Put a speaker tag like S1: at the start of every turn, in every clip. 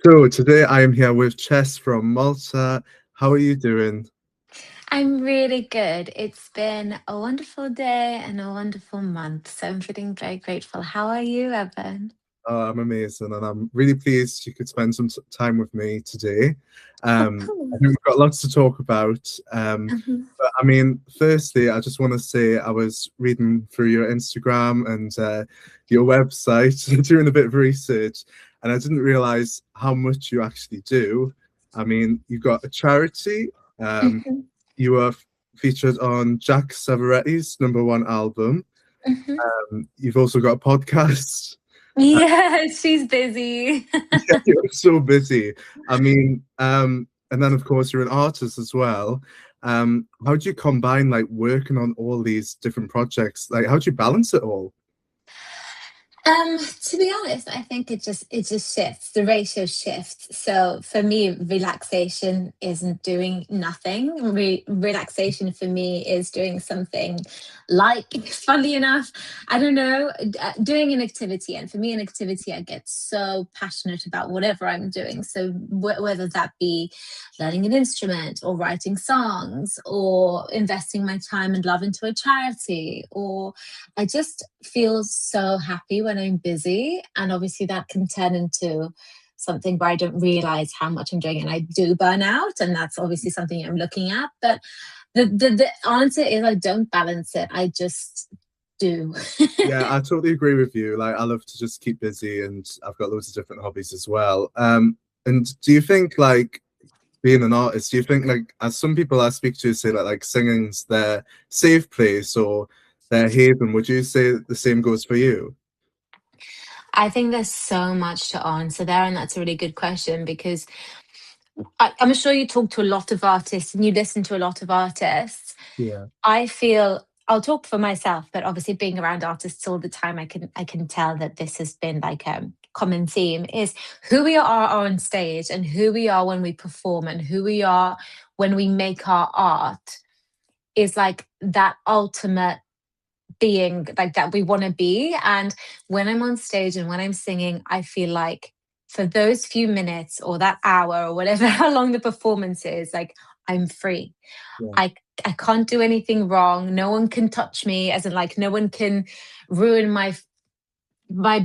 S1: So today I am here with Chess from Malta. How are you doing?
S2: I'm really good. It's been a wonderful day and a wonderful month. So I'm feeling very grateful. How are you, Evan?
S1: I'm amazing, and I'm really pleased you could spend some time with me today.
S2: Of
S1: I think we've got lots to talk about.
S2: Mhm.
S1: But I mean, firstly, I just want to say I was reading through your Instagram and your website, doing a bit of research, and I didn't realize how much you actually do. I mean, you've got a charity. Um,
S2: Mhm.
S1: you were featured on Jack Savaretti's #1 album.
S2: Mhm.
S1: You've also got a podcast.
S2: Yeah, she's busy.
S1: Yeah, you're so busy. I mean, and then of course you're an artist as well. How do you combine like working on all these different projects? Like, how do you balance it all?
S2: To be honest, I think it just shifts. The ratio shifts. So for me, relaxation isn't doing nothing. Relaxation for me is doing something like, funnily enough, I don't know, doing an activity. And for me, an activity, I get so passionate about whatever I'm doing. So whether that be learning an instrument or writing songs or investing my time and love into a charity, or I just feel so happy when I'm busy. And obviously, that can turn into something where I don't realize how much I'm doing and I do burn out. And that's obviously something I'm looking at. But the answer is I don't balance it. I just do.
S1: Yeah, I totally agree with you. Like, I love to just keep busy, and I've got loads of different hobbies as well. And do you think like being an artist, do you think like as some people I speak to say that like singing's their safe place or their haven? Would you say the same goes for you?
S2: I think there's so much to answer there. And that's a really good question because I'm sure you talk to a lot of artists and you listen to a lot of artists.
S1: Yeah.
S2: I feel I'll talk for myself, but obviously being around artists all the time, I can tell that this has been like a common theme is who we are on stage and who we are when we perform and who we are when we make our art is like that ultimate being like that we want to be. And when I'm on stage and when I'm singing, I feel like for those few minutes or that hour or whatever, how long the performance is, like I'm free.
S1: Yeah.
S2: I can't do anything wrong. No one can touch me, as in like no one can ruin my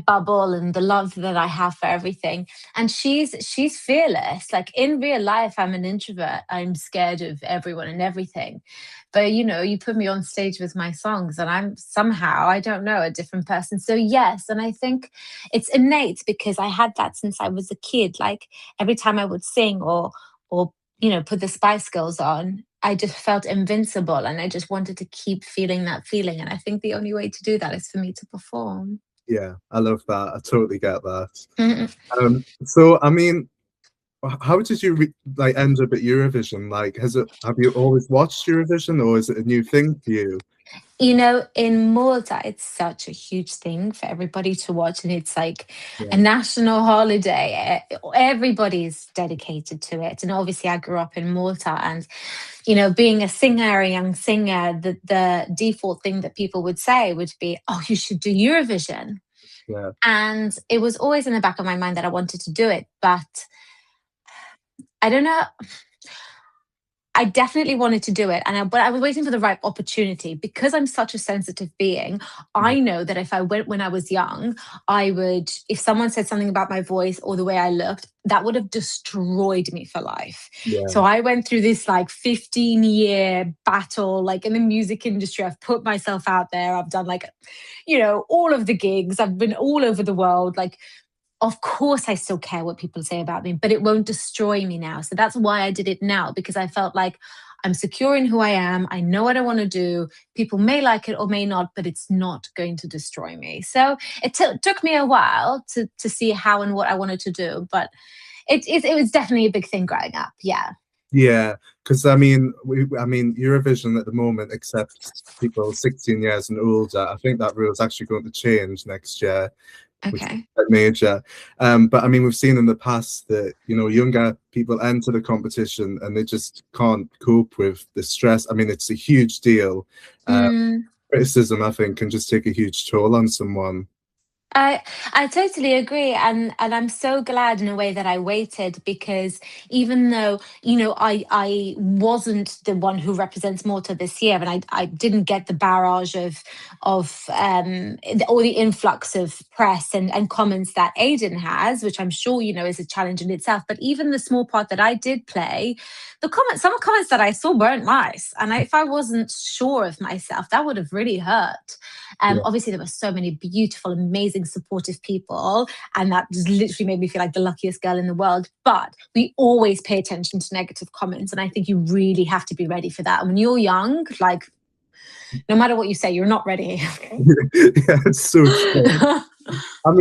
S2: bubble and the love that I have for everything. And she's fearless. Like in real life, I'm an introvert. I'm scared of everyone and everything. But you put me on stage with my songs and I'm somehow, I don't know, a different person. So yes, and I think it's innate because I had that since I was a kid. Like every time I would sing or put the Spice Girls on, I just felt invincible and I just wanted to keep feeling that feeling. And I think the only way to do that is for me to perform.
S1: Yeah, I love that. I totally get that.
S2: Mm.
S1: So I mean, how did you like end up at Eurovision? Like, have you always watched Eurovision, or is it a new thing for you?
S2: In Malta, it's such a huge thing for everybody to watch, and it's like a
S1: Yeah,
S2: national holiday. Everybody's dedicated to it. And obviously, I grew up in Malta, and being a singer, a young singer, the default thing that people would say would be, "Oh, you should do Eurovision."
S1: yeah,
S2: And it was always in the back of my mind that I wanted to do it, but I don't know. I definitely wanted to do it, but I was waiting for the right opportunity because I'm such a sensitive being.
S1: yeah,
S2: I know that if I went when I was young, I would, if someone said something about my voice or the way I looked, that would have destroyed me for life.
S1: yeah,
S2: So I went through this like 15-year battle, like in the music industry. I've put myself out there. I've done like, all of the gigs. I've been all over the world, like of course I still care what people say about me, but it won't destroy me now. So that's why I did it now, because I felt like I'm secure in who I am. I know what I want to do. People may like it or may not, but it's not going to destroy me. So it took me a while to see how and what I wanted to do, but it was definitely a big thing growing up. Yeah.
S1: yeah. Because I mean, Eurovision at the moment accepts people 16 years and older. I think that rule is actually going to change next year, which is
S2: Okay.
S1: quite major. But I mean, we've seen in the past that younger people enter the competition and they just can't cope with the stress. I mean, it's a huge deal. Uh,
S2: Mm.
S1: Criticism, I think, can just take a huge toll on someone.
S2: I totally agree, and I'm so glad in a way that I waited, because even though, I wasn't the one who represents Malta this year, and I didn't get the barrage of all the influx of press and comments that Aidan has, which I'm sure is a challenge in itself. But even the small part that I did play, some comments that I saw weren't nice, and if I wasn't sure of myself, that would have really hurt.
S1: Yeah.
S2: Obviously, there were so many beautiful, amazing, supportive people, and that just literally made me feel like the luckiest girl in the world. But we always pay attention to negative comments, and I think you really have to be ready for that. And when you're young, like, no matter what you say, you're not ready.
S1: Yeah, it's so true. I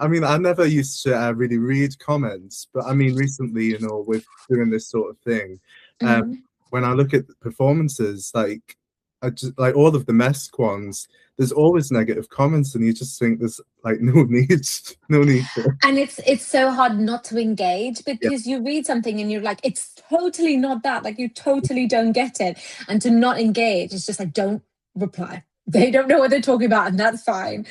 S1: mean, I never used to really read comments, but I mean, recently, with doing this sort of thing,
S2: Mhm.
S1: when I look at performances, like, I just like all of the mess ones, there's always negative comments, and you just think there's like no need, no need for.
S2: And it's so hard not to engage,
S1: Yeah,
S2: because you read something and you're like, it's totally not that. Like, you totally don't get it. And to not engage is just like, don't reply. They don't know what they're talking about, and that's fine.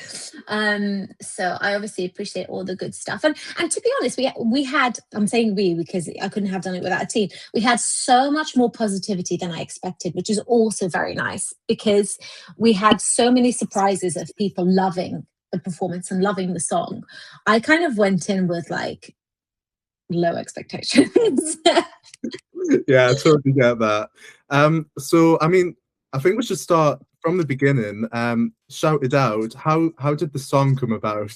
S2: So I obviously appreciate all the good stuff. And to be honest, we had, I'm saying we because I couldn't have done it without a team. We had so much more positivity than I expected, which is also very nice, because we had so many surprises of people loving the performance and loving the song. I kind of went in with like low expectations.
S1: yeah, I totally get that. So I mean, I think we should start from the beginning. Shout it out. How did the song come about?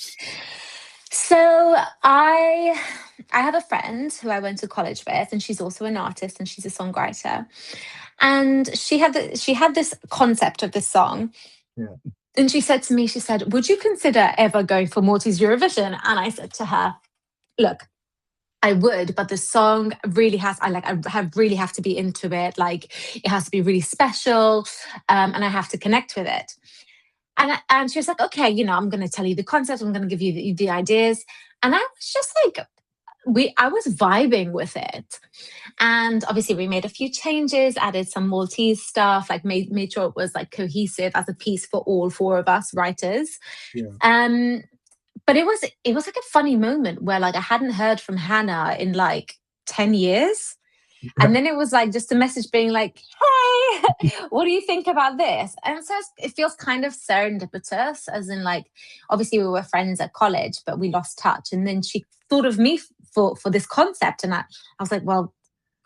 S2: So I have a friend who I went to college with, and she's also an artist and she's a songwriter. And she had this concept of this song.
S1: Yeah.
S2: And she said to me, she said, "Would you consider ever going for Maltese Eurovision?" And I said to her, "Look, I would, but the song really really have to be into it. Like, it has to be really special, and I have to connect with it." And she was like, "Okay, I'm going to tell you the concept. I'm going to give you the ideas." And I was just like, I was vibing with it. And obviously, we made a few changes, added some Maltese stuff, like made sure it was like cohesive as a piece for all four of us writers.
S1: Yeah.
S2: Um, but it was like a funny moment where, like, I hadn't heard from Hannah in like 10 years. And then it was like just a message being like, "Hey, what do you think about this?" And so it feels kind of serendipitous, as in, like, obviously we were friends at college, but we lost touch. And then she thought of me for this concept. And I was like, well,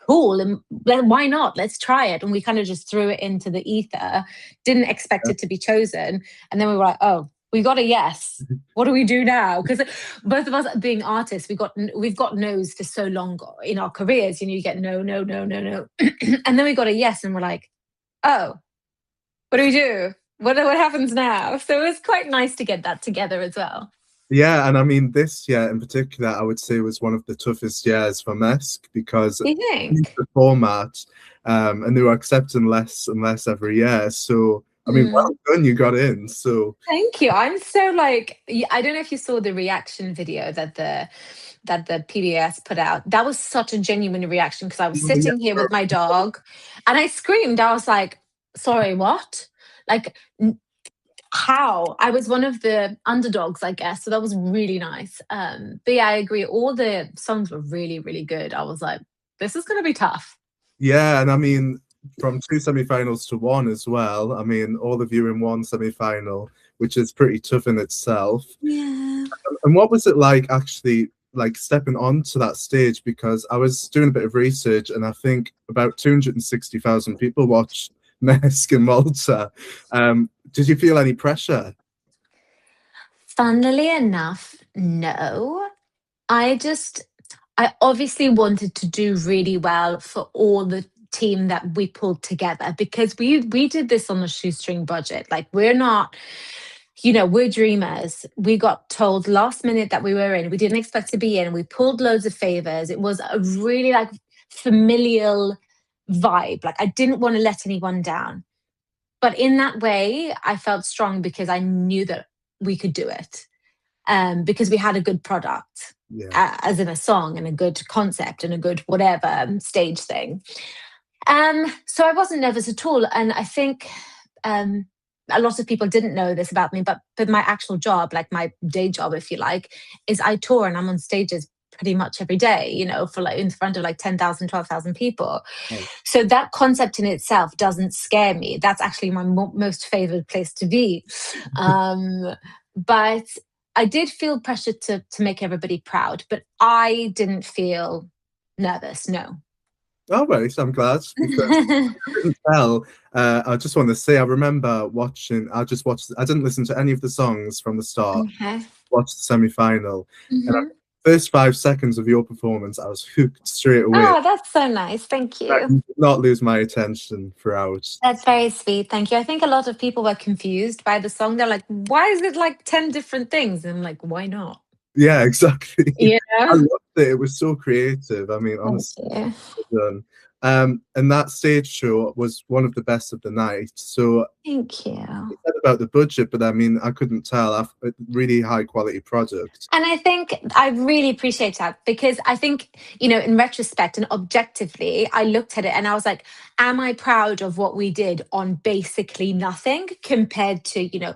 S2: cool. And why not? Let's try it. And we kind of just threw it into the ether, didn't expect it to be chosen. And then we were like, oh, we got a yes. What do we do now? Because both of us being artists, we've got no's for so long in our careers. You get no, no, no, no, no. And then we got a yes, and we're like, oh, what do we do? What happens now? So it was quite nice to get that together as well.
S1: Yeah, and I mean this year in particular, I would say was one of the toughest years for MESC because
S2: Do you think?
S1: the format, and they were accepting less and less every year. So I mean, well done, you got in. So
S2: Thank you. I'm so like, I don't know if you saw the reaction video that the PBS put out. That was such a genuine reaction, because I was sitting here with my dog and I screamed. I was like, sorry, what? Like, how? I was one of the underdogs, I guess. So that was really nice. But yeah, I agree. All the songs were really, really good. I was like, this is going to be tough.
S1: yeah, and I mean from two semi-finals to one as well. I mean, all of you in one semi-final, which is pretty tough in itself.
S2: Yeah.
S1: And what was it like actually like stepping onto that stage? Because I was doing a bit of research and I think about 260,000 people watched MESC in Malta. Did you feel any pressure?
S2: Funnily enough, no. I obviously wanted to do really well for all the team that we pulled together, because we did this on a shoestring budget. Like, we're not, we're dreamers. We got told last minute that we were in. We didn't expect to be in. We pulled loads of favors. It was a really like familial vibe. Like, I didn't want to let anyone down. But in that way, I felt strong because I knew that we could do it, because we had a good product,
S1: Yeah.
S2: as in a song and a good concept and a good whatever stage thing. So I wasn't nervous at all. And I think a lot of people didn't know this about me, but my actual job, like my day job, if you like, is I tour and I'm on stages pretty much every day, you know, for like in front of like 10,000, 12,000 people.
S1: Oh.
S2: So that concept in itself doesn't scare me. That's actually my most favored place to be. But I did feel pressure to make everybody proud, but I didn't feel nervous. No.
S1: All right, I'm glad because I couldn't tell. I just want to say, I remember watching. I just watched. I didn't listen to any of the songs from the start.
S2: Okay.
S1: Watched the semi-final, and
S2: Mm-hmm.
S1: first 5 seconds of your performance, I was hooked straight away.
S2: Oh, that's so nice. Thank
S1: I
S2: you.
S1: did not lose my attention throughout.
S2: That's very sweet. Thank you. I think a lot of people were confused by the song. They're like, why is it like 10 different things? And I'm like, why not?
S1: Yeah, exactly.
S2: You
S1: I
S2: know?
S1: loved it. It was so creative. I mean,
S2: Thank
S1: honestly,
S2: you.
S1: well done. And that stage show was one of the best of the night. So
S2: Thank you.
S1: you said about the budget, but I mean, I couldn't tell. A really high quality product.
S2: And I think I really appreciate that because I think, you know, in retrospect and objectively, I looked at it and I was like, am I proud of what we did on basically nothing compared to, you know,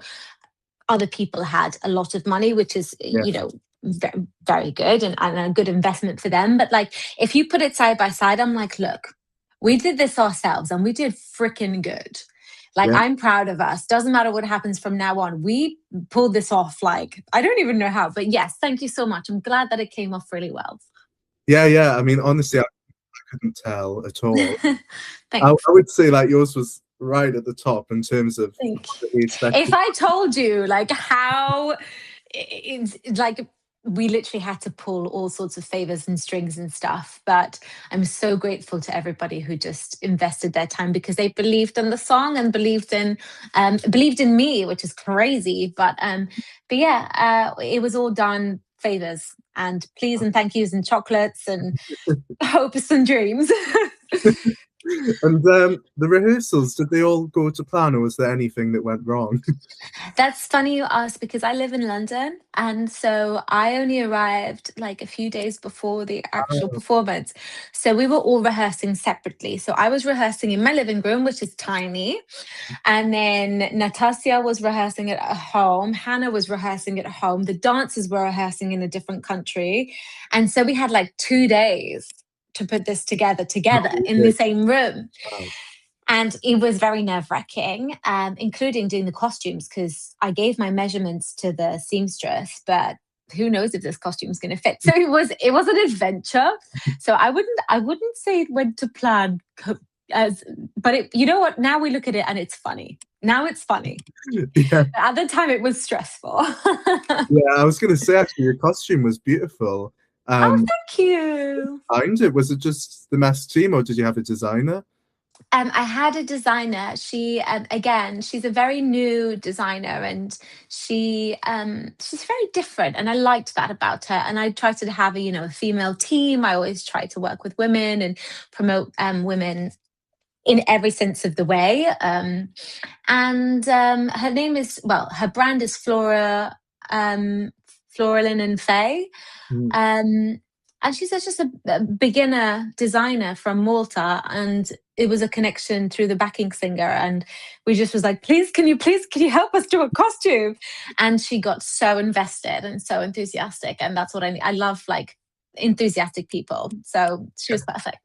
S2: other people had a lot of money, which is,
S1: Yeah,
S2: you know, very, very good and a good investment for them. But like, if you put it side by side, I'm like, look, we did this ourselves and we did freaking good. Like,
S1: yeah,
S2: I'm proud of us. Doesn't matter what happens from now on. We pulled this off. Like, I don't even know how, but yes, thank you so much. I'm glad that it came off really well.
S1: yeah. I mean, honestly, I couldn't tell at all. I
S2: Thanks.
S1: would say like yours was right at the top in terms of
S2: Thank
S1: what we
S2: you. If
S1: expected.
S2: I told you like how it's like we literally had to pull all sorts of favors and strings and stuff, but I'm so grateful to everybody who just invested their time because they believed in the song and believed in me, which is crazy. But yeah, it was all done favors and please and thank yous and chocolates and hopes and dreams.
S1: And the rehearsals, did they all go to plan, or was there anything that went wrong?
S2: That's funny you ask because I live in London. And so I only arrived like a few days before the actual
S1: Oh,
S2: performance. So we were all rehearsing separately. So I was rehearsing in my living room, which is tiny. And then Natasha was rehearsing at home. Hannah was rehearsing at home. The dancers were rehearsing in a different country. And so we had like 2 days to put this together in the
S1: okay.
S2: same room.
S1: Wow.
S2: And it was very nerve wracking, including doing the costumes because I gave my measurements to the seamstress, but who knows if this costume is going to fit. So it was an adventure. So I wouldn't say it went to plan, but you know what? Now we look at it and it's funny. Now it's funny.
S1: Yeah,
S2: At the time, it was stressful.
S1: yeah. I was going to say actually, your costume was beautiful.
S2: Oh,
S1: Um,
S2: thank you.
S1: Behind it, was it just the mass team, or did you have a designer?
S2: I had a designer. She again, she's a very new designer, and she's very different, and I liked that about her. And I tried to have a a female team. I always try to work with women and promote women in every sense of the way. And her name is her brand is Flora Linen Faye.
S1: Mm.
S2: Um, and she's just a beginner designer from Malta, and it was a connection through the backing singer. And we just was like, please, can you help us do a costume? And she got so invested and so enthusiastic, and that's what I love, like enthusiastic people. So she was perfect.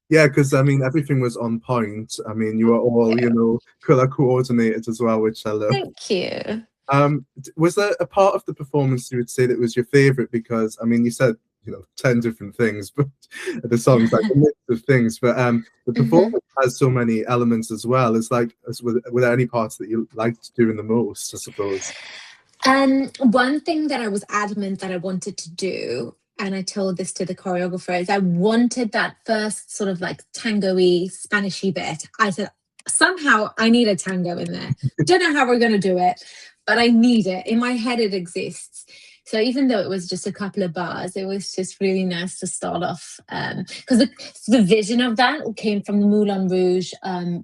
S1: Yeah, because I mean, everything was on point. I mean, you were all,
S2: Yeah.
S1: color coordinated as well, which I love.
S2: Thank you.
S1: Was there a part of the performance you would say that was your favorite? Because I mean, you said 10 different things, but the song's like a mix of things. But the
S2: Mhm.
S1: performance has so many elements as well. It's like, were there any parts that you liked doing the most? I suppose.
S2: One thing that I was adamant that I wanted to do, and I told this to the choreographer, is I wanted that first sort of like tango-y, Spanish-y bit. I said, somehow I need a tango in there. Don't know how we're going to do it, but I need it. In my head, it exists. So even though it was just a couple of bars, it was just really nice to start off. Because the vision of that came from the Moulin Rouge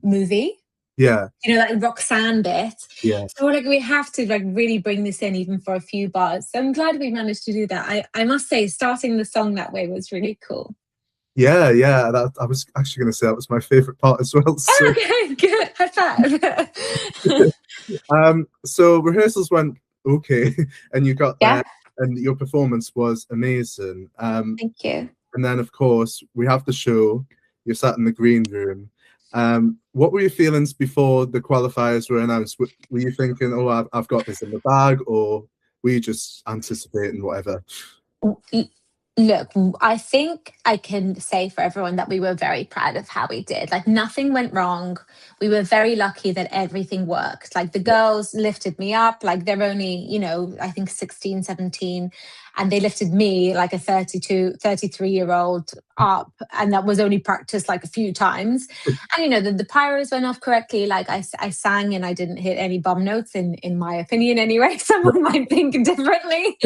S2: movie.
S1: Yeah,
S2: That Roxanne bit.
S1: yeah.
S2: So we're like, we have to like really bring this in even for a few bars. So I'm glad we managed to do that. I must say, starting the song that way was really cool.
S1: Yeah, yeah. That, I was actually going to say that was my favorite part as well. So,
S2: Okay, good. High five.
S1: so rehearsals went okay, and you got
S2: Yeah,
S1: there, and your performance was amazing.
S2: thank you.
S1: And then, of course, we have the show. You're sat in the green room. What were your feelings before the qualifiers were announced? Were you thinking, "Oh, I've got this in the bag," or were you just anticipating whatever?
S2: Look, I think I can say for everyone that we were very proud of how we did. Like nothing went wrong. We were very lucky that everything worked. Like the girls lifted me up, like they're only, I think 16, 17, and they lifted me like a 32, 33-year-old up. And that was only practiced like a few times. And, the pyros went off correctly. Like I sang and I didn't hit any bum notes in my opinion anyway. Someone might think differently.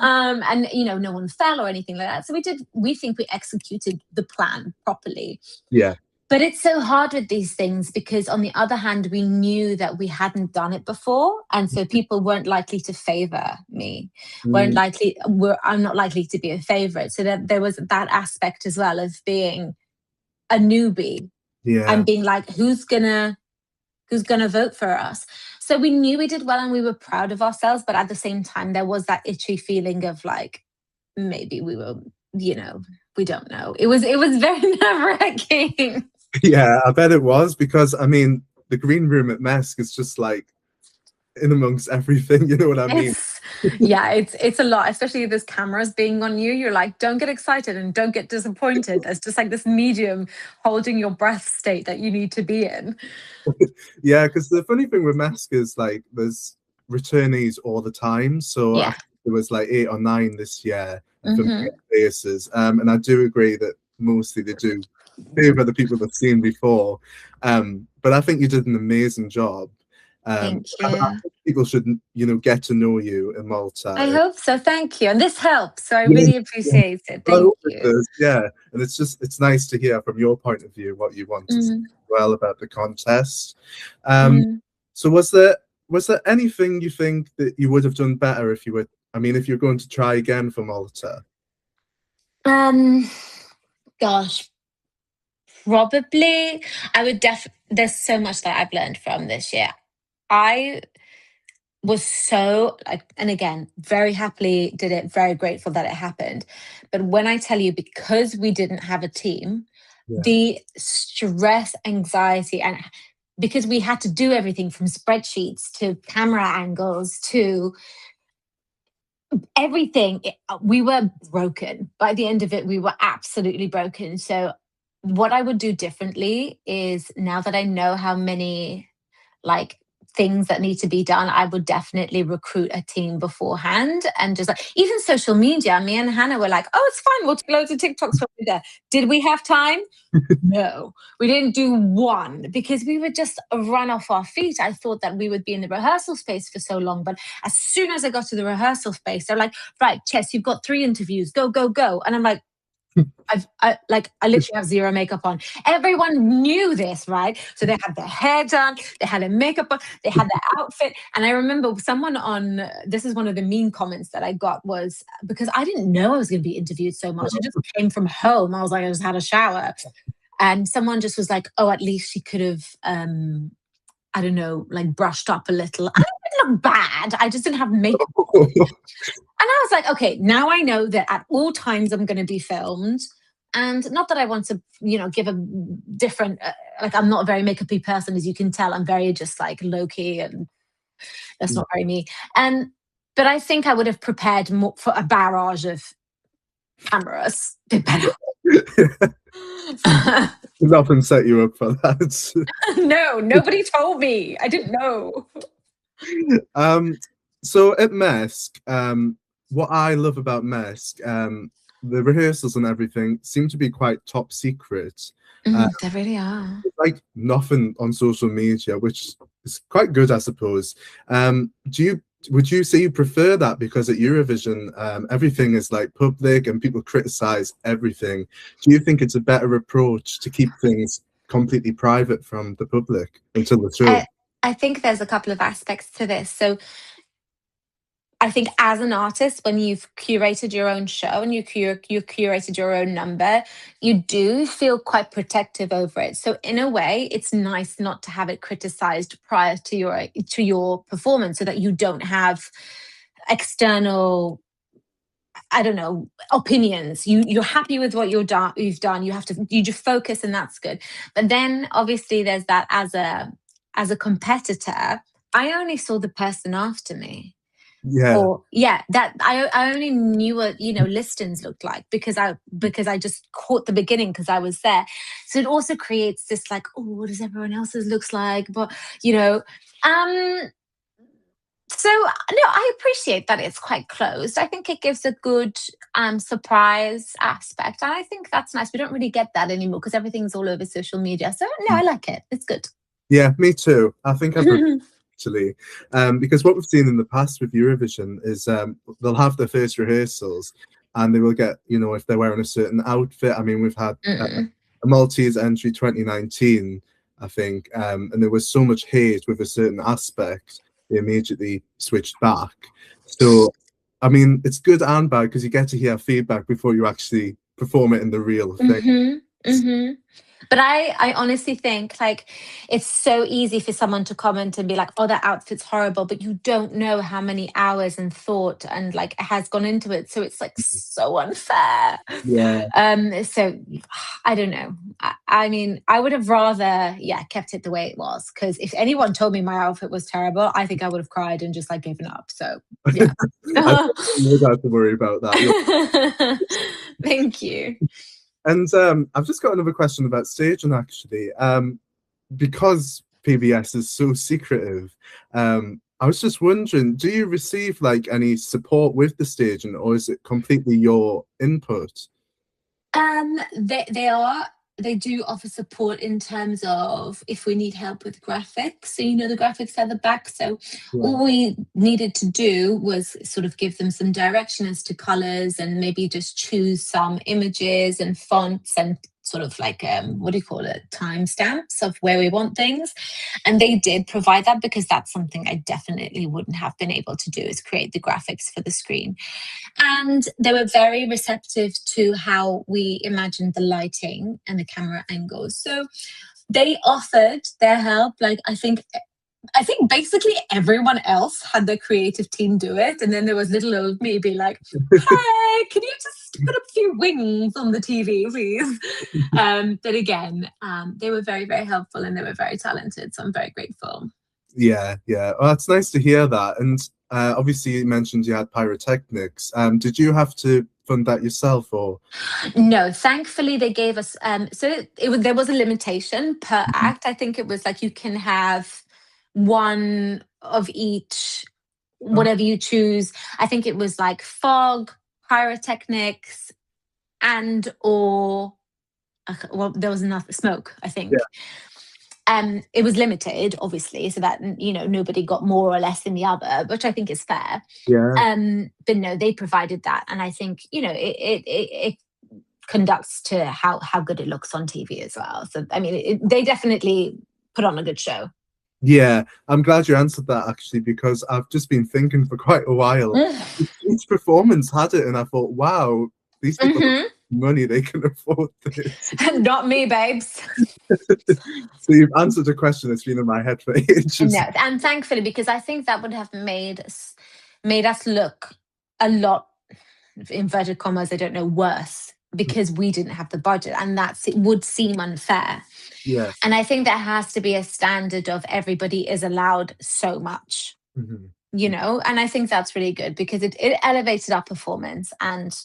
S2: And no one fell or anything like that. So we think we executed the plan properly.
S1: Yeah.
S2: But it's so hard with these things because on the other hand, we knew that we hadn't done it before. And so people weren't likely to favor me, I'm not likely to be a favorite. So that there was that aspect as well of being a newbie and being like, who's gonna vote for us? So we knew we did well and we were proud of ourselves, but at the same time, there was that itchy feeling of like, maybe we were, we don't know. It was very nerve-wracking.
S1: Yeah, I bet it was because I mean the green room at Mesk is just like in amongst everything, you know what I mean?
S2: It's a lot, especially if there's cameras being on you. You're like, don't get excited and don't get disappointed. There's just like this medium holding your breath state that you need to be in.
S1: Yeah, because the funny thing with Mesk is like there's returnees all the time. So I
S2: Yeah.
S1: think there was like 8 or 9 this year and
S2: Mm-hmm.
S1: faces. And I do agree that mostly they do favor the people they've seen before. But I think you did an amazing job.
S2: Thank
S1: I
S2: you.
S1: think people should, get to know you in Malta.
S2: I hope so. Thank you. And this helps. So I
S1: Yeah,
S2: really
S1: yeah.
S2: appreciate it.
S1: I
S2: Thank
S1: hope it
S2: you.
S1: does, yeah. And it's nice to hear from your point of view what you want to say
S2: Mm,
S1: as well about the contest. Um,
S2: mm.
S1: so was there anything you think that you would have done better if you were, I mean, if you're going to try again for Malta?
S2: Um, Gosh, probably I would there's so much that I've learned from this year. I was so like, and again, very happily did it, very grateful that it happened. But when I tell you, because we didn't have a team,
S1: Yeah.
S2: the stress, anxiety, and because we had to do everything from spreadsheets to camera angles to everything, we were broken. By the end of it, we were absolutely broken. So, what I would do differently is now that I know how many like things that need to be done, I would definitely recruit a team beforehand and just like even social media. Me and Hannah were like, oh, it's fine. We'll take loads of TikToks from you there. Did we have time? No, we didn't do one because we would just run off our feet. I thought that we would be in the rehearsal space for so long. But as soon as I got to the rehearsal space, they're like, right, Chess, you've got 3 interviews. Go, go, go. And I'm like, I literally have zero makeup on. Everyone knew this, right? So they had their hair done, they had their makeup on, they had their outfit. And I remember someone this is one of the mean comments that I got was because I didn't know I was going to be interviewed so much. I just came from home. I was like, I just had a shower. And someone just was like, oh, at least she could have, I don't know, like brushed up a little. I didn't look bad. I just didn't have makeup on. And I was like, okay, now I know that at all times I'm going to be filmed. And not that I want to, give a different, like I'm not a very makeupy person, as you can tell. I'm very just like low key and that's not very me. But I think I would have prepared more for a barrage of cameras.
S1: Nothing set you up for that.
S2: No, nobody told me. I didn't know.
S1: So at Mesk, what I love about Mesk, the rehearsals and everything seem to be quite top secret.
S2: They really are.
S1: Like nothing on social media, which is quite good, I suppose. Would you say you prefer that because at Eurovision, everything is like public and people criticize everything? Do you think it's a better approach to keep things completely private from the public until the show?
S2: I think there's a couple of aspects to this. So I think as an artist, when you've curated your own show and you curated your own number, you do feel quite protective over it. So in a way, it's nice not to have it criticized prior to your performance, so that you don't have external, I don't know, opinions. You're happy with what you've done. You just focus, and that's good. But then obviously there's that as a competitor, I only saw the person after me.
S1: Yeah.
S2: Or yeah, that I only knew what listings looked like because I just caught the beginning because I was there. So it also creates this like, oh, what does everyone else's looks like? But so no, I appreciate that it's quite closed. I think it gives a good surprise aspect, and I think that's nice. We don't really get that anymore because everything's all over social media. So no, I like it. It's good.
S1: Yeah, me too. I think actually, because what we've seen in the past with Eurovision is they'll have their first rehearsals, and they will get, if they're wearing a certain outfit. I mean, we've had a Maltese entry 2019, I think, and there was so much hate with a certain aspect, they immediately switched back. So, I mean, it's good and bad because you get to hear feedback before you actually perform it in the real thing.
S2: But I honestly think like it's so easy for someone to comment and be like, oh, that outfit's horrible, but you don't know how many hours and thought and like has gone into it. So it's like so unfair.
S1: Yeah.
S2: So I don't know. I mean, I would have rather, kept it the way it was. Because if anyone told me my outfit was terrible, I think I would have cried and just like given up. So yeah.
S1: I don't have to worry about that.
S2: Thank you.
S1: And I've just got another question about staging, actually. Because PBS is so secretive, I was just wondering, do you receive like any support with the staging, or is it completely your input?
S2: They do offer support in terms of if we need help with graphics. So, the graphics at the back. So all we needed to do was sort of give them some direction as to colors and maybe just choose some images and fonts and sort of like, what do you call it? Timestamps of where we want things. And they did provide that because that's something I definitely wouldn't have been able to do, is create the graphics for the screen. And they were very receptive to how we imagined the lighting and the camera angles. So they offered their help. Like, I think basically everyone else had their creative team do it. And then there was little old me be like, hey, can you just put a few wings on the TV, please? But again, they were very, very helpful and they were very talented. So I'm very grateful.
S1: Yeah. Well, that's nice to hear that. And obviously you mentioned you had pyrotechnics. Did you have to fund that yourself, or?
S2: No, thankfully they gave us, there was a limitation per act. I think it was like you can have one of each, whatever you choose. I think it was like fog, pyrotechnics, and or there was enough smoke, I think. It was limited, obviously, so that nobody got more or less in the other, which I think is fair. But no, they provided that, and I think it conducts to how good it looks on TV as well. So I mean, they definitely put on a good show.
S1: Yeah, I'm glad you answered that, actually, because I've just been thinking for quite a while. Each performance had it, and I thought, wow, these people have money, they can afford this.
S2: Not me, babes.
S1: So you've answered a question that's been in my head for ages.
S2: No, and thankfully, because I think that would have made us look a lot, inverted commas, I don't know, worse, because we didn't have the budget, and it would seem unfair.
S1: Yeah.
S2: And I think there has to be a standard of everybody is allowed so much, and I think that's really good because it elevated our performance, and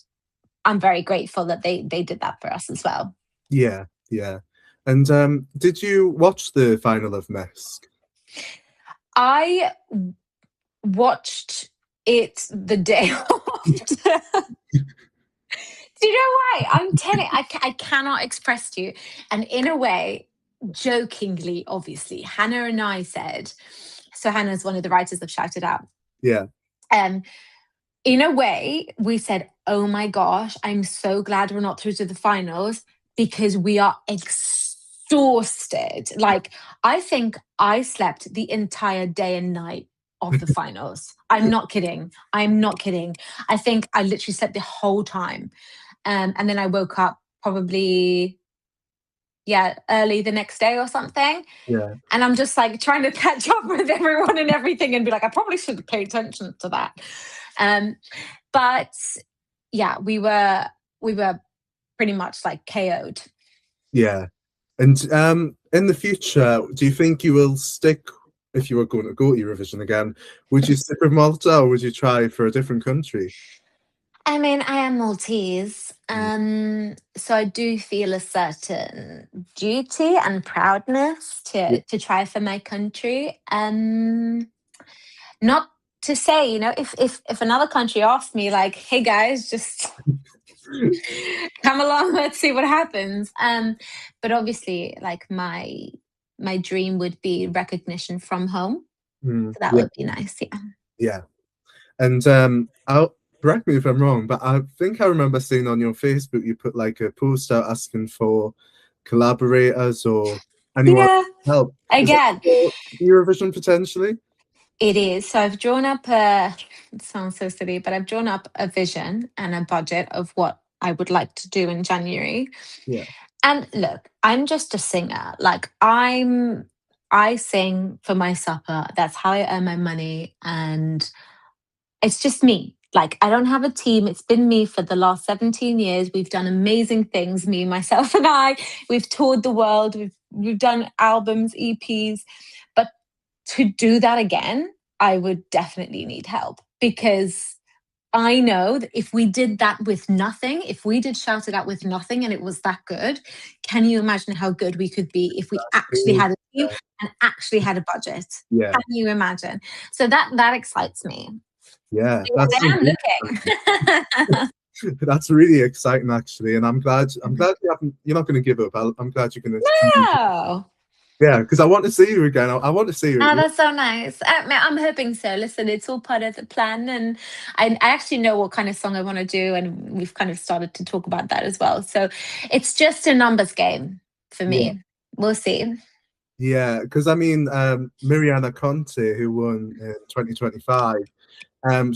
S2: I'm very grateful that they did that for us as well.
S1: Yeah. And did you watch the final of Mesk?
S2: I watched it the day after. Do you know why? I'm telling you, I cannot express to you. And in a way, jokingly, obviously, Hannah and I said, so Hannah's one of the writers of Shout It Out.
S1: Yeah.
S2: In a way, we said, oh my gosh, I'm so glad we're not through to the finals because we are exhausted. Like, I think I slept the entire day and night of the finals. I'm not kidding. I'm not kidding. I think I literally slept the whole time. And then I woke up probably, early the next day or something.
S1: Yeah.
S2: And I'm just like trying to catch up with everyone and everything and be like, I probably should have paid attention to that. But yeah, we were pretty much like KO'd.
S1: Yeah. And in the future, do you think you will stick, if you were going to go to Eurovision again, would you stick with Malta or would you try for a different country?
S2: I mean, I am Maltese, so I do feel a certain duty and proudness
S1: Yeah.
S2: to try for my country. Not to say, if another country asked me, like, "Hey guys, just come along, let's see what happens." But obviously, like my dream would be recognition from home. So that
S1: Yeah.
S2: would be nice. Yeah.
S1: Yeah. And I'll correct me if I'm wrong, but I think I remember seeing on your Facebook you put like a post out asking for collaborators or anyone
S2: Yeah.
S1: to help. Is that
S2: Again,
S1: for Eurovision potentially?
S2: it is. So I've drawn up it sounds so silly, but I've drawn up a vision and a budget of what I would like to do in January.
S1: Yeah.
S2: And look, I'm just a singer. Like I sing for my supper. That's how I earn my money. And it's just me. Like I don't have a team. It's been me for the last 17 years. We've done amazing things, me, myself, and I. We've toured the world. We've done albums, EPs. But to do that again, I would definitely need help because I know that if we did that with nothing, if we did Shout It Out with nothing and it was that good, can you imagine how good we could be if we actually
S1: Cool.
S2: had a team and actually had a budget?
S1: Yeah.
S2: Can you imagine? So that excites me.
S1: Yeah.
S2: So
S1: That's
S2: I am looking.
S1: that's really exciting actually. And I'm glad you're not gonna give up. I'm glad you're gonna keep.
S2: No.
S1: Yeah, because I want to see you again. I want to see
S2: Oh,
S1: you.
S2: that's so nice. I'm hoping so. Listen, it's all part of the plan. And I actually know what kind of song I want to do. And we've kind of started to talk about that as well. So it's just a numbers game for
S1: Yeah.
S2: me. We'll see.
S1: Yeah, because I mean, Mariana Conte, who won in 2025,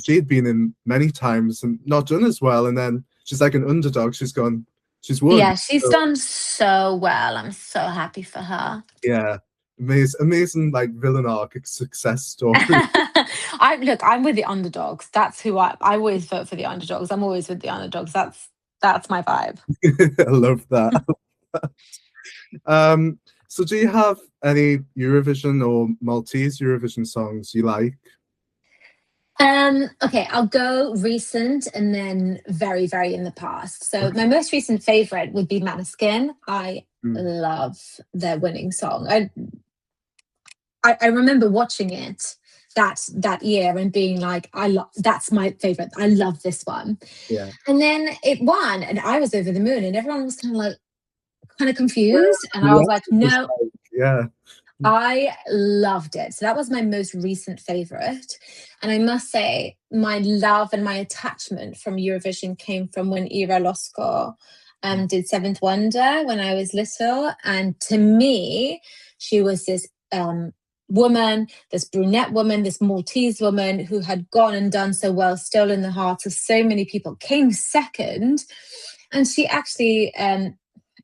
S1: she'd been in many times and not done as well. And then she's like an underdog. She's won.
S2: Yeah, she's
S1: So,
S2: done so well. I'm so happy for her.
S1: yeah, amazing, like villain arc success story.
S2: I'm with the underdogs. That's who I always vote for the underdogs. I'm always with the underdogs. That's my vibe.
S1: I love that. So do you have any Eurovision or Maltese Eurovision songs you like?
S2: Okay, I'll go recent and then very, very in the past. So my most recent favorite would be Maneskin. I love their winning song. I remember watching it that year and being like, that's my favorite. I love this one.
S1: Yeah.
S2: And then it won, and I was over the moon, and everyone was kind of confused, and I was like, no.
S1: Yeah.
S2: I loved it. So that was my most recent favorite. And I must say, my love and my attachment from Eurovision came from when Ira Losko did Seventh Wonder when I was little. And to me, she was this woman, this brunette woman, this Maltese woman who had gone and done so well, stolen the hearts of so many people, came second. And she actually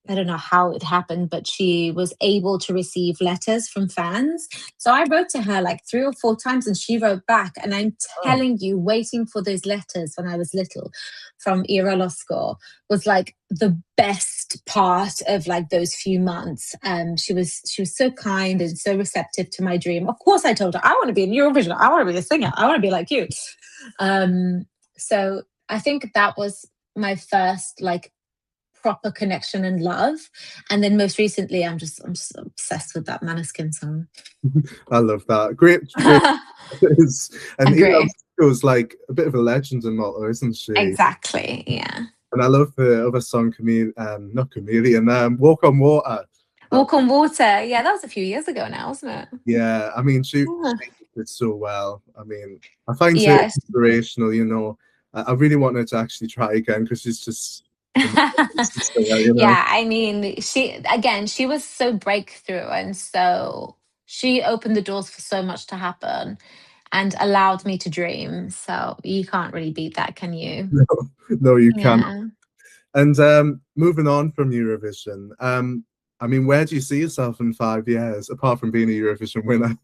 S2: I don't know how it happened, but she was able to receive letters from fans. So I wrote to her like 3 or 4 times and she wrote back. And I'm telling you, waiting for those letters when I was little from Ira Losko was like the best part of like those few months. She was so kind and so receptive to my dream. Of course, I told her, I want to be in Eurovision. I want to be a singer. I want to be like you. So I think that was my first like proper connection and love. And then most recently I'm just obsessed with that Maneskin song.
S1: I love that. Great. And Ira was like a bit of a legend in Malta, isn't she?
S2: Exactly. Yeah.
S1: And I love the other song, not Chameleon, Walk on Water.
S2: Walk on Water. Yeah, that was a few years ago now, wasn't it?
S1: Yeah, I mean, she did so well. I mean, I find it inspirational, you know. I really wanted to actually try again because she's just
S2: yeah, I mean, she was so breakthrough, and so she opened the doors for so much to happen. and allowed me to dream. So you can't really beat that, can you?
S1: No, no, you can't.
S2: Yeah.
S1: And moving on from Eurovision, I mean, where do you see yourself in 5 years, apart from being a Eurovision winner?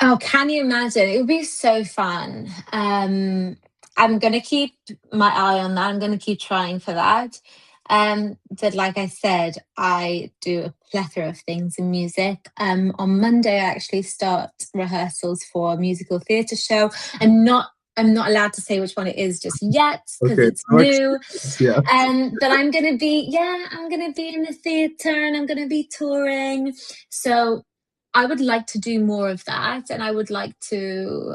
S2: Oh, can you imagine? It would be so fun. I'm going to keep my eye on that. I'm going to keep trying for that. But like I said, I do a plethora of things in music. On Monday, I actually start rehearsals for a musical theatre show. I'm not allowed to say which one it is just yet because
S1: Okay,
S2: it's new.
S1: yeah.
S2: But I'm gonna be in the theatre and I'm gonna be touring. So I would like to do more of that, and I would like to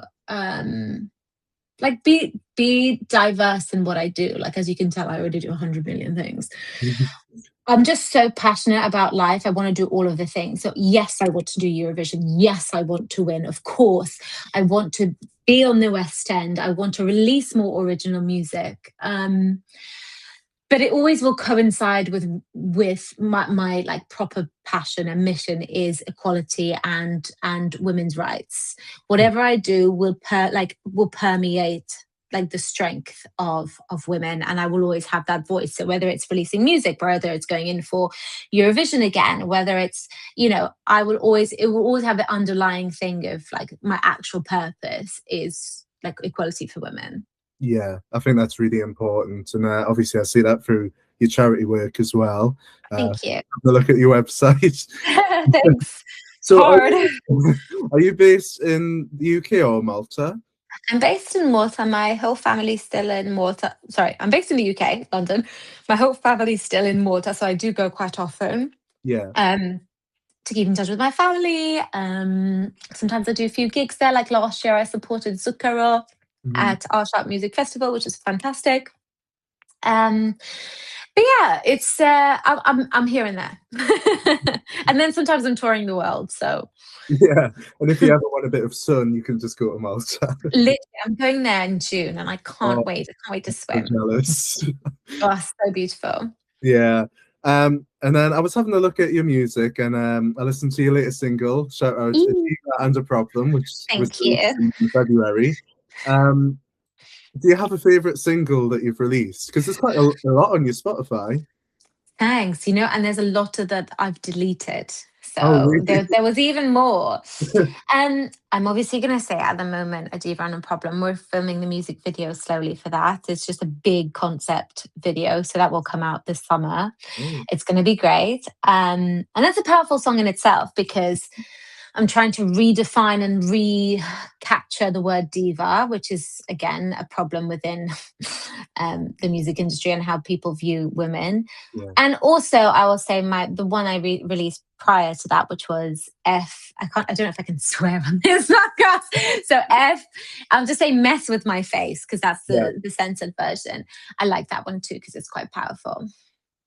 S2: like be diverse in what I do. Like, as you can tell, I already do 100 million things. I'm just so passionate about life. I want to do all of the things. So yes, I want to do Eurovision. Yes, I want to win. Of course, I want to be on the West End. I want to release more original music. But it always will coincide with my like proper passion and mission is equality and women's rights. Whatever I do will permeate like the strength of women, and I will always have that voice. So whether it's releasing music, whether it's going in for Eurovision again, whether it's, you know, it will always have the underlying thing of like my actual purpose is like equality for women.
S1: Yeah, I think that's really important, and obviously I see that through your charity work as well.
S2: Thank you.
S1: Have a look at your website.
S2: Thanks.
S1: So,
S2: Hard.
S1: are you based in the UK or Malta?
S2: I'm based in Malta. My whole family's still in Malta. Sorry, I'm based in the UK, London. My whole family's still in Malta, so I do go quite often.
S1: Yeah.
S2: To keep in touch with my family. Sometimes I do a few gigs there. Like last year, I supported Zucchero at our Sharp Music Festival, which is fantastic. But yeah, it's I'm here and there, and then sometimes I'm touring the world. So
S1: Yeah, and if you ever want a bit of sun, you can just go to Malta.
S2: literally, I'm going there in June, and I
S1: Oh,
S2: can't wait. I can't wait to
S1: I'm
S2: swim.
S1: jealous.
S2: Oh, so beautiful.
S1: Yeah. And then I was having a look at your music, and I listened to your latest single, shout out "A Diva and a Problem," which was
S2: Thank
S1: released
S2: you.
S1: in February. Do you have a favorite single that you've released? Because there's quite a lot on your Spotify.
S2: Thanks. You know, and there's a lot of that I've deleted.
S1: Oh,
S2: So
S1: really?
S2: there was even more. I'm obviously going to say at the moment, A Diva and a Problem. We're filming the music video slowly for that. It's just a big concept video. So that will come out this summer.
S1: Oh,
S2: It's going to be great. And that's a powerful song in itself because I'm trying to redefine and recapture the word diva, which is again a problem within the music industry and how people view women.
S1: yeah.
S2: And also, I will say the one I released prior to that, which was F. I don't know if I can swear on this podcast. So F. I'll just say "mess with my face" because that's the censored version. I like that one too because it's quite powerful.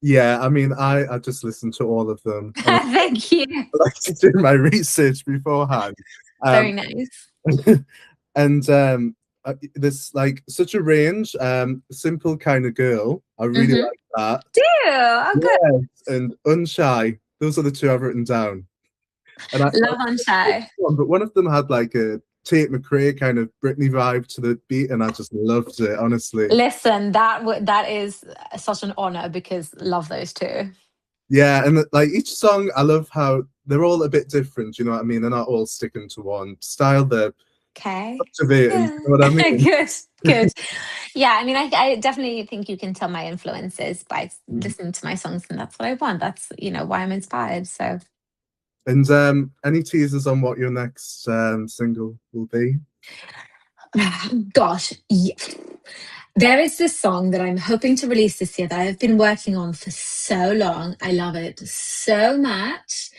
S1: Yeah, I mean, I just listened to all of them.
S2: Thank you.
S1: I like to do my research beforehand.
S2: Very nice.
S1: And there's like such a range. Simple kind of girl. I really like that.
S2: Oh, good.
S1: Yes, and unshy. Those are the two I've written down. And
S2: Love Unshy.
S1: but one of them had like a Tate McRae kind of Britney vibe to the beat, and I just loved it, honestly.
S2: Listen, that is such an honor because love those two.
S1: Yeah, and like each song, I love how they're all a bit different. You know what I mean? They're not all sticking to one style. They're
S2: Okay.
S1: cultivating.
S2: Yeah.
S1: You know what I mean?
S2: Good. Yeah, I mean, I definitely think you can tell my influences by listening to my songs, and that's what I want. That's, you know, why I'm inspired. So.
S1: And any teasers on what your next single will be?
S2: Gosh, yeah. There is this song that I'm hoping to release this year that I've been working on for so long. I love it so much.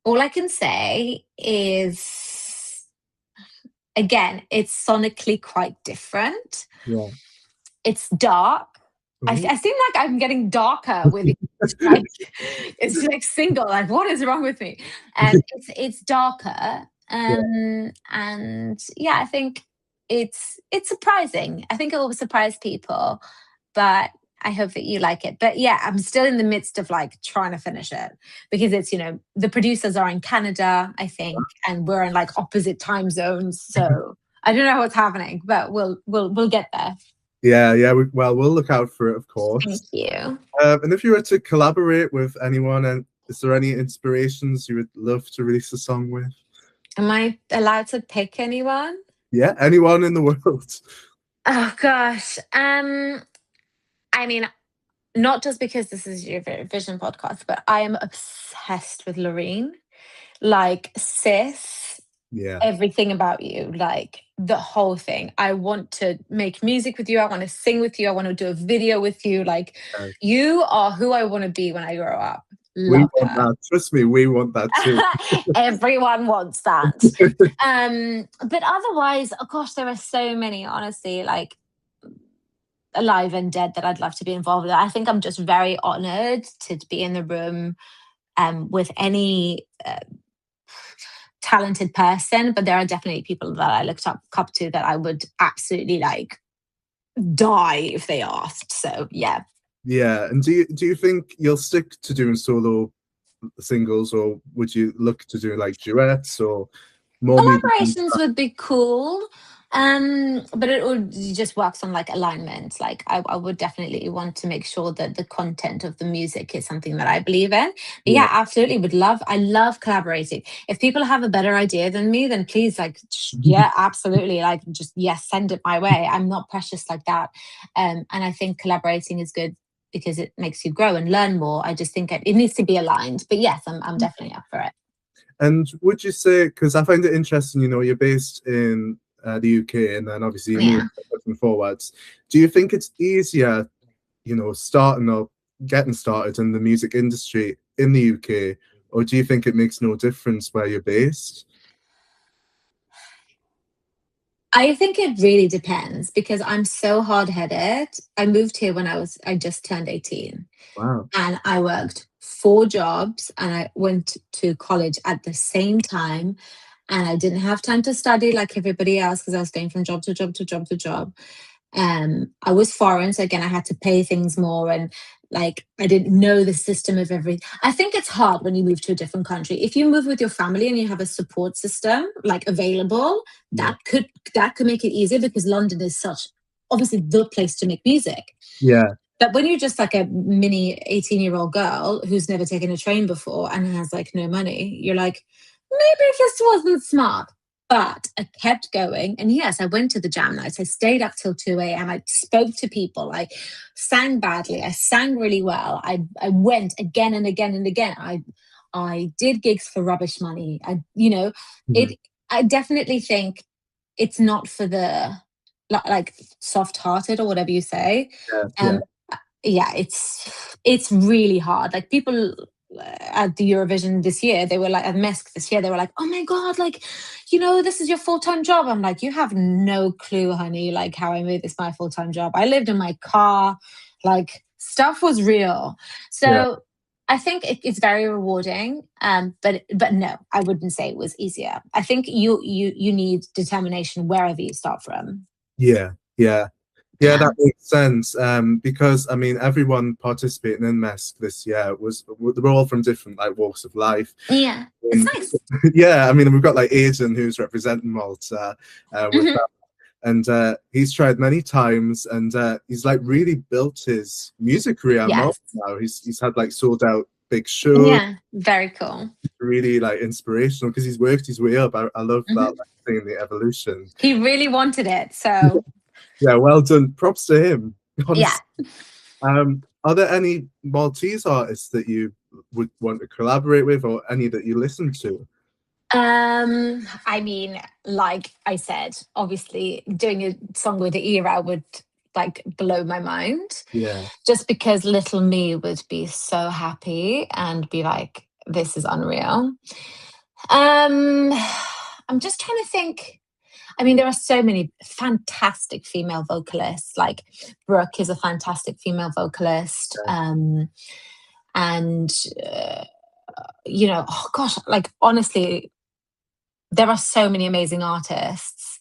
S2: All I can say is, again, it's sonically quite different.
S1: Yeah.
S2: It's dark. I seem like I'm getting darker with it's like single. Like, what is wrong with me? And it's darker. And yeah, I think it's surprising. I think it will surprise people, but I hope that you like it. But yeah, I'm still in the midst of like trying to finish it because it's, the producers are in Canada, I think, and we're in like opposite time zones. So I don't know what's happening, but we'll get there.
S1: Yeah. We'll look out for it, of course.
S2: Thank you.
S1: And if you were to collaborate with anyone, and is there any inspirations you would love to release a song with?
S2: Am I allowed to pick anyone?
S1: Yeah, anyone in the world.
S2: Oh gosh. I mean, not just because this is your Eurovision podcast, but I am obsessed with Loreen. Like, sis,
S1: Yeah.
S2: everything about you, like the whole thing. I want to make music with you. I want to sing with you. I want to do a video with you. Like, you are who I want to be when I grow up.
S1: We want that. Trust me, we want that too.
S2: Everyone wants that. But otherwise, oh gosh, there are so many, honestly, like alive and dead that I'd love to be involved with. I think I'm just very honored to be in the room with any talented person, but there are definitely people that I looked up to that I would absolutely like die if they asked. So yeah.
S1: Yeah, and do you think you'll stick to doing solo singles, or would you look to do like duets or more
S2: collaborations? Would be cool, but it just works on like alignment. Like I would definitely want to make sure that the content of the music is something that I believe in. But yeah, absolutely would love. I love collaborating. If people have a better idea than me, then please, like, yeah, absolutely, like, just yes, send it my way. I'm not precious like that, and I think collaborating is good because it makes you grow and learn more. I just think it needs to be aligned. But yes, I'm definitely up for it.
S1: And would you say, because I find it interesting, you're based in the UK, and then obviously you moving forwards. Do you think it's easier, starting up, getting started in the music industry in the UK, or do you think it makes no difference where you're based?
S2: I think it really depends because I'm so hard-headed. I moved here when I just turned 18.
S1: Wow.
S2: And I worked 4 jobs and I went to college at the same time. And I didn't have time to study like everybody else because I was going from job to job to job to job. I was foreign, so again, I had to pay things more, and like I didn't know the system of everything. I think it's hard when you move to a different country. If you move with your family and you have a support system like available, that could make it easier because London is such obviously the place to make music.
S1: Yeah.
S2: But when you're just like a mini 18-year-old girl who's never taken a train before and has like no money, you're like, maybe this wasn't smart. But I kept going. And yes, I went to the jam nights. I stayed up till 2 a.m. I spoke to people. I sang badly. I sang really well. I went again and again and again. I did gigs for rubbish money. I definitely think it's not for the like soft-hearted or whatever you say. Yeah, it's really hard. Like people at the Eurovision this year, they were like at MESC this year, they were like, oh my God, like, this is your full-time job. I'm like, you have no clue, honey, like how I made this my full-time job. I lived in my car, like stuff was real. So I think it's very rewarding. But no, I wouldn't say it was easier. I think you need determination wherever you start from.
S1: Yeah, that makes sense. Because I mean, everyone participating in MESC this year they were all from different like walks of life.
S2: Yeah, it's nice.
S1: Yeah, I mean, we've got like Aidan who's representing Malta with that, and he's tried many times, and he's like really built his music career out Malta now. He's had like sold out big shows.
S2: Yeah, very cool.
S1: Really like inspirational because he's worked his way up. I love that thing, the evolution.
S2: He really wanted it, so.
S1: Yeah, well done. Props to him. Honestly.
S2: Yeah.
S1: Are there any Maltese artists that you would want to collaborate with, or any that you listen to?
S2: I mean, like I said, obviously doing a song with the era would like blow my mind.
S1: Yeah.
S2: Just because little me would be so happy and be like, this is unreal. I'm just trying to think. I mean, there are so many fantastic female vocalists. Like Brooke is a fantastic female vocalist. Oh gosh, like honestly, there are so many amazing artists.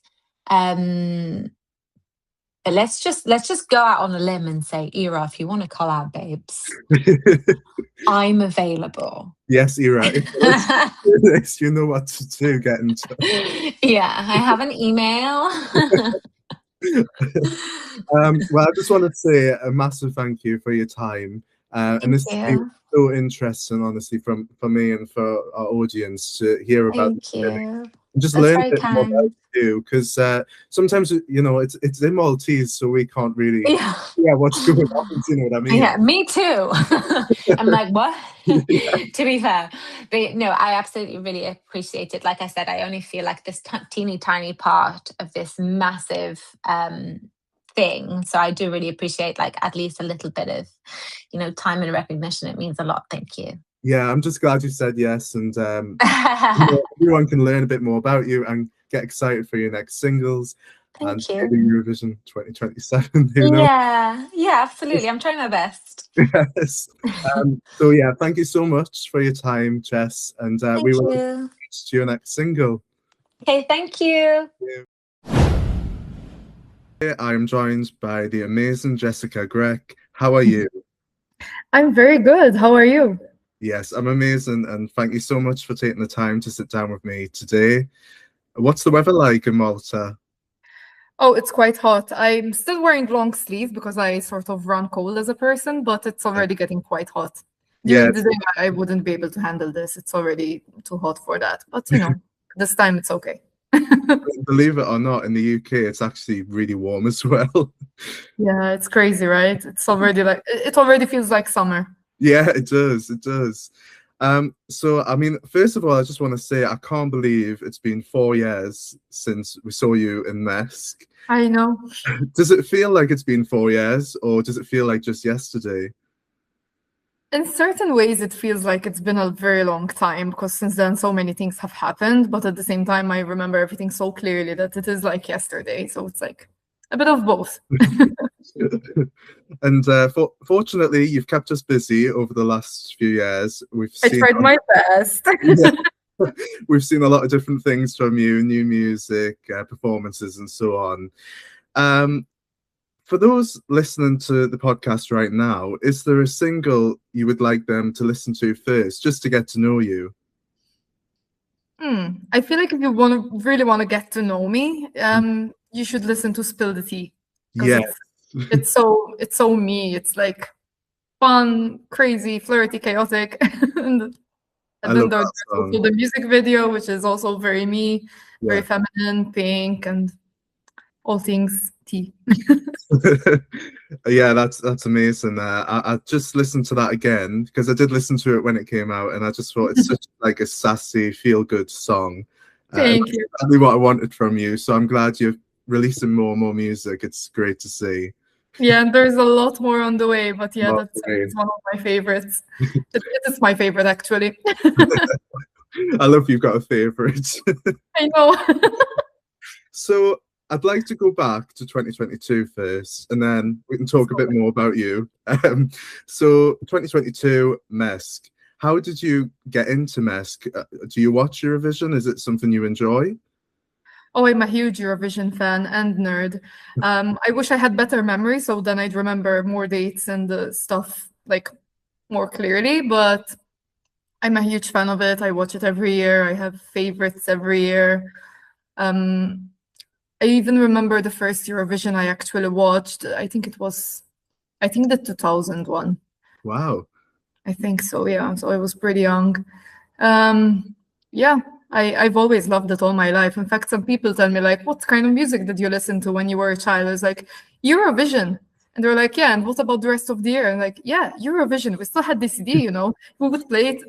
S2: But let's just go out on a limb and say, Ira, if you want to collab, babes, I'm available.
S1: Yes, Ira. If you're this, you know what to do. Get in touch.
S2: Yeah, I have an email.
S1: Well, I just want to say a massive thank you for your time. And this has been so interesting, honestly, for me and for our audience to hear about.
S2: Thank you.
S1: And just learn a bit more about you, because sometimes, you know, it's in Maltese, so we can't really what's going on, you know what I mean?
S2: Yeah, me too. I'm like, what? To be fair. But no, I absolutely really appreciate it. Like I said, I only feel like this teeny tiny part of this massive thing. So I do really appreciate like at least a little bit of, you know, time and recognition. It means a lot. Thank you.
S1: Yeah, I'm just glad you said yes, and you know, everyone can learn a bit more about you and get excited for your next singles.
S2: Thank
S1: and
S2: you.
S1: Eurovision 2027. Who knows?
S2: Yeah, absolutely. I'm trying my best.
S1: Yes. So yeah, thank you so much for your time, Jess, and we will to your next single.
S2: Okay, thank you.
S1: I'm joined by the amazing Jessica Grech. How are you?
S3: I'm very good. How are you?
S1: Yes, I'm amazing, and thank you so much for taking the time to sit down with me today. What's the weather like in Malta?
S3: Oh, it's quite hot. I'm still wearing long sleeves because I sort of run cold as a person, but it's already getting quite hot. During the day, I wouldn't be able to handle this. It's already too hot for that. But, you know, this time it's okay.
S1: Believe it or not, in the UK, it's actually really warm as well.
S3: Yeah, it's crazy, right? It's already like, it already feels like summer.
S1: Yeah, it does. It does. So, I mean, first of all, I just want to say I can't believe it's been 4 years since we saw you in Mesk.
S3: I know.
S1: Does it feel like it's been 4 years, or does it feel like just yesterday?
S3: In certain ways, it feels like it's been a very long time because since then, so many things have happened. But at the same time, I remember everything so clearly that it is like yesterday. So it's like a bit of both.
S1: And fortunately, you've kept us busy over the last few years.
S3: I tried my best.
S1: We've seen a lot of different things from you, new music, performances, and so on. For those listening to the podcast right now, is there a single you would like them to listen to first, just to get to know you?
S3: I feel like if you really want to get to know me, you should listen to Spill the Tea.
S1: Yeah.
S3: It's so me. It's like fun, crazy, flirty, chaotic. and then there's also the music video, which is also very me, very feminine, pink, and all things tea.
S1: Yeah, that's amazing. I just listened to that again because I did listen to it when it came out, and I just thought it's such like a sassy, feel-good song.
S3: Thank you.
S1: Exactly what I wanted from you. So I'm glad you're releasing more and more music. It's great to see.
S3: Yeah, and there's a lot more on the way, but yeah, that's one of my favorites. It is my favorite, actually.
S1: I love you've got a favorite.
S3: I know.
S1: So I'd like to go back to 2022 first, and then we can talk a bit more about you. So 2022, Mesk. How did you get into Mesk? Do you watch Eurovision? Is it something you enjoy?
S3: Oh, I'm a huge Eurovision fan and nerd. I wish I had better memory, so then I'd remember more dates and stuff like more clearly, but I'm a huge fan of it. I watch it every year. I have favorites every year. I even remember the first Eurovision I actually watched. I think the 2000 one.
S1: Wow.
S3: I think so, yeah. So I was pretty young. Yeah. I've always loved it all my life. In fact, some people tell me, like, what kind of music did you listen to when you were a child? I was like, Eurovision. And they're like, yeah, and what about the rest of the year? And like, yeah, Eurovision. We still had the CD, you know. We would play it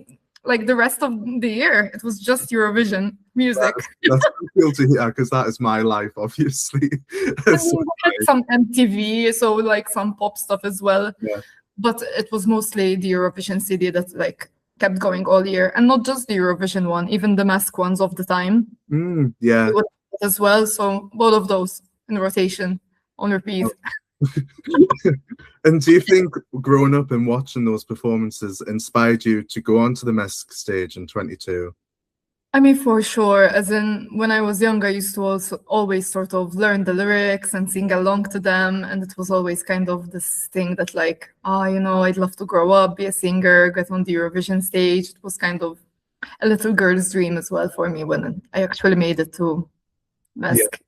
S3: like the rest of the year. It was just Eurovision music.
S1: That's cool to hear, because that is my life, obviously.
S3: We had some MTV, so like some pop stuff as well.
S1: Yeah.
S3: But it was mostly the Eurovision CD that like kept going all year, and not just the Eurovision one, even the Mesk ones of the time.
S1: Yeah,
S3: as well. So both of those in rotation on repeat.
S1: And do you think growing up and watching those performances inspired you to go onto the Mesk stage in 22?
S3: I mean, for sure. As in, when I was young, I used to also always sort of learn the lyrics and sing along to them. And it was always kind of this thing that, like, I'd love to grow up, be a singer, get on the Eurovision stage. It was kind of a little girl's dream as well for me when I actually made it to Mesk.
S1: Yeah.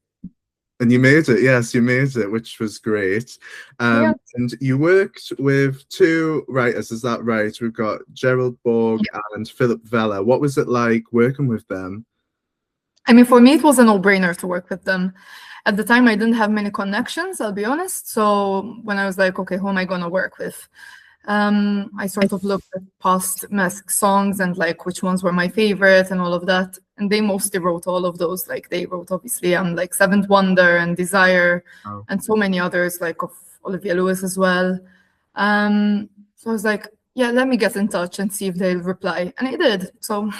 S1: And you made it, yes, you made it, which was great.
S3: Yeah.
S1: And you worked with two writers, is that right? We've got Gerald Borg and Philip Vella. What was it like working with them?
S3: I mean, for me, it was a no-brainer to work with them. At the time, I didn't have many connections, I'll be honest. So when I was like, okay, who am I going to work with? I sort of looked at past Mesk songs and like which ones were my favorite and all of that. And they mostly wrote all of those. Like they wrote obviously like Seventh Wonder and Desire and so many others, like of Olivia Lewis as well. So I was like, yeah, let me get in touch and see if they'll reply. And I did. So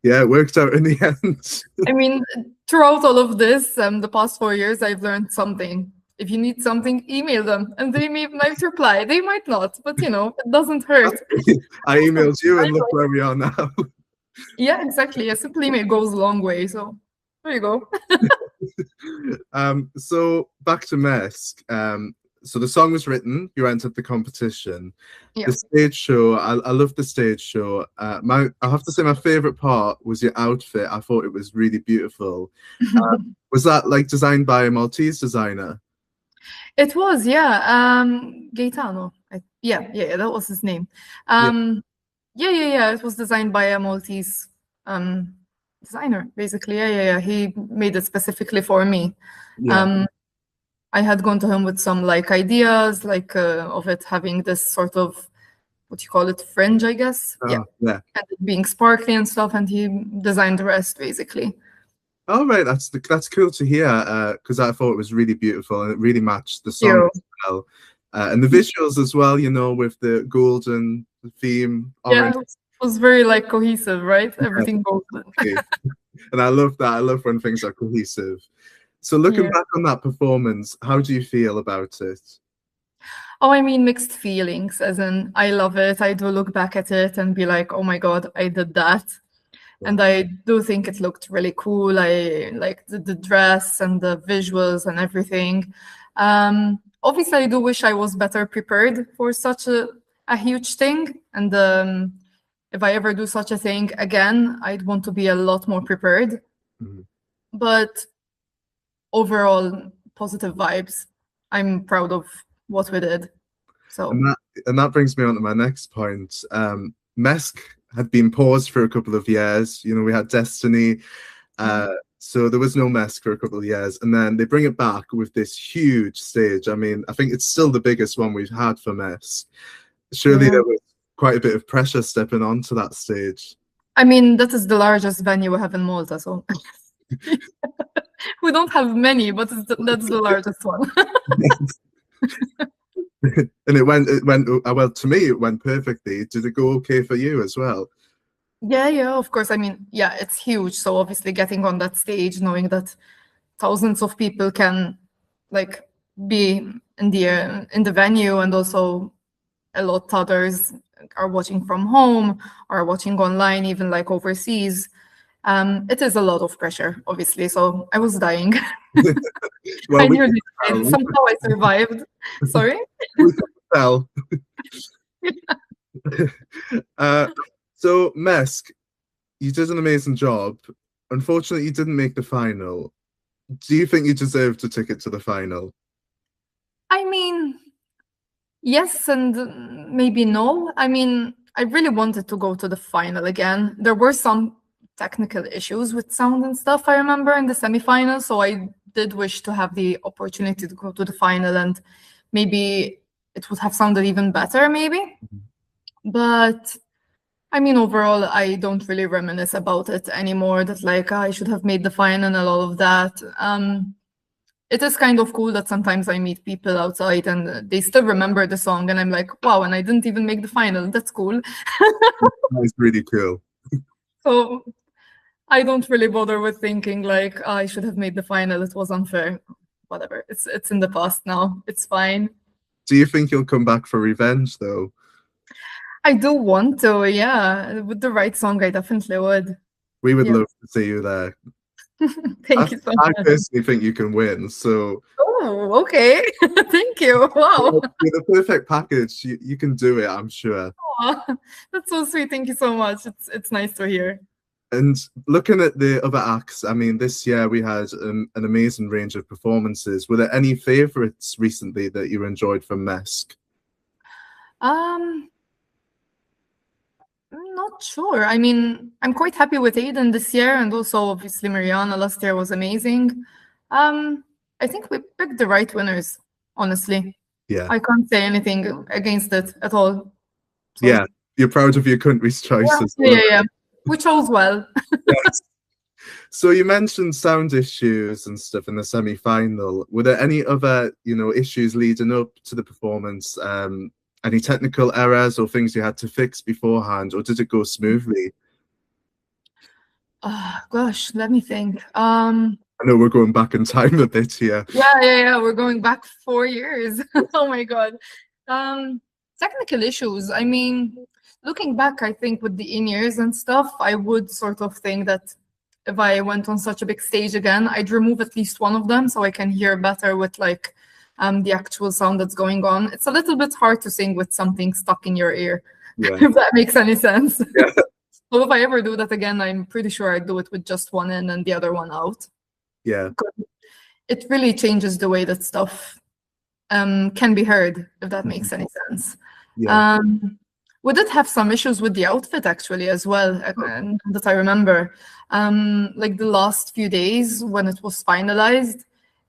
S1: yeah, it worked out in the end.
S3: I mean, throughout all of this, the past 4 years, I've learned something. If you need something, email them, and they might reply. They might not, but it doesn't hurt.
S1: I emailed you, and look where we are now.
S3: Yeah, exactly. A simple email goes a long way. So there you go.
S1: So back to Mesk. So the song was written. You entered the competition.
S3: Yeah.
S1: The stage show. I love the stage show. I have to say my favorite part was your outfit. I thought it was really beautiful. Was that like designed by a Maltese designer?
S3: It was, yeah. Gaetano. Yeah, that was his name. Yeah. It was designed by a Maltese designer, basically. Yeah. He made it specifically for me.
S1: Yeah.
S3: I had gone to him with some like ideas, like of it having this sort of, what you call it, fringe, I guess. Yeah. And it being sparkly and stuff, and he designed the rest, basically.
S1: Oh, right, that's cool to hear, because I thought it was really beautiful and it really matched the song as well. And the visuals as well, with the golden theme.
S3: Orange. Yeah, it was very like cohesive, right? Everything golden.
S1: And I love that. I love when things are cohesive. So looking back on that performance, how do you feel about it?
S3: Oh, I mean, mixed feelings, as in I love it. I do look back at it and be like, oh my God, I did that. And I do think it looked really cool. I like the dress and the visuals and everything. Obviously, I do wish I was better prepared for such a huge thing. And if I ever do such a thing again, I'd want to be a lot more prepared.
S1: Mm-hmm.
S3: But overall, positive vibes. I'm proud of what we did. So
S1: and that brings me on to my next point. Mesk had been paused for a couple of years. We had Destiny, so there was no Mesk for a couple of years, and then they bring it back with this huge stage. I mean, I think it's still the biggest one we've had for Mesk. Surely there was quite a bit of pressure stepping onto that stage.
S3: I mean, that is the largest venue we have in Malta, so we don't have many, but that's the largest one.
S1: And it went well. To me, it went perfectly. Did it go okay for you as well?
S3: Yeah, of course. I mean, yeah, it's huge. So obviously getting on that stage, knowing that thousands of people can like be in the venue, and also a lot others are watching from home or watching online, even like overseas. It is a lot of pressure, obviously. So I was dying.
S1: Well,
S3: I nearly died. Somehow I survived. Sorry?
S1: We could tell. So, Mesk, you did an amazing job. Unfortunately, you didn't make the final. Do you think you deserved a ticket to the final?
S3: I mean, yes and maybe no. I mean, I really wanted to go to the final again. There were some technical issues with sound and stuff, I remember, in the semifinals. So I did wish to have the opportunity to go to the final, and maybe it would have sounded even better, maybe. But I mean, overall, I don't really reminisce about it anymore, that like I should have made the final and all of that. It is kind of cool that sometimes I meet people outside and they still remember the song, and I'm like, wow, and I didn't even make the final. That's cool.
S1: That's really cool.
S3: So I don't really bother with thinking like, oh, I should have made the final. It was unfair. Whatever. It's in the past now. It's fine.
S1: Do you think you'll come back for revenge, though?
S3: I do want to, yeah. With the right song, I definitely would.
S1: We would love to see you there.
S3: Thank you so much.
S1: I personally think you can win. So.
S3: Oh, okay. Thank you. Wow.
S1: With the perfect package, you can do it, I'm sure.
S3: Oh, that's so sweet. Thank you so much. It's nice to hear.
S1: And looking at the other acts, I mean, this year we had an amazing range of performances. Were there any favorites recently that you enjoyed from MESC?
S3: I'm not sure. I mean, I'm quite happy with Aiden this year, and also obviously Mariana last year was amazing. I think we picked the right winners, honestly.
S1: Yeah.
S3: I can't say anything against it at all. So,
S1: yeah, you're proud of your country's choices.
S3: Yeah. We chose well.
S1: Yes. So you mentioned sound issues and stuff in the semi-final. Were there any other, issues leading up to the performance? Any technical errors or things you had to fix beforehand, or did it go smoothly?
S3: Gosh, let me think.
S1: I know we're going back in time a bit here.
S3: Yeah. We're going back 4 years. Oh my God. Technical issues. I mean, looking back, I think with the in-ears and stuff, I would sort of think that if I went on such a big stage again, I'd remove at least one of them so I can hear better with like the actual sound that's going on. It's a little bit hard to sing with something stuck in your ear, if that makes any sense.
S1: Yeah.
S3: So if I ever do that again, I'm pretty sure I'd do it with just one in and the other one out.
S1: Yeah.
S3: It really changes the way that stuff can be heard, if that makes any sense.
S1: Yeah.
S3: We did have some issues with the outfit actually as well, that I remember. Like the last few days when it was finalized,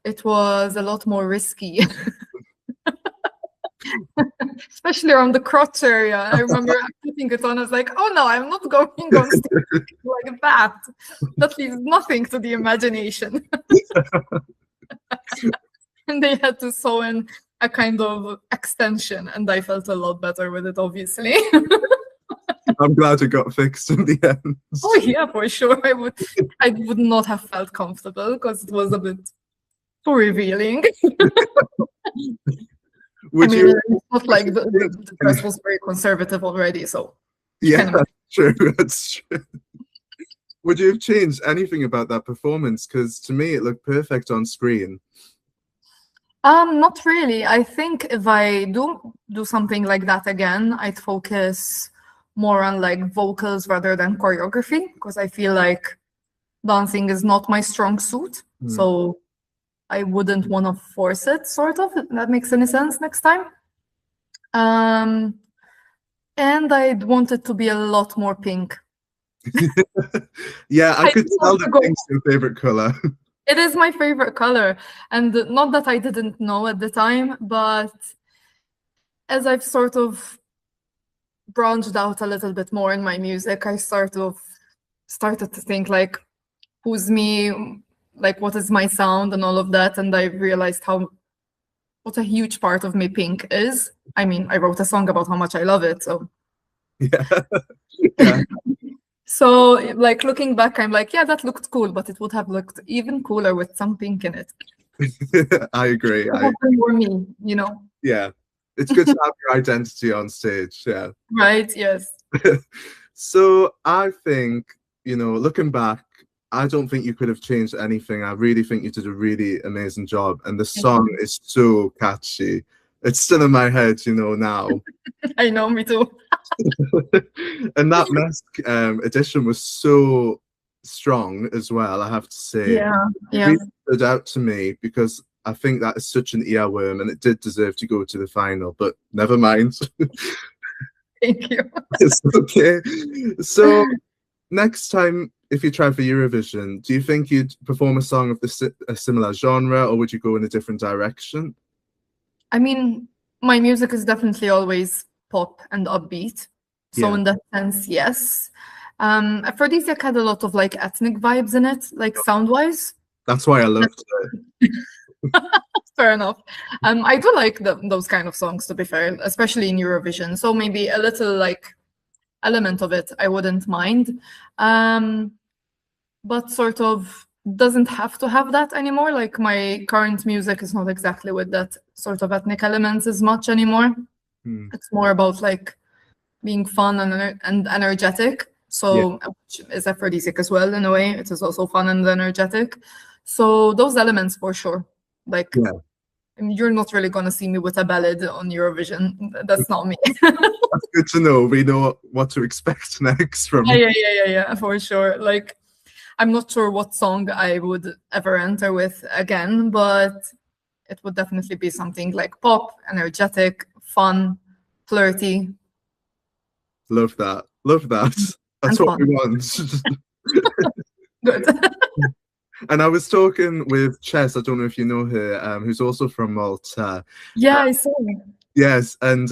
S3: it was a lot more risky. Especially around the crotch area. I remember putting it on, I was like, oh no, I'm not going on stage like that. That leaves nothing to the imagination. And they had to sew in a kind of extension, and I felt a lot better with it, obviously.
S1: I'm glad it got fixed in the end.
S3: Oh yeah, for sure. I would not have felt comfortable because it was a bit too revealing. It's not like the dress was very conservative already, so
S1: yeah, that's true. Would you have changed anything about that performance? Because to me, it looked perfect on screen.
S3: Not really. I think if I do something like that again, I'd focus more on like vocals rather than choreography, because I feel like dancing is not my strong suit. So I wouldn't want to force it, sort of, if that makes any sense next time. And I'd want it to be a lot more pink.
S1: Yeah, I could tell that pink's your favorite color.
S3: It is my favorite color. And not that I didn't know at the time, but as I've sort of branched out a little bit more in my music, I started to think like, who's me? Like, what is my sound and all of that? And I realized what a huge part of me pink is. I mean, I wrote a song about how much I love it, so.
S1: Yeah.
S3: So, like, looking back, I'm like, yeah, that looked cool, but it would have looked even cooler with some pink in it.
S1: I agree.
S3: For me,
S1: Yeah. It's good to have your identity on stage, yeah.
S3: Right, yes.
S1: So I think, looking back, I don't think you could have changed anything. I really think you did a really amazing job. And the song is so catchy. It's still in my head, now.
S3: I know, me too.
S1: And that MESC edition was so strong as well, I have to say.
S3: Yeah.
S1: It really stood out to me because I think that is such an earworm and it did deserve to go to the final, but never mind.
S3: Thank you.
S1: It's okay. So next time, if you try for Eurovision, do you think you'd perform a song of a similar genre, or would you go in a different direction?
S3: I mean, my music is definitely always pop and upbeat. So in that sense, yes. Aphrodisiac had a lot of like ethnic vibes in it, like sound-wise.
S1: That's why I loved it.
S3: Fair enough. I do like those kind of songs, to be fair, especially in Eurovision. So maybe a little like element of it I wouldn't mind, but sort of doesn't have to have that anymore. Like my current music is not exactly with that sort of ethnic elements as much anymore. It's more about like being fun and energetic. So which is aphrodisiac as well in a way. It is also fun and energetic. So those elements for sure. Like you're not really gonna see me with a ballad on Eurovision. That's not me.
S1: That's good to know. We know what to expect next from.
S3: Yeah, for sure. Like, I'm not sure what song I would ever enter with again, but it would definitely be something like pop, energetic, fun, flirty.
S1: Love that. Love that. That's what we want.
S3: Good.
S1: And I was talking with Chess, I don't know if you know her, who's also from Malta.
S3: Yeah, I saw.
S1: Yes, and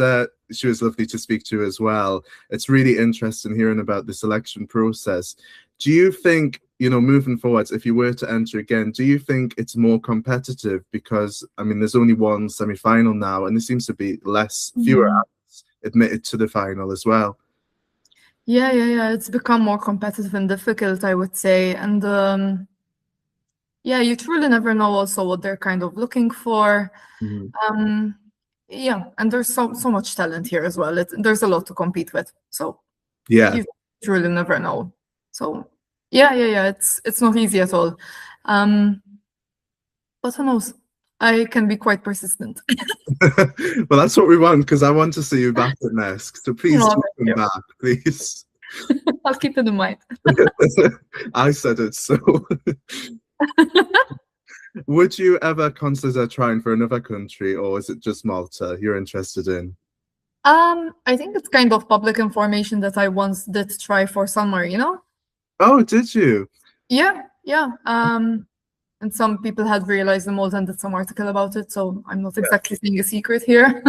S1: she was lovely to speak to as well. It's really interesting hearing about the selection process. Do you think, you know, moving forwards, if you were to enter again, do you think it's more competitive? Because, I mean, there's only one semi-final now, and there seems to be fewer acts admitted to the final as well.
S3: Yeah. It's become more competitive and difficult, I would say. And yeah, you truly never know also what they're kind of looking for. Yeah, and there's so much talent here as well. There's a lot to compete with. So
S1: yeah,
S3: you truly never know. So yeah, it's not easy at all. But who knows? I can be quite persistent.
S1: Well, that's what we want, because I want to see you back at Nesk. So please come back, please.
S3: I'll keep it in mind.
S1: I said it, so. Would you ever consider trying for another country, or is it just Malta you're interested in?
S3: I think it's kind of public information that I once did try for San Marino.
S1: Oh, did you?
S3: Yeah. And some people had realized the Malta and did some article about it, so I'm not exactly saying a secret here.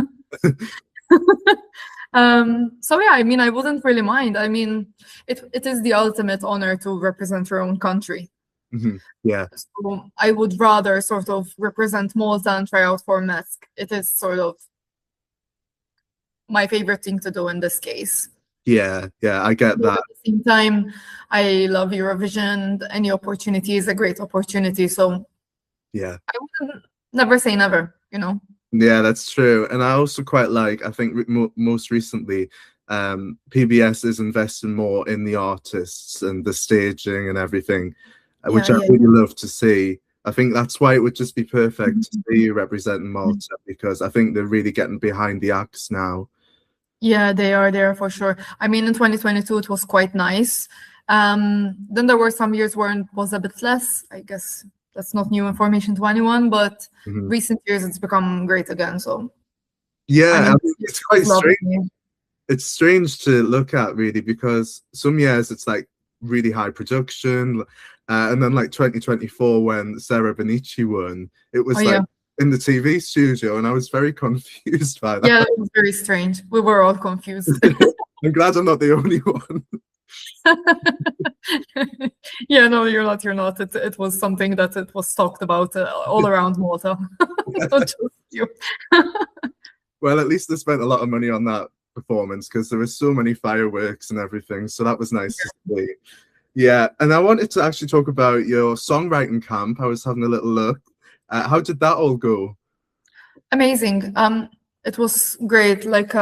S3: So yeah, I mean, I wouldn't really mind. I mean, it is the ultimate honor to represent your own country.
S1: Yeah.
S3: So I would rather sort of represent Malta and try out for Nesk. It is sort of my favorite thing to do in this case.
S1: Yeah, I get that.
S3: At the same time, I love Eurovision. Any opportunity is a great opportunity. So
S1: yeah,
S3: I would never say never, you know?
S1: Yeah, that's true. And I also quite like, I think most recently, PBS is investing more in the artists and the staging and everything, which I really love to see. I think that's why it would just be perfect to see you representing Malta, because I think they're really getting behind the acts now.
S3: Yeah, they are there for sure. I mean, in 2022, it was quite nice. Then there were some years where it was a bit less. I guess that's not new information to anyone, but recent years it's become great again. So
S1: yeah, I mean, it's quite strange. It's strange to look at, really, because some years it's like really high production, and then like 2024 when Sarah Benici won, it was like in the TV studio, and I was very confused by that.
S3: Yeah, it was very strange. We were all confused.
S1: I'm glad I'm not the only one.
S3: Yeah, no, you're not. It was something that it was talked about all around Malta, not just you.
S1: Well, at least they spent a lot of money on that performance, because there were so many fireworks and everything, so that was nice to see. Yeah, and I wanted to actually talk about your songwriting camp. I was having a little look. How did that all go?
S3: Amazing. It was great. Like,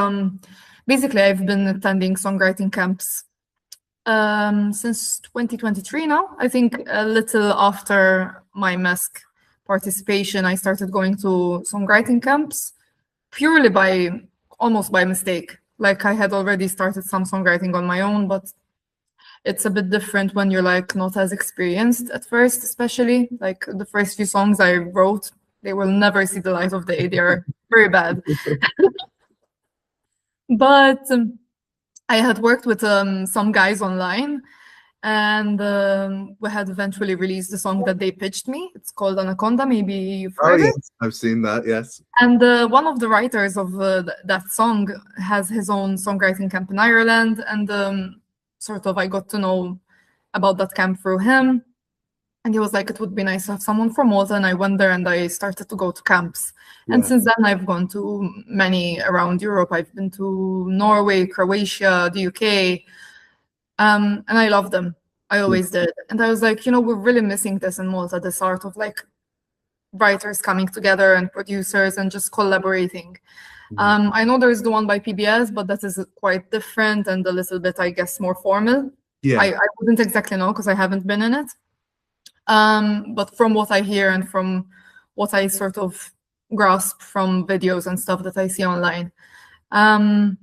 S3: basically, I've been attending songwriting camps since 2023 now. I think a little after my Nesk participation, I started going to songwriting camps purely almost by mistake. Like, I had already started some songwriting on my own, but it's a bit different when you're like not as experienced at first, especially like the first few songs I wrote, they will never see the light of day. They are very bad. But I had worked with some guys online, and we had eventually released the song that they pitched me. It's called Anaconda. Maybe you've heard it.
S1: Yes, I've seen that, yes.
S3: And one of the writers of that song has his own songwriting camp in Ireland, and sort of I got to know about that camp through him. And he was like, it would be nice to have someone from Malta. And I went there and I started to go to camps. Yeah. And since then, I've gone to many around Europe. I've been to Norway, Croatia, the UK. And I love them. I always did. And I was like, you know, we're really missing this in Malta, this art of like writers coming together and producers and just collaborating. I know there's the one by PBS, but that is quite different and a little bit, I guess, more formal.
S1: Yeah.
S3: I wouldn't exactly know because I haven't been in it. But from what I hear and from what I sort of grasp from videos and stuff that I see online. And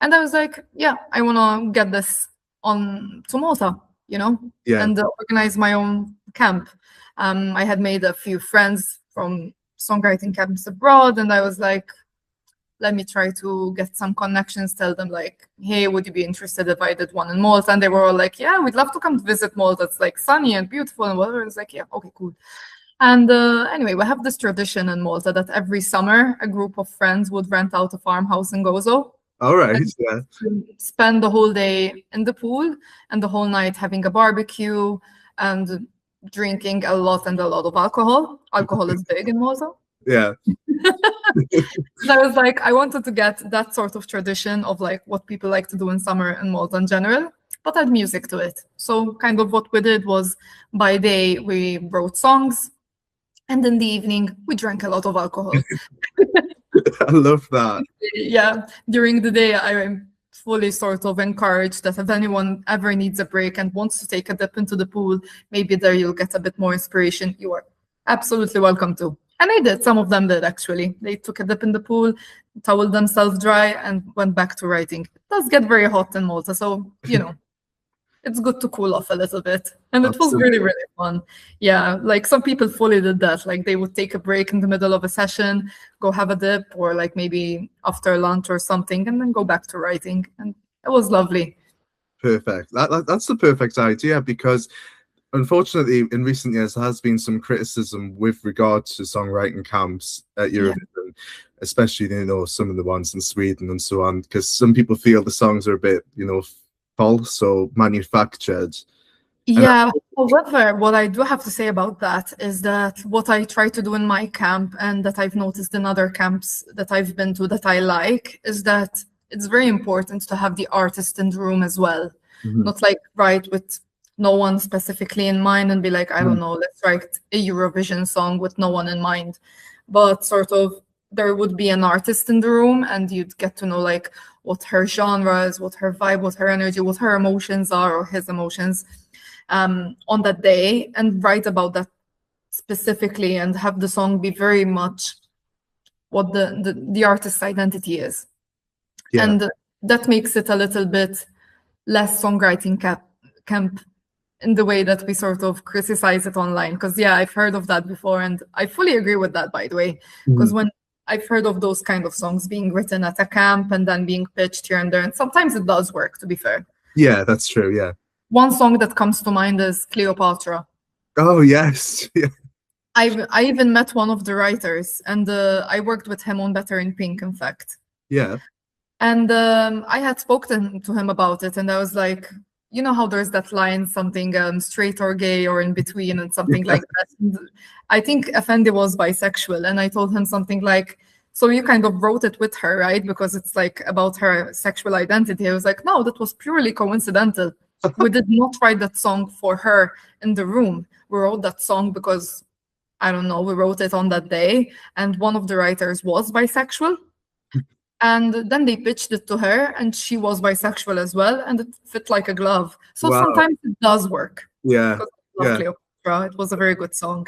S3: I was like, yeah, I want to get this on to Malta, you know,
S1: Yeah.
S3: and organize my own camp. I had made a few friends from songwriting camps abroad, and I was like, let me try to get some connections, tell them like, hey, would you be interested if I did one in Malta? And they were all like, yeah, we'd love to come to visit Malta. It's like sunny and beautiful and whatever. I was like, yeah, okay, cool. And anyway, we have this tradition in Malta that every summer a group of friends would rent out a farmhouse in Gozo.
S1: All right. Yeah.
S3: Spend the whole day in the pool and the whole night having a barbecue and drinking a lot of alcohol. Alcohol is big in Malta.
S1: Yeah.
S3: So I was like, I wanted to get that sort of tradition of like what people like to do in summer in Malta in general, but add music to it. So kind of what we did was by day we wrote songs, and in the evening we drank a lot of alcohol.
S1: I love that.
S3: Yeah, during the day I'm fully sort of encouraged that if anyone ever needs a break and wants to take a dip into the pool, maybe there you'll get a bit more inspiration. You are absolutely welcome to. And I did. Some of them did, actually. They took a dip in the pool, toweled themselves dry, and went back to writing. It does get very hot in Malta, so, you know, it's good to cool off a little bit. And it was really, really fun. Yeah, like some people fully did that. Like they would take a break in the middle of a session, go have a dip, or like maybe after lunch or something, and then go back to writing. And it was lovely.
S1: Perfect. That's the perfect idea, because unfortunately, in recent years, there has been some criticism with regard to songwriting camps at Eurovision, especially, you know, some of the ones in Sweden and so on, because some people feel the songs are a bit, you know, false or manufactured.
S3: Yeah, however, what I do have to say about that is that what I try to do in my camp and that I've noticed in other camps that I've been to that I like is that it's very important to have the artist in the room as well. Not like write with no one specifically in mind and be like, I don't know, let's write a Eurovision song with no one in mind. But sort of there would be an artist in the room and you'd get to know like what her genre is, what her vibe, what her energy, what her emotions are or his emotions on that day, and write about that specifically and have the song be very much what the artist's identity is.
S1: Yeah.
S3: And that makes it a little bit less songwriting camp in the way that we sort of criticize it online. Because yeah, I've heard of that before, and I fully agree with that, by the way. Because when I've heard of those kind of songs being written at a camp and then being pitched here and there, and sometimes it does work, to be fair.
S1: Yeah, that's true. Yeah.
S3: One song that comes to mind is Cleopatra.
S1: Oh yes. Yeah.
S3: I even met one of the writers, and I worked with him on Better in Pink, in fact.
S1: Yeah.
S3: And I had spoken to him about it, and I was like, you know how there's that line, something straight or gay or in between and something like that. And I think Effendi was bisexual, and I told him something like, so you kind of wrote it with her, right? Because it's like about her sexual identity. I was like, no, that was purely coincidental. We did not write that song for her in the room. We wrote that song because, I don't know, we wrote it on that day, and one of the writers was bisexual. And then they pitched it to her, and she was bisexual as well, and it fit like a glove. So sometimes it does work.
S1: Yeah.
S3: Cleopatra. It was a very good song.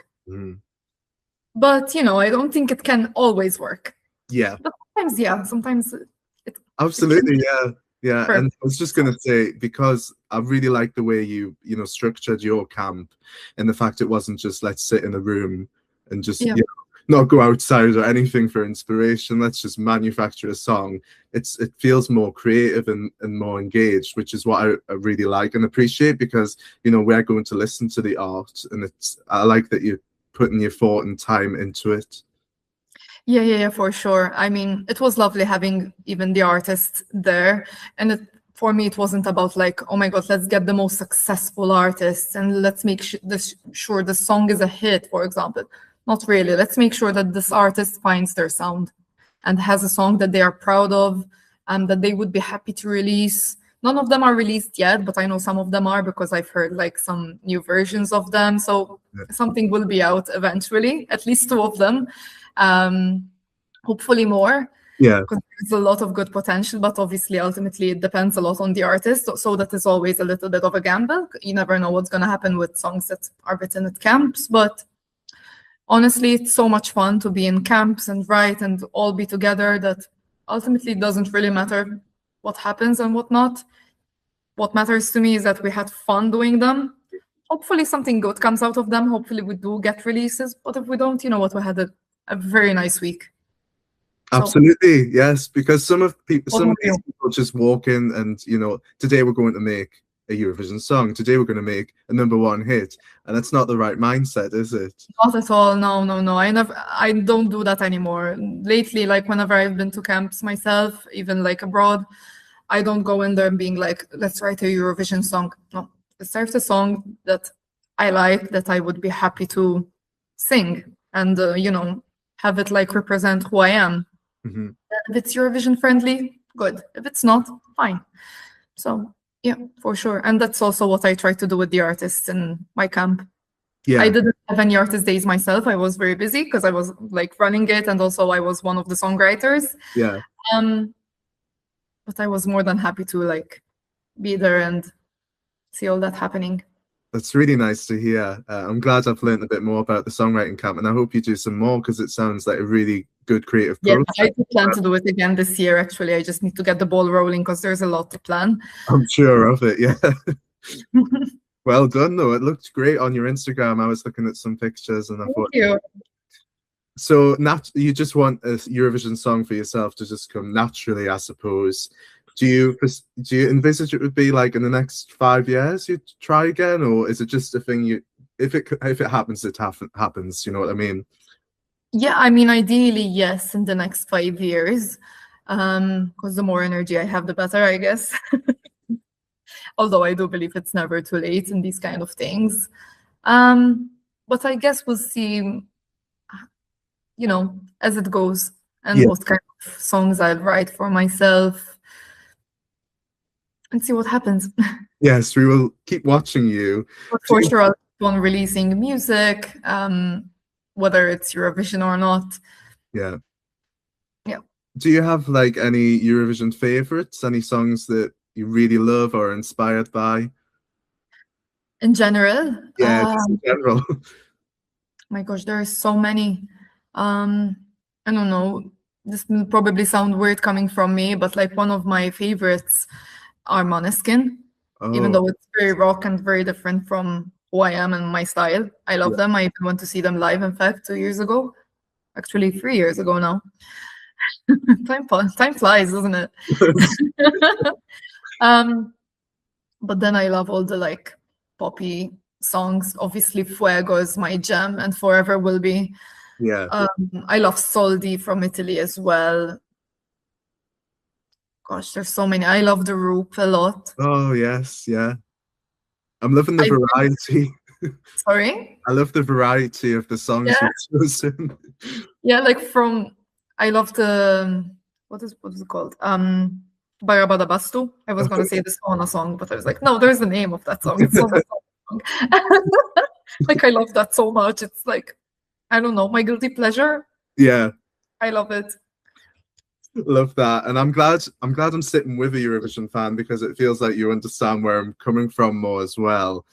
S3: But, you know, I don't think it can always work.
S1: Yeah.
S3: But sometimes, yeah. Sometimes it
S1: absolutely, yeah. Yeah.
S3: Perfect.
S1: And I was just going to say, because I really like the way you know, structured your camp, and the fact it wasn't just let's sit in a room and just, you know, not go outside or anything for inspiration. Let's just manufacture a song. It feels more creative and more engaged, which is what I really like and appreciate, because, you know, we're going to listen to the art, and I like that you're putting your thought and time into it.
S3: Yeah, for sure. I mean, it was lovely having even the artist there, and for me, it wasn't about like, oh my God, let's get the most successful artists and let's make sure the song is a hit, for example. Not really. Let's make sure that this artist finds their sound and has a song that they are proud of and that they would be happy to release. None of them are released yet, but I know some of them are because I've heard like some new versions of them. So something will be out eventually, at least 2 of them, hopefully more.
S1: Yeah.
S3: because there's a lot of good potential, but obviously ultimately it depends a lot on the artist. So that is always a little bit of a gamble. You never know what's going to happen with songs that are written at camps, but honestly, it's so much fun to be in camps and write and all be together that ultimately it doesn't really matter what happens and what not. What matters to me is that we had fun doing them. Hopefully something good comes out of them. Hopefully we do get releases, but if we don't, you know what, we had a very nice week.
S1: Absolutely, yes, because some of these
S3: you?
S1: people just walk in and, you know, today we're going to make a Eurovision song, today we're going to make a #1 hit, and that's not the right mindset, is it?
S3: Not at all. No. I don't do that anymore. Lately, like whenever I've been to camps myself, even like abroad, I don't go in there and being like, let's write a Eurovision song. No, let's write a song that I like, that I would be happy to sing and, you know, have it like represent who I am.
S1: Mm-hmm.
S3: If it's Eurovision friendly, good. If it's not, fine. So yeah, for sure. And that's also what I try to do with the artists in my camp.
S1: Yeah.
S3: I didn't have any artist days myself. I was very busy because I was like running it, and also I was one of the songwriters.
S1: Yeah.
S3: But I was more than happy to like be there and see all that happening.
S1: That's really nice to hear. I'm glad I've learned a bit more about the songwriting camp, and I hope you do some more because it sounds like a really good creative process.
S3: Yeah, I do plan to do it again this year. Actually, I just need to get the ball rolling because there's a lot to plan.
S1: I'm sure of it. Yeah. Well done, though. It looked great on your Instagram. I was looking at some pictures, and I thought.
S3: Thank you.
S1: So you just want a Eurovision song for yourself to just come naturally, I suppose. Do you envisage it would be like in the next 5 years you'd try again, or is it just a thing if it happens, it happens? You know what I mean?
S3: Yeah, I mean, ideally, yes, in the next 5 years, because the more energy I have, the better, I guess. Although I do believe it's never too late in these kind of things. But I guess we'll see, you know, as it goes, and what kind of songs I'll write for myself. And see what happens.
S1: Yes, we will keep watching you.
S3: But for sure, I'll keep on releasing music, whether it's Eurovision or not.
S1: Yeah.
S3: Yeah.
S1: Do you have like any Eurovision favorites? Any songs that you really love or are inspired by?
S3: In general?
S1: Yeah, just in general.
S3: My gosh, there are so many. I don't know. This will probably sound weird coming from me, but like one of my favorites are Måneskin, even though it's very rock and very different from who I am and my style. I love them. I even went to see them live, in fact, 2 years ago. Actually, 3 years ago now. Time flies, doesn't it? But then I love all the like poppy songs. Obviously, Fuego is my jam and forever will be.
S1: Yeah.
S3: I love Soldi from Italy as well. Gosh, there's so many. I love the Roop a lot.
S1: Oh yes, yeah. I'm loving the variety.
S3: Sorry?
S1: I love the variety of the songs you've chosen.
S3: Yeah, like I love the what is it called? Barabada Bastu. I was gonna say the Sauna song, but I was like, no, there's the name of that song. It's not that song. Like I love that so much. It's like, I don't know, my guilty pleasure.
S1: Yeah.
S3: I love it.
S1: Love that. And I'm glad I'm sitting with a Eurovision fan because it feels like you understand where I'm coming from more as well.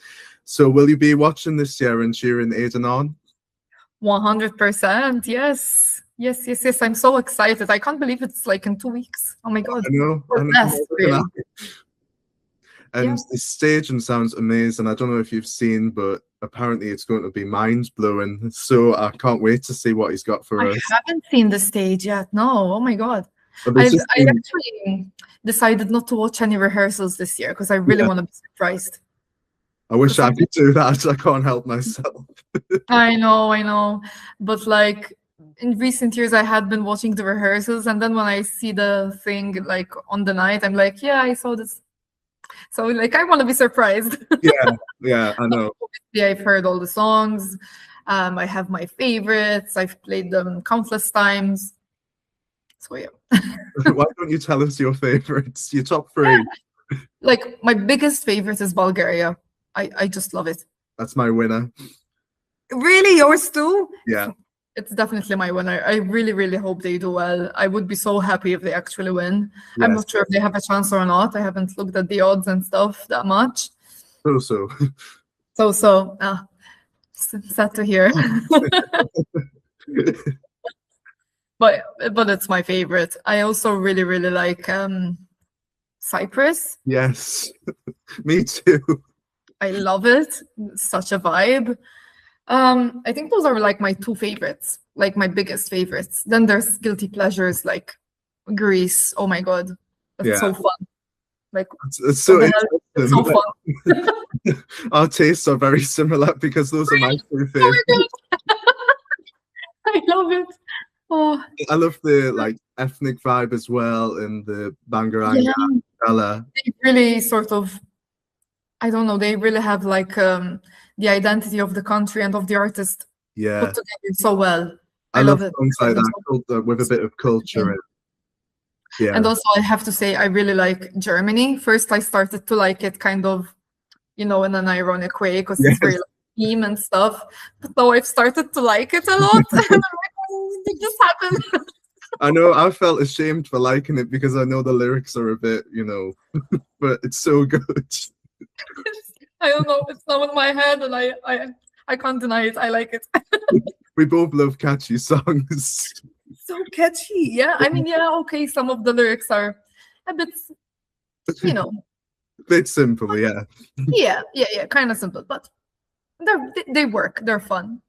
S1: So will you be watching this year and cheering Aidan on?
S3: 100%. Yes. I'm so excited. I can't believe it's like in 2 weeks. Oh my god.
S1: I know.
S3: Really.
S1: And the staging sounds amazing. I don't know if you've seen, but apparently it's going to be mind-blowing. So I can't wait to see what he's got for us.
S3: I haven't seen the stage yet. No. Oh my god. I actually decided not to watch any rehearsals this year because I really want to be surprised.
S1: I wish I could do that. I can't help myself.
S3: I know. But like in recent years, I had been watching the rehearsals, and then when I see the thing like on the night, I'm like, yeah, I saw this. So like, I want to be surprised.
S1: Yeah, I know.
S3: Obviously, I've heard all the songs. I have my favorites. I've played them countless times. So yeah.
S1: Why don't you tell us your favorites? Your top 3.
S3: Like my biggest favorite is Valleria. I just love it.
S1: That's my winner.
S3: Really? Yours too?
S1: Yeah.
S3: it's definitely my winner. I really, really hope they do well. I would be so happy if they actually win.
S1: Yes.
S3: I'm not sure if they have a chance or not. I haven't looked at the odds and stuff that much.
S1: So.
S3: Sad to hear. But it's my favorite. I also really, really like Cyprus.
S1: Yes, me too.
S3: I love it. Such a vibe. I think those are like my two favorites, like my biggest favorites. Then there's guilty pleasures like Greece. Oh my god, that's so fun. Like
S1: it's so
S3: it's so fun.
S1: Our tastes are very similar because those are my two favorites.
S3: I love it. Oh.
S1: I love the like ethnic vibe as well in the Bangaranga.
S3: They really sort of, I don't know, they really have like the identity of the country and of the artist put together so well.
S1: I love songs like that with a bit of culture. Yeah.
S3: And also I have to say I really like Germany. First I started to like it kind of, in an ironic way because it's very like, theme and stuff. But now I've started to like it a lot. And I'm like, oh, did this happen?
S1: I know I felt ashamed for liking it because I know the lyrics are a bit, but it's so good.
S3: I don't know. It's not in my head, and I can't deny it. I like it.
S1: We both love catchy songs.
S3: So catchy, yeah. I mean, okay. Some of the lyrics are a bit,
S1: A bit simple, yeah.
S3: Yeah, kind of simple, but they work. They're fun.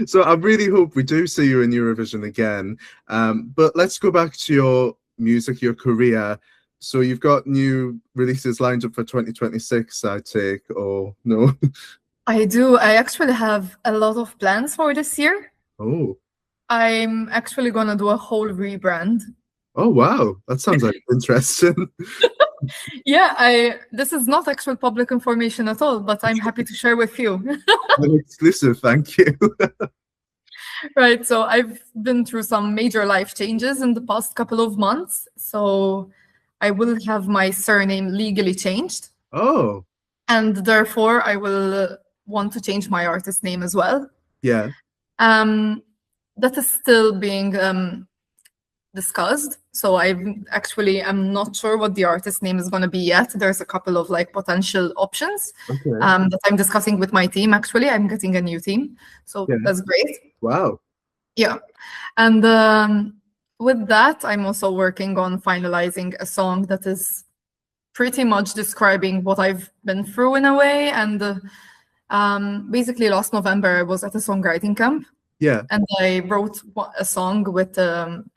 S1: So I really hope we do see you in Eurovision again. But let's go back to your music, your career. So you've got new releases lined up for 2026, I take, or no?
S3: I do. I actually have a lot of plans for this year.
S1: Oh.
S3: I'm actually gonna do a whole rebrand.
S1: Oh wow, that sounds like interesting.
S3: Yeah, this is not actual public information at all, but I'm happy to share with you.
S1: An exclusive, thank you.
S3: Right, so I've been through some major life changes in the past couple of months. So I will have my surname legally changed.
S1: Oh.
S3: And therefore I will want to change my artist name as well.
S1: Yeah.
S3: That is still being discussed. So I'm not sure what the artist name is going to be yet. There's a couple of like potential options that I'm discussing with my team. Actually, I'm getting a new team. So that's great.
S1: Wow.
S3: Yeah. And with that, I'm also working on finalizing a song that is pretty much describing what I've been through in a way. And basically last November, I was at a songwriting camp.
S1: Yeah.
S3: And I wrote a song with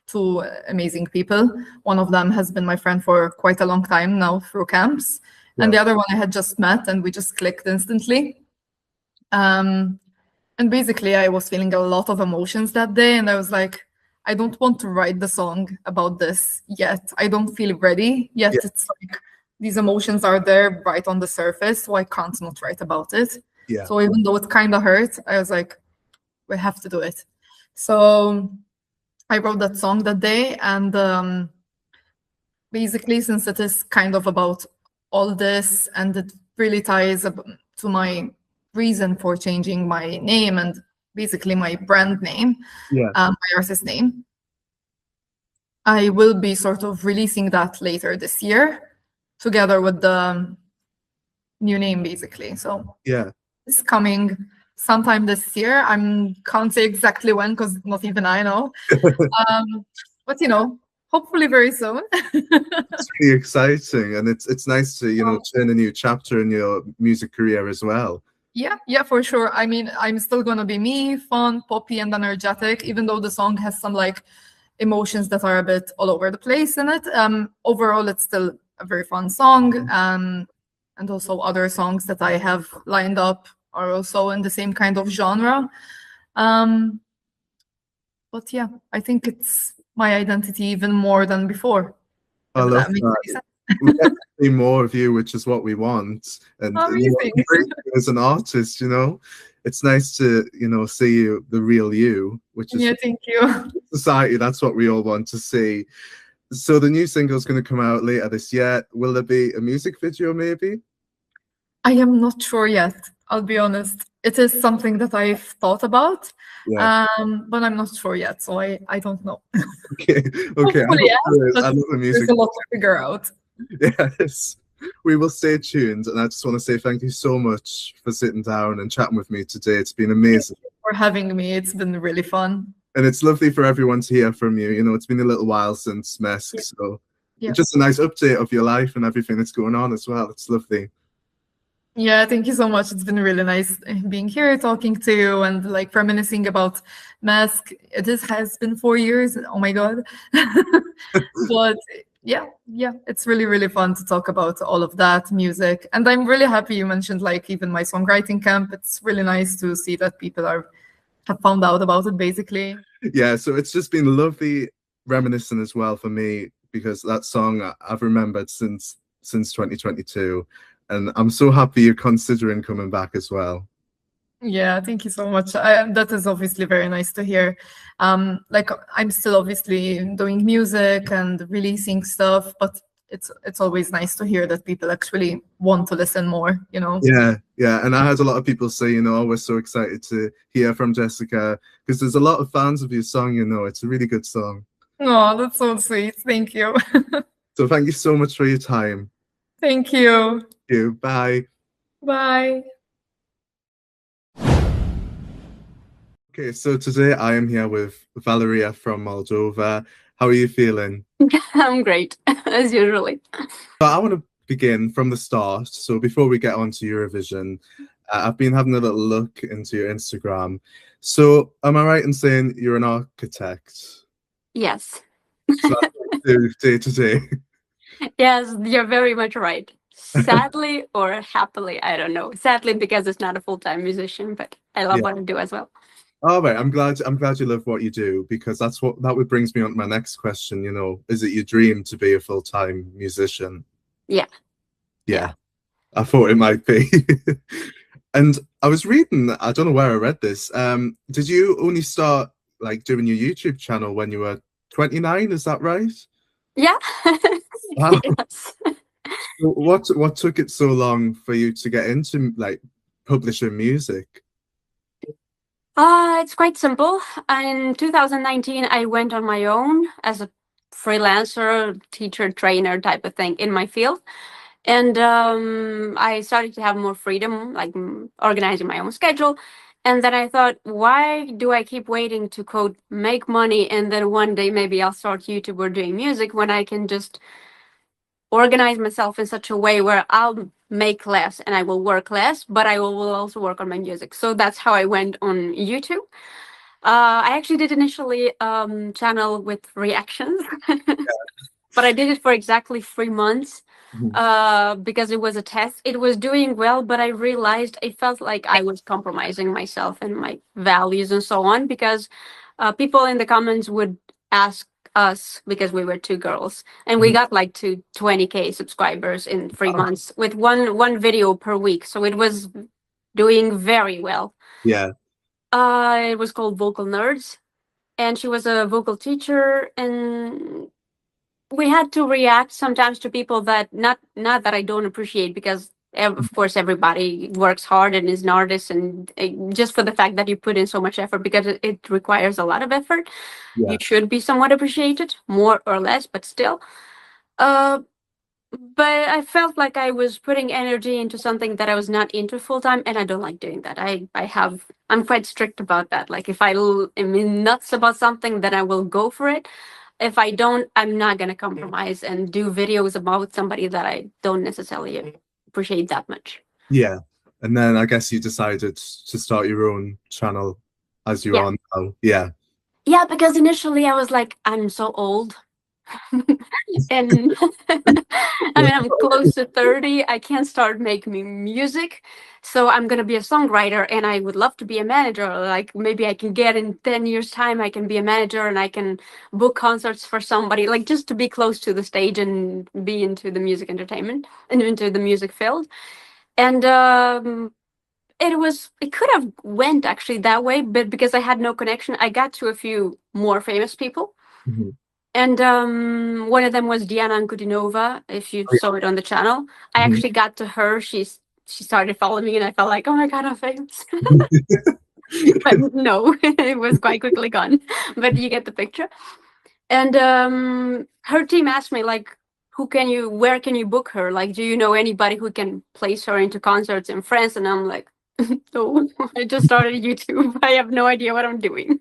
S3: two amazing people. One of them has been my friend for quite a long time now through camps. And the other one I had just met and we just clicked instantly. And basically I was feeling a lot of emotions that day. And I was like, I don't want to write the song about this yet. I don't feel ready yet. It's like these emotions are there right on the surface. So I can't not write about it.
S1: Yeah.
S3: So even though it kind of hurt, I was like, we have to do it. So I wrote that song that day. And basically, since it is kind of about all this and it really ties to my reason for changing my name and basically my brand name, my artist name, I will be sort of releasing that later this year together with the new name, basically. So it's coming sometime this year. I can't say exactly when because not even I know. But hopefully very soon.
S1: It's really exciting, and it's nice to turn a new chapter in your music career as well.
S3: Yeah, for sure. I mean, I'm still gonna be me, fun, poppy, and energetic, even though the song has some like emotions that are a bit all over the place in it. Overall, it's still a very fun song. And also other songs that I have lined up are also in the same kind of genre. But yeah, I think it's my identity even more than before.
S1: I love that. We get to see more of you, which is what we want. And as an artist, it's nice to, see you, the real you, which is
S3: thank you.
S1: Society. That's what we all want to see. So the new single is going to come out later this year. Will there be a music video maybe?
S3: I am not sure yet. I'll be honest. it is something that I've thought about,
S1: Yeah.
S3: but I'm not sure yet, so I don't know.
S1: Okay. Okay.
S3: Hopefully, yes,
S1: I love the
S3: there's
S1: music.
S3: a lot to figure out.
S1: Yes. We will stay tuned, and I just want to say thank you so much for sitting down and chatting with me today. It's been amazing.
S3: Thank you for having me. It's been really fun.
S1: And it's lovely for everyone to hear from you. You know, it's been a little while since MESC, so just a nice update of your life and everything that's going on as well. It's lovely.
S3: Yeah, thank you so much. It's been really nice being here, talking to you, and like reminiscing about MESC. Has been 4 years. Oh my God. But yeah, it's really, really fun to talk about all of that music. And I'm really happy you mentioned like even my songwriting camp. It's really nice to see that people have found out about it, basically.
S1: Yeah, so it's just been lovely reminiscing as well for me, because that song I've remembered since 2022, and I'm so happy you're considering coming back as well.
S3: Yeah, thank you so much. That is obviously very nice to hear. Like I'm still obviously doing music and releasing stuff, but it's always nice to hear that people actually want to listen more, you know?
S1: Yeah, and I had a lot of people say, you know, oh, we're so excited to hear from Jessica, because there's a lot of fans of your song, you know. It's a really good song.
S3: Oh, that's so sweet. Thank you.
S1: So thank you so much for your time.
S3: Thank you.
S1: Thank you. Bye.
S3: Bye.
S1: Okay, so today I am here with Valleria from Moldova. How are you feeling?
S4: I'm great, as usually.
S1: So I want to begin from the start. So before we get on to Eurovision, I've been having a little look into your Instagram. So am I right in saying you're an architect?
S4: Yes.
S1: So that's what you do day to day.
S4: Yes, you're very much right. Sadly or happily, I don't know. Sadly, because it's not a full-time musician, but I love what I do as well.
S1: All right, I'm glad you love what you do, because that would brings me on to my next question. You know, is it your dream to be a full-time musician?
S4: Yeah.
S1: I thought it might be. And I was reading, I don't know where I read this. Did you only start like doing your YouTube channel when you were 29? Is that right?
S4: Yeah.
S1: Wow.
S4: Yes.
S1: What took it so long for you to get into like publishing music?
S4: It's quite simple. In 2019, I went on my own as a freelancer, teacher, trainer type of thing in my field. And I started to have more freedom, like organizing my own schedule. And then I thought, why do I keep waiting to, quote, make money, and then one day maybe I'll start YouTube or doing music, when I can just organize myself in such a way where I'll make less and I will work less, but I will also work on my music. So that's how I went on YouTube. I actually did initially channel with reactions, but I did it for exactly 3 months. Because it was a test. It was doing well, but I realized it felt like I was compromising myself and my values and so on, because people in the comments would ask us, because we were 2 girls, and we got like to 20K subscribers in 3 months with one video per week. So it was doing very well.
S1: Yeah.
S4: It was called Vocal Nerds, and she was a vocal teacher, and we had to react sometimes to people that not that I don't appreciate, because of course everybody works hard and is an artist, and just for the fact that you put in so much effort, because it requires a lot of effort, you should be somewhat appreciated, more or less, but still. But I felt like I was putting energy into something that I was not into full time, and I don't like doing that. I'm quite strict about that. Like if I am nuts about something, then I will go for it. If I don't, I'm not going to compromise and do videos about somebody that I don't necessarily appreciate that much.
S1: Yeah. And then I guess you decided to start your own channel as you are now. Yeah.
S4: Yeah, because initially I was like, I'm so old. And I mean, I'm close to 30. I can't start making music. So I'm going to be a songwriter, and I would love to be a manager. Like maybe I can get in 10 years time, I can be a manager and I can book concerts for somebody, like just to be close to the stage and be into the music entertainment and into the music field. And it could have went actually that way, but because I had no connection, I got to a few more famous people. And one of them was Diana Ankudinova, if you saw it on the channel. I actually got to her. She's she started following me, and I felt like, oh my God, I'm famous. But no, it was quite quickly gone. But you get the picture. And her team asked me, like, where can you book her? Like, do you know anybody who can place her into concerts in France? And I'm like, no, I just started YouTube. I have no idea what I'm doing.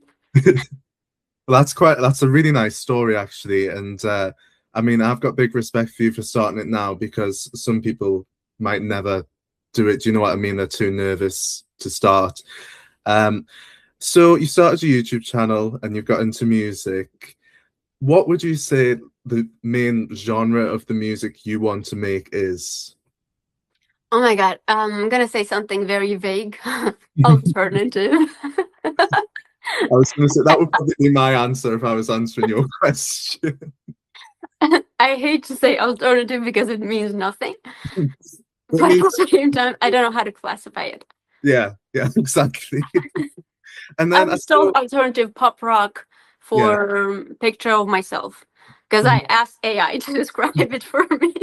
S1: Well, that's a really nice story, actually. And I mean, I've got big respect for you for starting it now, because some people might never do it. Do you know what I mean? They're too nervous to start. So you started your YouTube channel and you've got into music. What would you say the main genre of the music you want to make is?
S4: Oh my God, I'm gonna say something very vague. Alternative.
S1: I was going to say that would probably be my answer if I was answering your question.
S4: I hate to say alternative because it means nothing. But at the same time, I don't know how to classify it.
S1: Yeah, exactly. And then
S4: I still alternative pop rock for picture of myself, because I asked AI to describe it for me.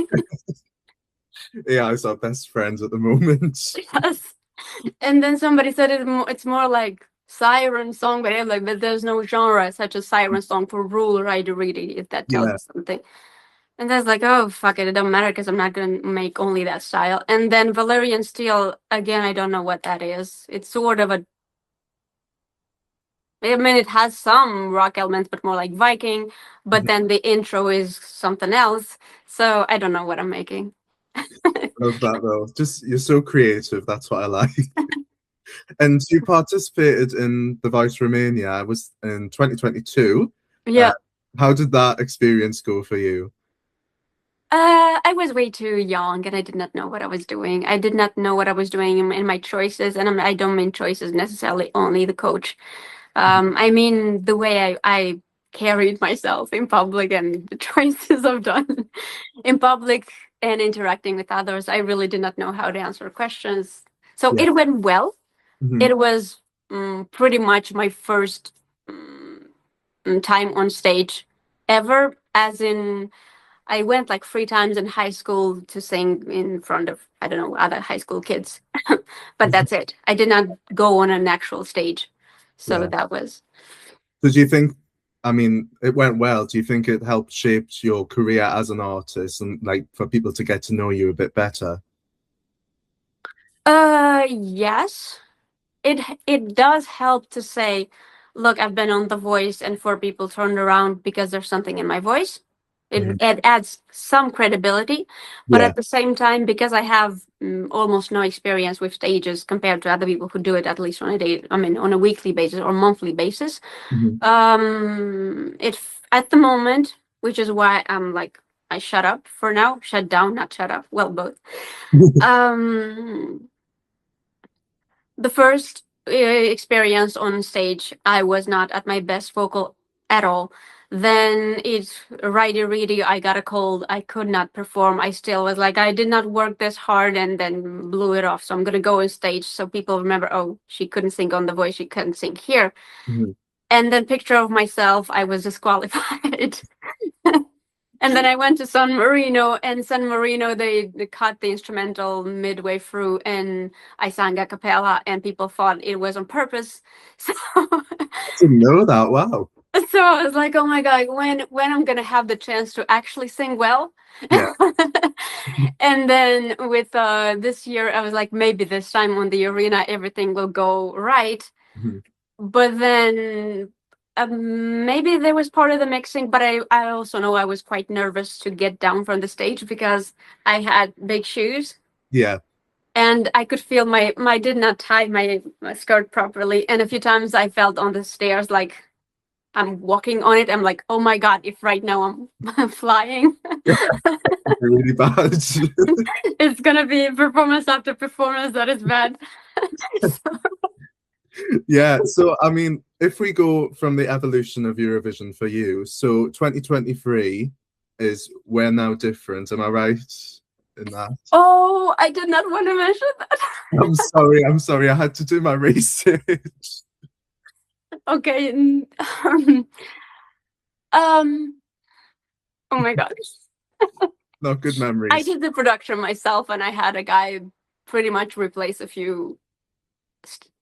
S1: AI is our best friends at the moment.
S4: Yes. And then somebody said it's more like siren song, but I'm like, but there's no genre such as siren song for rule rider reading, if that tells you something. And that's like, oh fuck it doesn't matter, because I'm not gonna make only that style. And then Valerian Steel, again, I don't know what that is. It's sort of a, I mean, it has some rock elements, but more like Viking, but then the intro is something else. So I don't know what I'm making.
S1: Love that though. Just, you're so creative. That's what I like. And you participated in The Voice Romania. I was in 2022.
S4: Yeah.
S1: How did that experience go for you?
S4: I was way too young, and I did not know what I was doing. I did not know what I was doing in my choices, and I don't mean choices necessarily only the coach. I mean the way I carried myself in public and the choices I've done in public and interacting with others. I really did not know how to answer questions. So it went well. It was pretty much my first time on stage ever, as in I went like 3 times in high school to sing in front of, I don't know, other high school kids. But that's it. I did not go on an actual stage. So that was.
S1: Did you think, I mean, it went well. Do you think it helped shape your career as an artist and like for people to get to know you a bit better?
S4: Yes. It does help to say, look, I've been on The Voice, and 4 people turned around because there's something in my voice. It adds some credibility, but at the same time, because I have almost no experience with stages compared to other people who do it at least on a weekly basis or monthly basis. It at the moment, which is why I'm like, I shut up for now, shut down, not shut up. Well, both. The first experience on stage, I was not at my best vocal at all. Then it's righty, I got a cold. I could not perform. I still was like, I did not work this hard, and then blew it off. So I'm going to go on stage so people remember, oh, she couldn't sing on The Voice. She couldn't sing here. And then picture of myself, I was disqualified. And then I went to San Marino, and San Marino, they cut the instrumental midway through, and I sang a cappella, and people thought it was on purpose. So
S1: I didn't know that. Wow.
S4: So I was like, oh my God, when I'm gonna have the chance to actually sing well?
S1: Yeah.
S4: And then with this year, I was like, maybe this time on the arena, everything will go right. But then maybe there was part of the mixing, but I also know I was quite nervous to get down from the stage because I had big shoes.
S1: Yeah.
S4: And I could feel my did not tie my skirt properly. And a few times I felt on the stairs like I'm walking on it. I'm like, oh my God, if right now I'm flying.
S1: Really bad.
S4: It's gonna be performance after performance that is bad.
S1: Yeah, so I mean, if we go from the evolution of Eurovision for you, so 2023 is We're Now Different, am I right in that?
S4: Oh, I did not want to mention that.
S1: I'm sorry, I had to do my research.
S4: Okay. Oh my God.
S1: Not good memories.
S4: I did the production myself, and I had a guy pretty much replace a few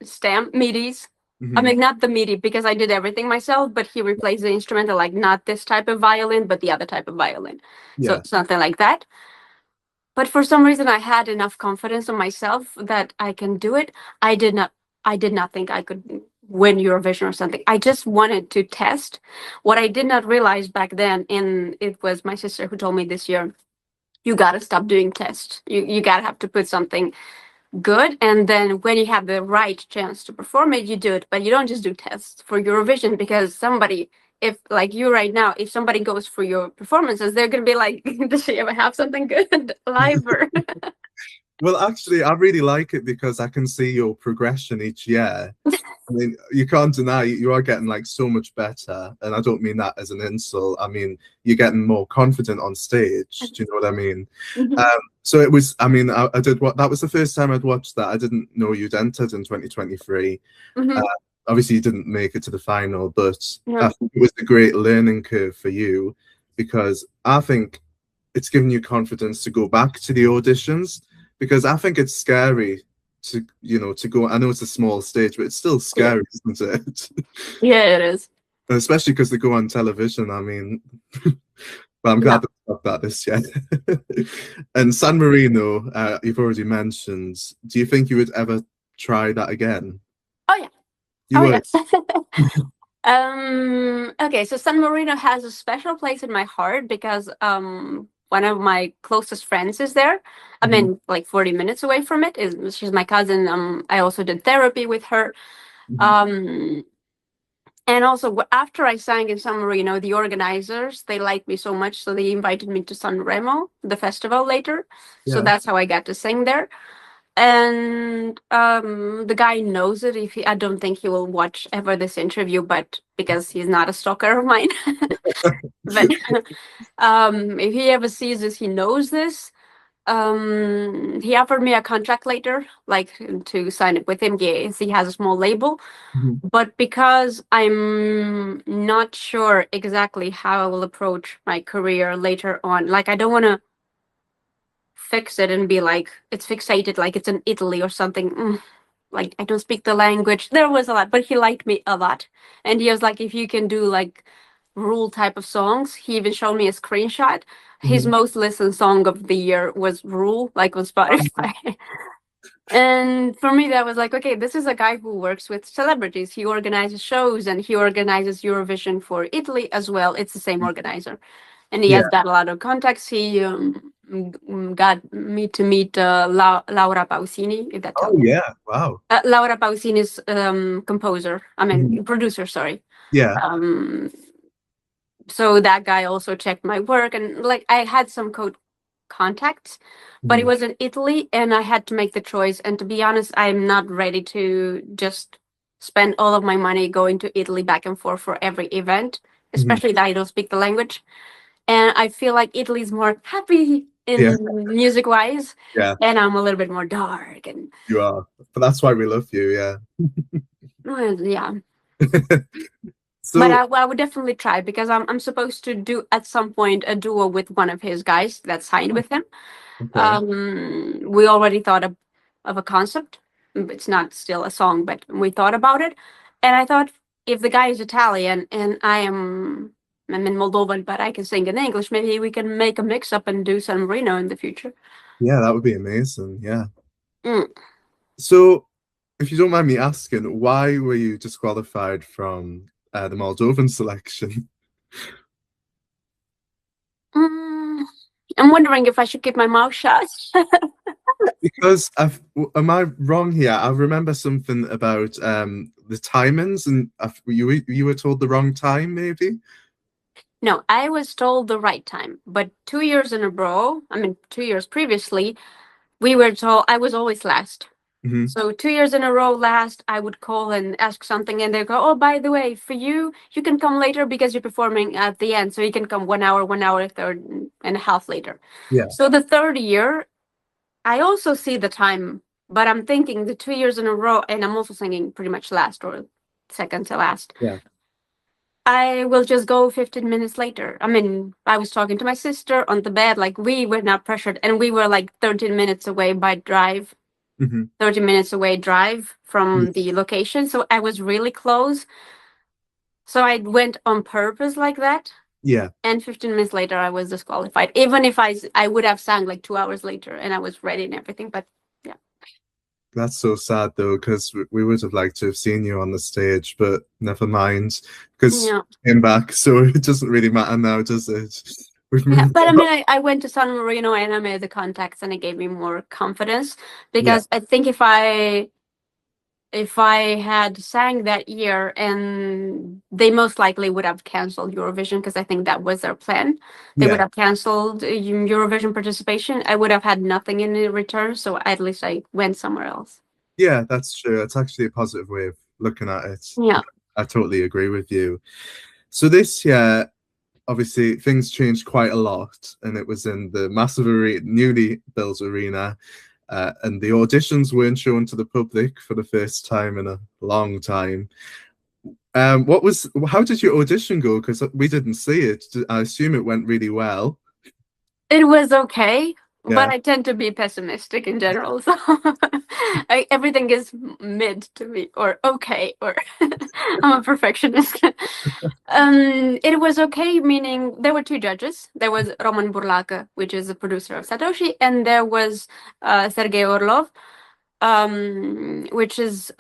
S4: stamp midis.
S1: Mhm.
S4: I mean, not the MIDI, because I did everything myself, but he replaced the instrumental, like not this type of violin, but the other type of violin. So
S1: Yeah.
S4: something like that. But for some reason, I had enough confidence in myself that I can do it. I did not think I could win Eurovision or something. I just wanted to test. What I did not realize back then, and it was my sister who told me this year, you gotta stop doing tests. You gotta have to put something good, and then when you have the right chance to perform it, you do it. But you don't just do tests for Eurovision, because somebody, if like you right now, if somebody goes for your performances, they're gonna be like, does she ever have something good live? Or
S1: Well, actually, I really like it because I can see your progression each year. I mean, you can't deny you are getting like so much better, and I don't mean that as an insult. I mean, you're getting more confident on stage. Do you know what I mean? So it was. I mean, I did what that was the first time I'd watched that. I didn't know you'd entered in 2023. Obviously, you didn't make it to the final, but I think it was a great learning curve for you, because I think it's given you confidence to go back to the auditions, because I think it's scary to to go. I know it's a small stage, but it's still scary, isn't it?
S4: Yeah, it is.
S1: Especially because they go on television. I mean, but I'm glad they got that this year. And San Marino, you've already mentioned. Do you think you would ever try that again?
S4: Oh yeah.
S1: You would?
S4: Yes. Okay, so San Marino has a special place in my heart because one of my closest friends is there. I mean, like 40 minutes away from it. She's my cousin. I also did therapy with her. And also, after I sang in San Marino, the organizers, they liked me so much, so they invited me to San Remo, the festival, later. So that's how I got to sing there. And the guy knows it. I don't think he will watch ever this interview, but because he's not a stalker of mine. But if he ever sees this, he knows this. He offered me a contract later, like to sign it with him. Yes, he has a small label. But because I'm not sure exactly how I will approach my career later on, like I don't want to fix it and be like it's fixated, like it's in Italy or something. Like I don't speak the language. There was a lot, but he liked me a lot, and he was like, if you can do like rule type of songs. He even showed me a screenshot. His most listened song of the year was Rule, like on Spotify. And for me, that was like, okay, this is a guy who works with celebrities. He organizes shows and he organizes Eurovision for Italy as well. It's the same organizer. And he has got a lot of contacts. He got me to meet Laura Pausini, if that tells you.
S1: Yeah, wow.
S4: Laura Pausini is composer. I mean, producer, sorry.
S1: Yeah.
S4: So that guy also checked my work, and like I had some contacts, but it was in Italy, and I had to make the choice. And to be honest, I'm not ready to just spend all of my money going to Italy back and forth for every event, especially that I don't speak the language. And I feel like Italy is more happy in music wise, and I'm a little bit more dark. And
S1: you are, but that's why we love you. Yeah.
S4: Yeah.
S1: So,
S4: but I would definitely try, because I'm supposed to do at some point a duo with one of his guys that signed with him. We already thought of a concept. It's not still a song, but we thought about it. And I thought, if the guy is Italian and I'm in Moldovan, but I can sing in English, maybe we can make a mix up and do San Marino in the future.
S1: Yeah, that would be amazing. Yeah. So, if you don't mind me asking, why were you disqualified from the Moldovan selection?
S4: I'm wondering if I should keep my mouth shut.
S1: Because am I wrong here? I remember something about the timings, and you were told the wrong time, maybe?
S4: No, I was told the right time, but 2 years in a row, 2 years previously, we were told I was always last. So 2 years in a row last, I would call and ask something, and they go, oh, by the way, for you can come later because you're performing at the end. So you can come 1 hour, 1 hour, third and a half later.
S1: Yeah.
S4: So the third year, I also see the time, but I'm thinking the 2 years in a row, and I'm also singing pretty much last or second to last.
S1: Yeah.
S4: I will just go 15 minutes later. I was talking to my sister on the bed, like we were not pressured, and we were like 13 minutes away by drive 30 minutes away drive from the location. So I was really close. So I went on purpose like that.
S1: Yeah.
S4: And 15 minutes later, I was disqualified. Even if I would have sang like 2 hours later and I was ready and everything. But yeah.
S1: That's so sad though, because we would have liked to have seen you on the stage, but never mind, because you came back, so it doesn't really matter now, does it?
S4: But I mean, I went to San Marino and I made the contacts, and it gave me more confidence, because I think if I had sang that year, and they most likely would have canceled Eurovision, because I think that was their plan. They would have canceled Eurovision participation. I would have had nothing in return, so at least I went somewhere else.
S1: Yeah, that's true. It's actually a positive way of looking at it.
S4: Yeah.
S1: I totally agree with you. So this year, obviously, things changed quite a lot, and it was in the massive newly built arena. And the auditions weren't shown to the public for the first time in a long time. How did your audition go? Because we didn't see it. I assume it went really well.
S4: It was okay, but I tend to be pessimistic in general, so everything is mid to me, or okay, or I'm a perfectionist. It was okay, meaning there were 2 judges. There was Roman Burlaka, which is the producer of Satoshi, and there was Sergei Orlov, which is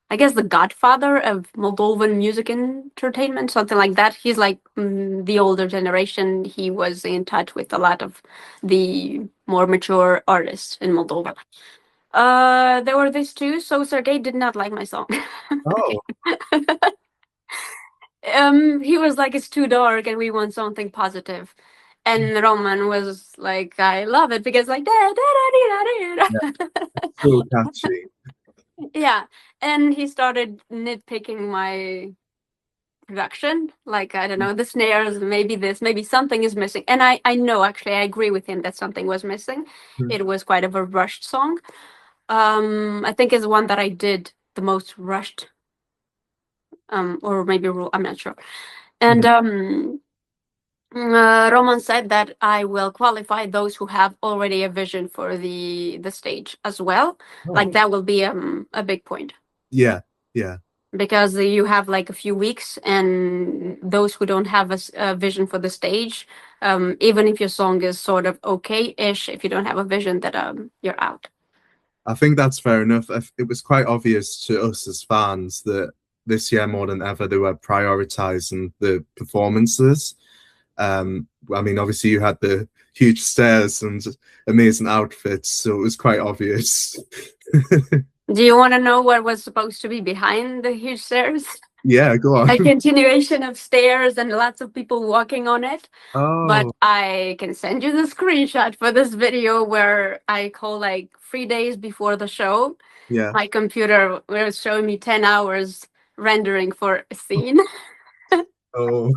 S4: I guess the godfather of Moldovan music entertainment, something like that. He's like the older generation. He was in touch with a lot of the more mature artists in Moldova. There were these 2, so Sergei did not like my song.
S1: Oh.
S4: He was like, it's too dark and we want something positive. And Roman was like, I love it, because like,
S1: So catchy.
S4: Yeah, and he started nitpicking my production, like, I don't know, the snares, maybe this, maybe something is missing. And I know, actually, I agree with him that something was missing. It was quite of a rushed song. I think it's one that I did the most rushed, or maybe I'm not sure. And Roman said that I will qualify those who have already a vision for the stage as well. Like, that will be a big point.
S1: Yeah.
S4: Because you have like a few weeks, and those who don't have a vision for the stage, even if your song is sort of okay-ish, if you don't have a vision, that you're out.
S1: I think that's fair enough. It was quite obvious to us as fans that this year more than ever they were prioritizing the performances. I mean, obviously you had the huge stairs and amazing outfits, so it was quite obvious.
S4: Do you want to know what was supposed to be behind the huge stairs?
S1: Yeah, go on.
S4: A continuation of stairs and lots of people walking on it.
S1: Oh.
S4: But I can send you the screenshot for this video where I call like 3 days before the show.
S1: Yeah.
S4: My computer was showing me 10 hours rendering for a scene.
S1: Oh.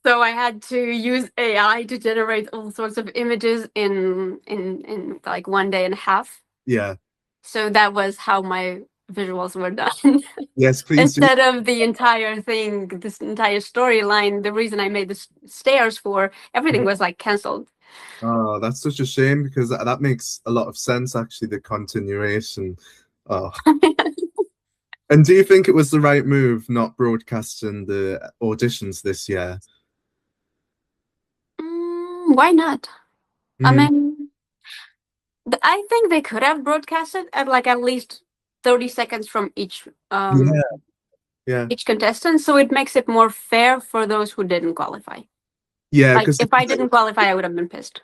S4: So I had to use AI to generate all sorts of images in like 1 day and a half.
S1: Yeah.
S4: So that was how my visuals were done.
S1: Yes, please.
S4: Instead of the entire thing, this entire storyline, the reason I made the stairs for, everything was like cancelled.
S1: Oh, that's such a shame, because that makes a lot of sense, actually, the continuation. Oh. And do you think it was the right move not broadcasting the auditions this year?
S4: Why not? I mean, I think they could have broadcasted at least 30 seconds from each each contestant, so it makes it more fair for those who didn't qualify.
S1: Yeah,
S4: like if I didn't qualify, I would have been pissed.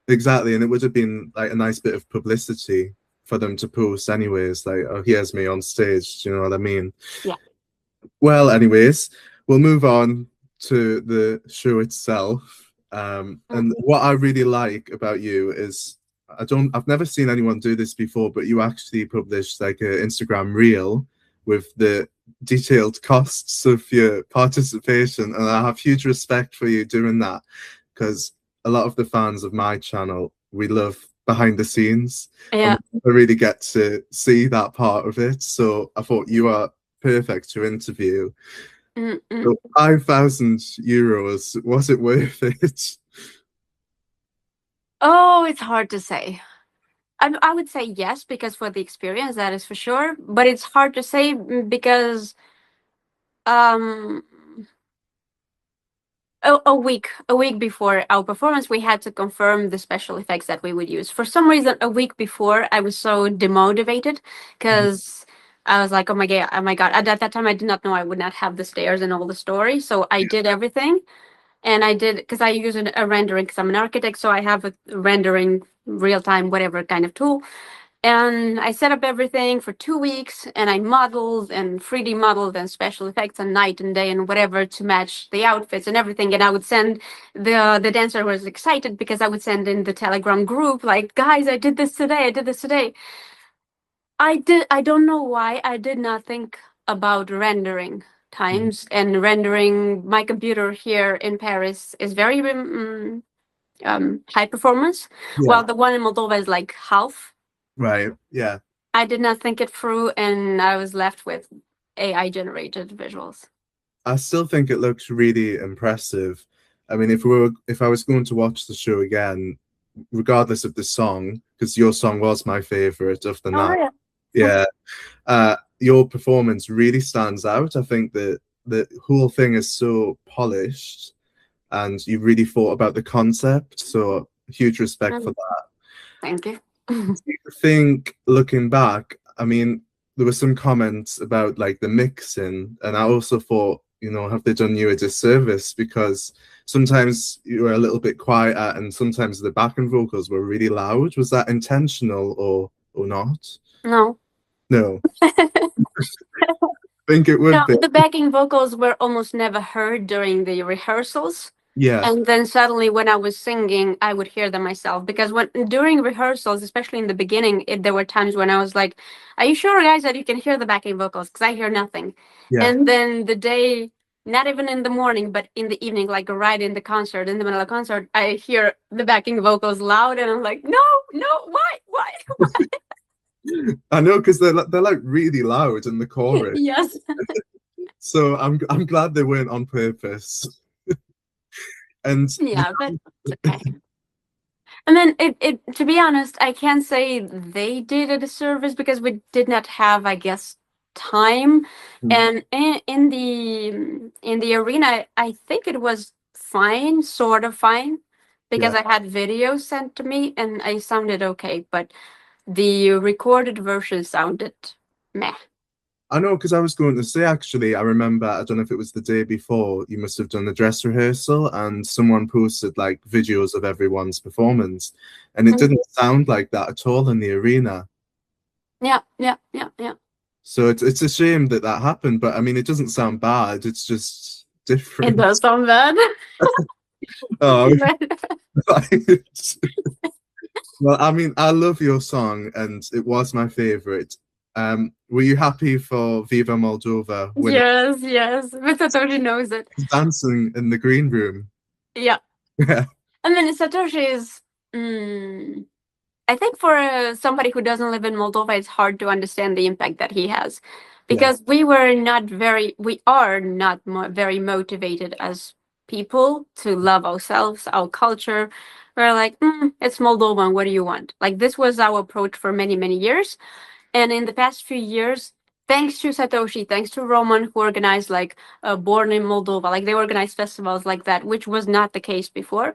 S1: Exactly, and it would have been like a nice bit of publicity for them to post anyways, like, oh, here's me on stage, do you know what I mean?
S4: Yeah.
S1: Well, anyways, we'll move on to the show itself. And what I really like about you is I've never seen anyone do this before, but you actually published like an Instagram reel with the detailed costs of your participation, and I have huge respect for you doing that, because a lot of the fans of my channel, we love behind the scenes.
S4: Yeah.
S1: I really get to see that part of it, so I thought you are perfect to interview. So 5,000 euros, was it worth it?
S4: Oh, it's hard to say. I would say yes, because for the experience, that is for sure. But it's hard to say because um a week before our performance, we had to confirm the special effects that we would use. For some reason, a week before, I was so demotivated because I was like, oh my god. At that time, I did not know I would not have the stairs and all the story, so I did everything. And I did, because I use a rendering, because I'm an architect, so I have a rendering, real time, whatever kind of tool. And I set up everything for 2 weeks, and I modeled and 3D modeled and special effects and night and day and whatever to match the outfits and everything. And I would send the dancer was excited because I would send in the Telegram group like, guys, I did this today. I did this today. I don't know why I did not think about rendering times and rendering. My computer here in Paris is very high performance, while the one in Moldova is like half.
S1: Right. Yeah.
S4: I did not think it through, and I was left with AI generated visuals.
S1: I still think it looks really impressive. I mean, if I was going to watch the show again, regardless of the song, because your song was my favorite of the night. Yeah. Your performance really stands out. I think that the whole thing is so polished, and you really thought about the concept. So huge respect for that.
S4: Thank you.
S1: Do you think, looking back, I mean, there were some comments about like the mixing, and I also thought, you know, have they done you a disservice? Because sometimes you were a little bit quieter, and sometimes the backing vocals were really loud. Was that intentional or not?
S4: No.
S1: No. I think it would be.
S4: The backing vocals were almost never heard during the rehearsals.
S1: Yeah.
S4: And then suddenly when I was singing, I would hear them myself, because during rehearsals, especially in the beginning, there were times when I was like, are you sure, guys, that you can hear the backing vocals? Because I hear nothing.
S1: Yeah.
S4: And then the day, not even in the morning, but in the evening, like right in the concert, in the middle of the concert, I hear the backing vocals loud, and I'm like, no, why?
S1: I know, because they're like really loud in the chorus.
S4: Yes.
S1: So I'm glad they weren't on purpose. And
S4: yeah, but it's okay. And then it to be honest, I can't say they did a disservice, because we did not have, I guess, time. And in the arena, I think it was fine, sort of fine, because I had videos sent to me and I sounded okay, but the recorded version sounded meh.
S1: I know, because I was going to say, actually, I remember, I don't know if it was the day before, you must have done the dress rehearsal, and someone posted like videos of everyone's performance, and it didn't sound like that at all in the arena.
S4: Yeah.
S1: So it's a shame that happened, but I mean, it doesn't sound bad. It's just different.
S4: It does sound bad.
S1: Oh, right. Well, I mean, I love your song, and it was my favorite. Were you happy for Viva Moldova?
S4: Yes. But Satoshi knows it.
S1: He's dancing in the green room.
S4: Yeah.
S1: Yeah.
S4: I mean, Satoshi is. I think for somebody who doesn't live in Moldova, it's hard to understand the impact that he has, because we are not very very motivated as people to love ourselves, our culture. We're like, it's Moldovan. What do you want? Like, this was our approach for many, many years. And in the past few years, thanks to Satoshi, thanks to Roman, who organized like Born in Moldova, like they organized festivals like that, which was not the case before.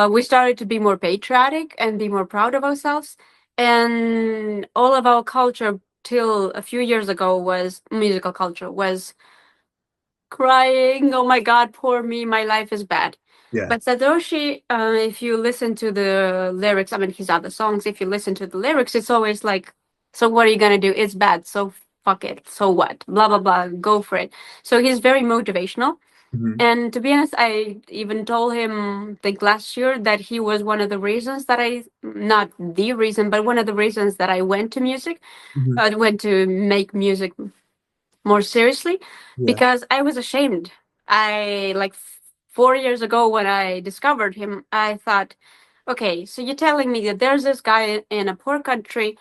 S4: We started to be more patriotic and be more proud of ourselves. And all of our culture till a few years ago was musical culture, was crying, oh my God, poor me, my life is bad.
S1: Yeah.
S4: But Satoshi, if you listen to the lyrics, I mean, his other songs, if you listen to the lyrics, it's always like, so what are you going to do? It's bad. So fuck it. So what? Blah, blah, blah. Go for it. So he's very motivational. And to be honest, I even told him, I think last year, that he was one of the reasons that not the reason, but one of the reasons that I went to music. I went to make music more seriously, because I was ashamed. I, like 4 years ago when I discovered him, I thought, okay, so you're telling me that there's this guy in a poor country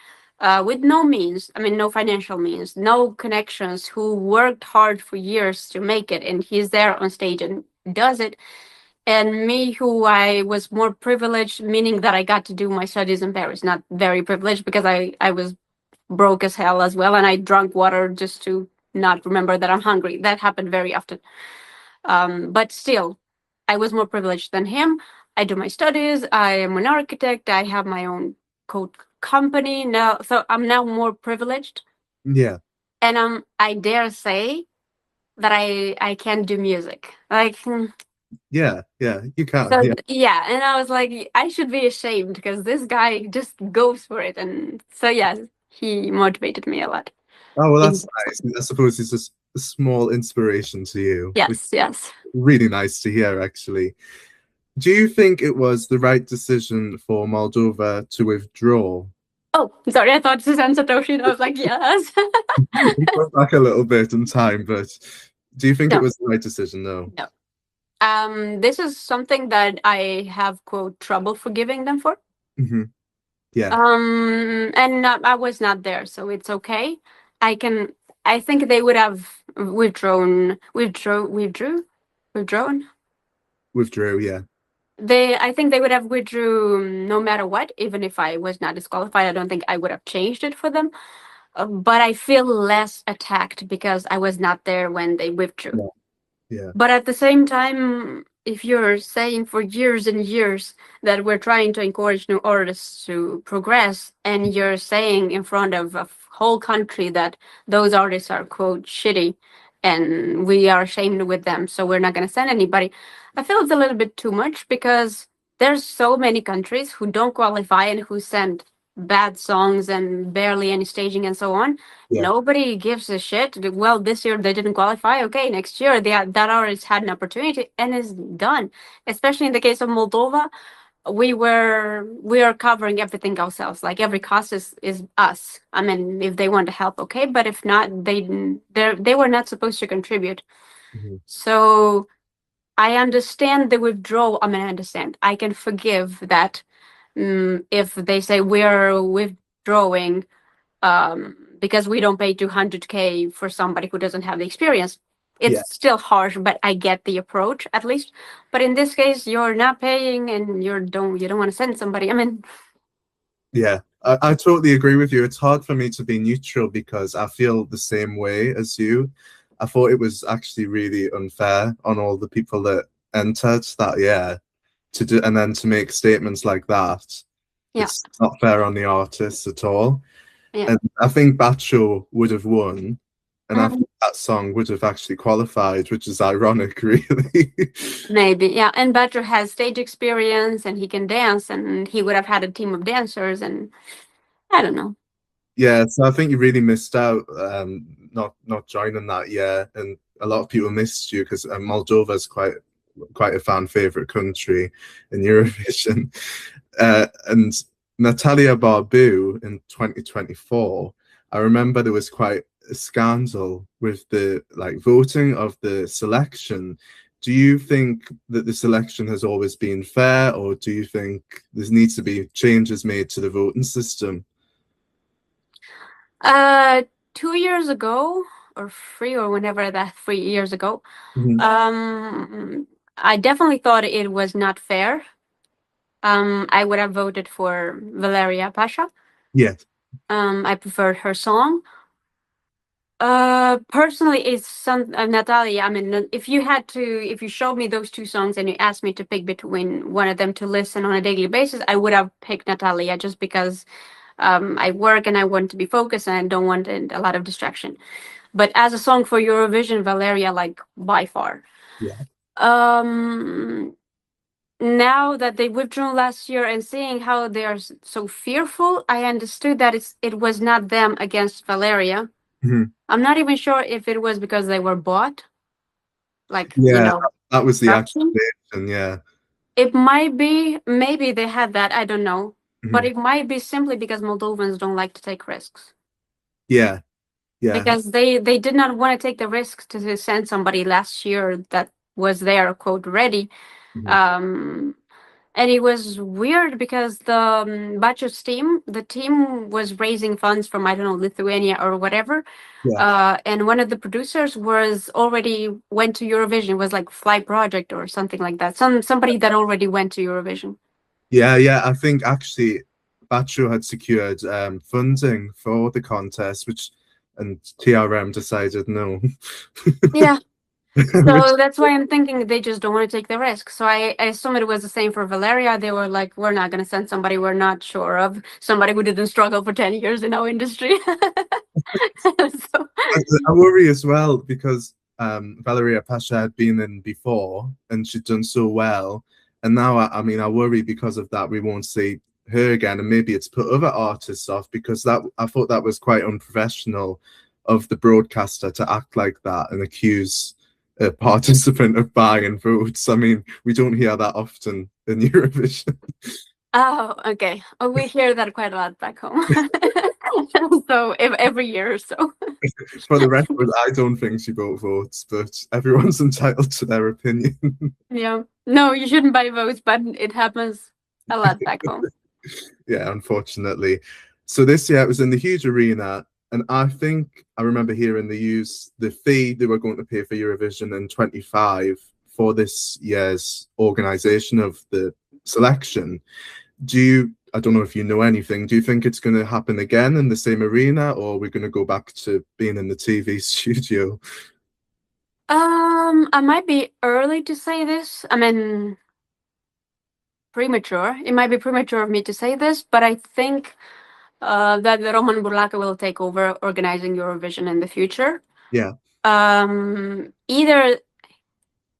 S4: with no means, I mean, no financial means, no connections, who worked hard for years to make it, and he's there on stage and does it. And me, who I was more privileged, meaning that I got to do my studies in Paris, not very privileged because I was broke as hell as well, and I drank water just to not remember that I'm hungry. That happened very often. But still, I was more privileged than him. I do my studies. I am an architect. I have my own code company now, so I'm now more privileged.
S1: Yeah.
S4: And I dare say that I can do music. Like,
S1: Yeah, you can.
S4: so
S1: Yeah.
S4: yeah, and I was like, I should be ashamed because this guy just goes for it. And so yeah, he motivated me a lot.
S1: Oh, well, that's nice. I suppose it's just a small inspiration to you.
S4: Yes.
S1: Really nice to hear, actually. Do you think it was the right decision for Moldova to withdraw?
S4: Oh, sorry, I thought Suzanne Satoshi, and I was like, yes.
S1: We went back a little bit in time, but do you think
S4: No.
S1: it was the right decision? No.
S4: No. This is something that I have, quote, trouble forgiving them for.
S1: Mm-hmm. Yeah.
S4: And I was not there, so it's okay. I think they would have withdrawn.
S1: Yeah.
S4: I think they would have withdrew no matter what, even if I was not disqualified. I don't think I would have changed it for them. But I feel less attacked because I was not there when they withdrew.
S1: Yeah.
S4: But at the same time, if you're saying for years and years that we're trying to encourage new artists to progress, and you're saying in front of a whole country that those artists are, quote, shitty, and we are ashamed with them, so we're not going to send anybody, I feel it's a little bit too much because there's so many countries who don't qualify and who send bad songs and barely any staging and so on.
S1: Yeah.
S4: Nobody gives a shit. Well, this year they didn't qualify. Okay, next year that artist had an opportunity and is done. Especially in the case of Moldova, we are covering everything ourselves. Like every cost is us. I mean, if they want to help, okay, but if not, they were not supposed to contribute.
S1: Mm-hmm.
S4: So I understand the withdrawal. I mean, I understand. I can forgive that if they say we're withdrawing because we don't pay 200K for somebody who doesn't have the experience. It's still harsh, but I get the approach at least. But in this case, you're not paying and you don't want to send somebody. I mean,
S1: yeah, I totally agree with you. It's hard for me to be neutral because I feel the same way as you. I thought it was actually really unfair on all the people that entered that year to do, and then to make statements like that.
S4: Yeah.
S1: It's not fair on the artists at all.
S4: Yeah.
S1: And I think Bacho would have won, and I think that song would have actually qualified, which is ironic, really.
S4: Maybe, yeah. And Bacho has stage experience and he can dance, and he would have had a team of dancers, and I don't know.
S1: Yeah, so I think you really missed out not joining that year, and a lot of people missed you because Moldova is quite a fan favorite country in Eurovision. And Natalia Barbu in 2024, I remember there was quite a scandal with the voting of the selection. Do you think that the selection has always been fair, or do you think there needs to be changes made to the voting system?
S4: 2 years ago, or 3, or whenever that 3 years ago, I definitely thought it was not fair. I would have voted for Valleria Pasha.
S1: Yes.
S4: I preferred her song. Personally, it's some Natalia. I mean, if you showed me those two songs and you asked me to pick between one of them to listen on a daily basis, I would have picked Natalia just because I work and I want to be focused and I don't want a lot of distraction. But as a song for Eurovision, Valleria, like, by far.
S1: Yeah.
S4: Now that they withdrew last year and seeing how they are so fearful, I understood that it was not them against Valleria. I'm not even sure if it was because they were bought. Like,
S1: that was the accusation. Yeah.
S4: It might be, maybe they had that, I don't know. But it might be simply because Moldovans don't like to take risks.
S1: Yeah.
S4: Because they did not want to take the risk to send somebody last year that was there, quote, ready. And And it was weird because the Bachus team, the team was raising funds from, I don't know, Lithuania or whatever. And one of the producers was already went to Eurovision, was like Fly Project or something like that. Somebody that already went to Eurovision.
S1: Yeah. I think actually Bacho had secured funding for the contest, and TRM decided no.
S4: Yeah. So that's why I'm thinking they just don't want to take the risk. So I assume it was the same for Valleria. They were like, we're not going to send somebody we're not sure of, somebody who didn't struggle for 10 years in our industry. So.
S1: I worry as well because Valeria Pasha had been in before and she'd done so well. And now, I mean, I worry because of that we won't see her again. And maybe it's put other artists off because I thought that was quite unprofessional of the broadcaster to act like that and accuse a participant of buying votes. I mean, we don't hear that often in Eurovision.
S4: Oh, okay. Oh, we hear that quite a lot back home. So every year or so.
S1: For the record, I don't think she bought votes, but everyone's entitled to their opinion.
S4: Yeah. No, you shouldn't buy votes, but it happens a lot back home.
S1: Yeah, unfortunately. So this year it was in the huge arena, and I think I remember hearing they used the fee they were going to pay for Eurovision in 25 for this year's organisation of the selection. I don't know if you know anything, do you think it's going to happen again in the same arena, or we're going to go back to being in the TV studio?
S4: I might be early to say this. I mean, premature. It might be premature of me to say this, but I think that Roman Burlaka will take over organizing Eurovision in the future.
S1: Yeah.
S4: Either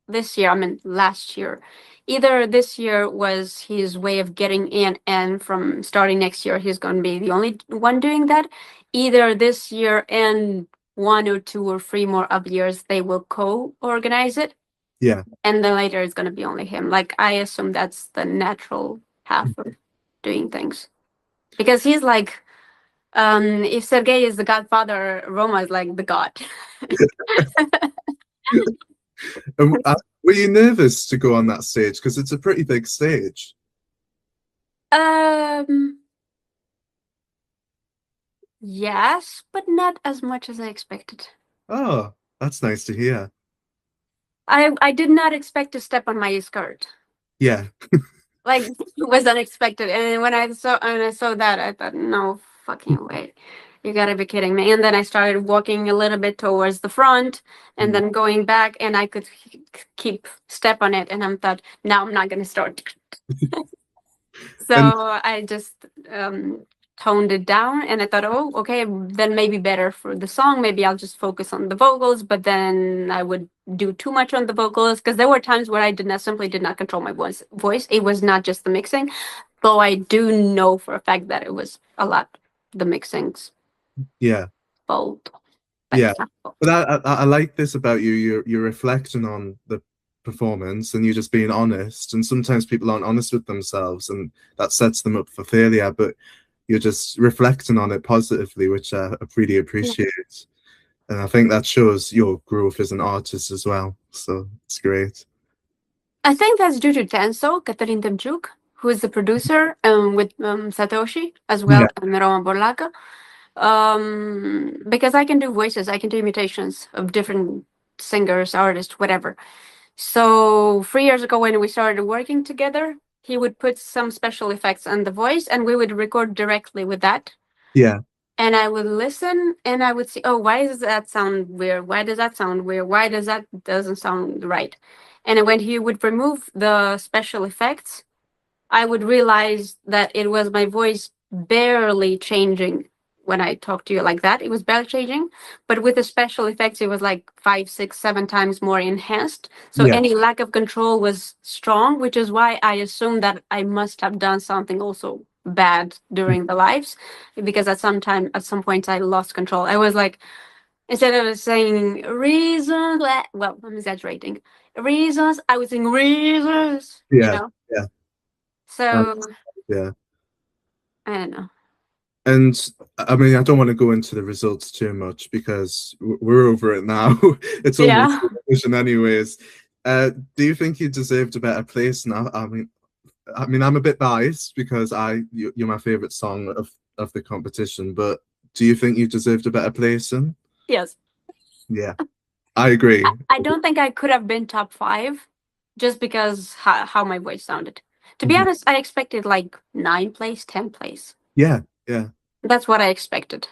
S4: this year, I mean last year, either this year was his way of getting in, and from starting next year, he's going to be the only one doing that. Either this year and 1 or 2 or 3 more up years, they will co-organize it.
S1: Yeah.
S4: And then later it's going to be only him. Like, I assume that's the natural path of doing things. Because he's like, if Sergei is the godfather, Roma is like the god.
S1: Were you nervous to go on that stage? Because it's a pretty big stage.
S4: Yes, but not as much as I expected.
S1: Oh, that's nice to hear.
S4: I did not expect to step on my skirt.
S1: Yeah.
S4: Like, it was unexpected. And when I saw that, I thought, no fucking way. You gotta be kidding me. And then I started walking a little bit towards the front and then going back, and I could keep step on it. And I thought, now I'm not gonna start. So I just toned it down, and I thought, oh, okay, then maybe better for the song. Maybe I'll just focus on the vocals, but then I would do too much on the vocals because there were times where I simply did not control my voice. It was not just the mixing, though I do know for a fact that it was a lot, the mixings.
S1: Yeah.
S4: Bold.
S1: Yeah. But I like this about you. You're reflecting on the performance and you're just being honest. And sometimes people aren't honest with themselves, and that sets them up for failure. But you're just reflecting on it positively, which I really appreciate. Yeah. And I think that shows your growth as an artist as well. So it's great.
S4: I think that's due to Tenso, Katalin Demchuk, who is the producer, with Satoshi as well, and Roman Borlaka. Because I can do voices, I can do imitations of different singers, artists, whatever. So 3 years ago when we started working together, he would put some special effects on the voice and we would record directly with that.
S1: Yeah.
S4: And I would listen and I would see, oh, why does that sound weird? Why does that sound weird? Why does that doesn't sound right? And when he would remove the special effects, I would realize that it was my voice barely changing. When I talk to you like that, it was barely changing, but with the special effects, it was like 5, 6, 7 times more enhanced. So any lack of control was strong, which is why I assumed that I must have done something also bad during the lives, because at some point I lost control. I was like, instead of saying reasons, well, I'm exaggerating. Reasons, I was saying reasons.
S1: Yeah.
S4: You know?
S1: Yeah.
S4: So
S1: yeah.
S4: I don't know.
S1: And I mean, I don't want to go into the results too much because we're over it now. It's almost Eurovision anyways. Do you think you deserved a better place now? I mean, I mean, I'm a bit biased because you're my favorite song of the competition, but do you think you deserved a better placing?
S4: Yes.
S1: Yeah, I agree.
S4: I don't think I could have been top 5 just because how my voice sounded. To be honest, I expected like 9th place, 10th place.
S1: Yeah.
S4: That's what I expected.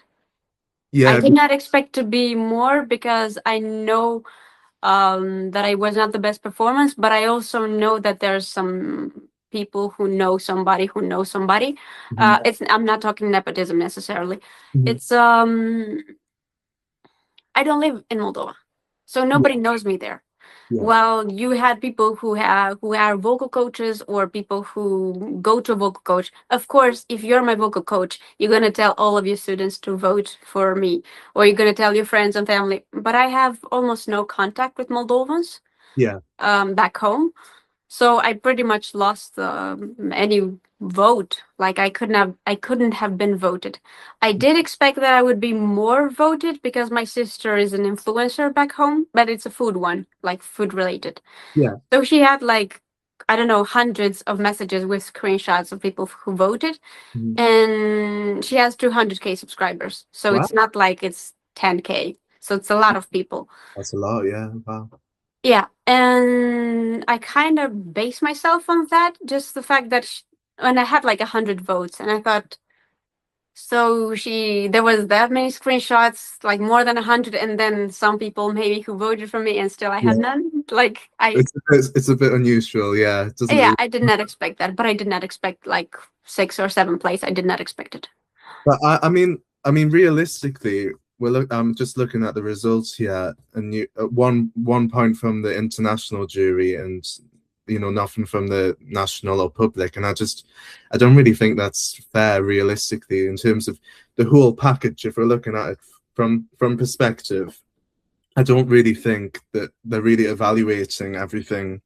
S1: Yeah.
S4: I did not expect to be more because I know that I was not the best performance, but I also know that there's some people who know somebody who knows somebody. I'm not talking nepotism necessarily. It's I don't live in Moldova, so nobody knows me there.
S1: Yeah.
S4: Well, you had people who are vocal coaches or people who go to a vocal coach. Of course, if you're my vocal coach, you're gonna tell all of your students to vote for me, or you're gonna tell your friends and family. But I have almost no contact with Moldovans.
S1: Yeah.
S4: Back home, so I pretty much lost any vote. Like I couldn't have been voted. I did expect that I would be more voted because my sister is an influencer back home, but it's a food one, like food related.
S1: Yeah.
S4: So she had like, I don't know, hundreds of messages with screenshots of people who voted, and she has 200K subscribers. So
S1: Wow.
S4: it's not like it's 10K. So it's a lot of people.
S1: That's a lot, yeah. Wow.
S4: Yeah, and I kind of base myself on that, just the fact that when I had like 100 votes, and I thought, so there was that many screenshots, like more than 100, and then some people maybe who voted for me, and still I had none. Like
S1: it's a bit unusual, yeah. It doesn't really...
S4: I did not expect that, but I did not expect like 6th or 7th place. I did not expect it.
S1: But I mean, realistically, I'm just looking at the results here, and one point from the international jury, and nothing from the national or public, and I don't really think that's fair, realistically, in terms of the whole package. If we're looking at it from perspective, I don't really think that they're really evaluating everything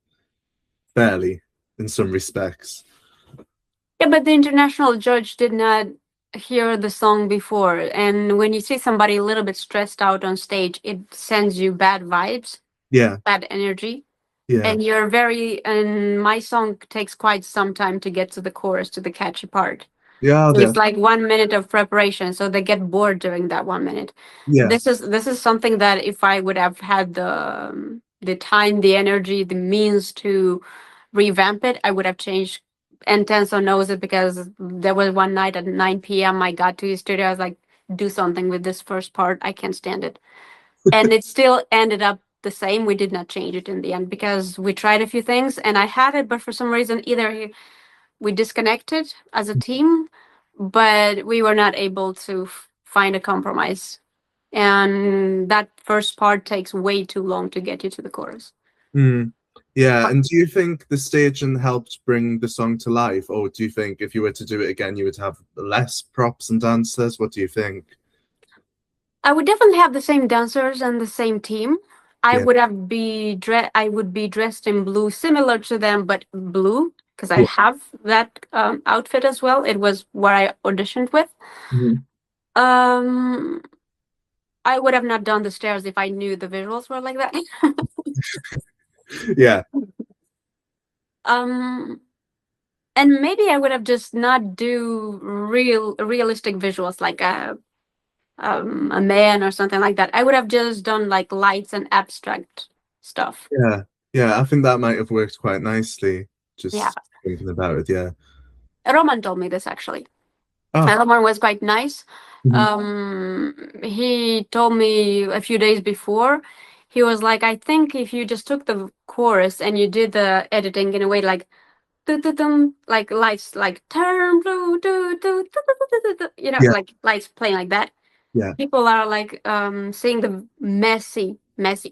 S1: fairly in some respects.
S4: Yeah, but the international judge did not hear the song before, and when you see somebody a little bit stressed out on stage, it sends you bad vibes, bad energy, and my song takes quite some time to get to the chorus, to the catchy part. So it's like 1 minute of preparation, so they get bored during that 1 minute. This is something that if I would have had the time, the energy, the means to revamp it, I would have changed. And Tenso knows it because there was one night at 9 p.m. I got to his studio. I was like, do something with this first part. I can't stand it. And it still ended up the same. We did not change it in the end because we tried a few things and I had it, but for some reason, either we disconnected as a team, but we were not able to find a compromise. And that first part takes way too long to get you to the chorus.
S1: Yeah, and do you think the staging helped bring the song to life, or do you think if you were to do it again, you would have less props and dancers? What do you think?
S4: I would definitely have the same dancers and the same team. I would be dressed in blue, similar to them, but blue, because I have that outfit as well. It was what I auditioned with. I would have not done the stairs if I knew the visuals were like that.
S1: Yeah.
S4: And maybe I would have just not do realistic visuals like a man or something like that. I would have just done like lights and abstract stuff.
S1: Yeah, I think that might have worked quite nicely. Just thinking about it, yeah.
S4: Roman told me this actually.
S1: Oh.
S4: Roman was quite nice. He told me a few days before, he was like, I think if you just took the chorus and you did the editing in a way like like lights like turn blue, like lights playing like that.
S1: Yeah.
S4: People are like seeing the messy,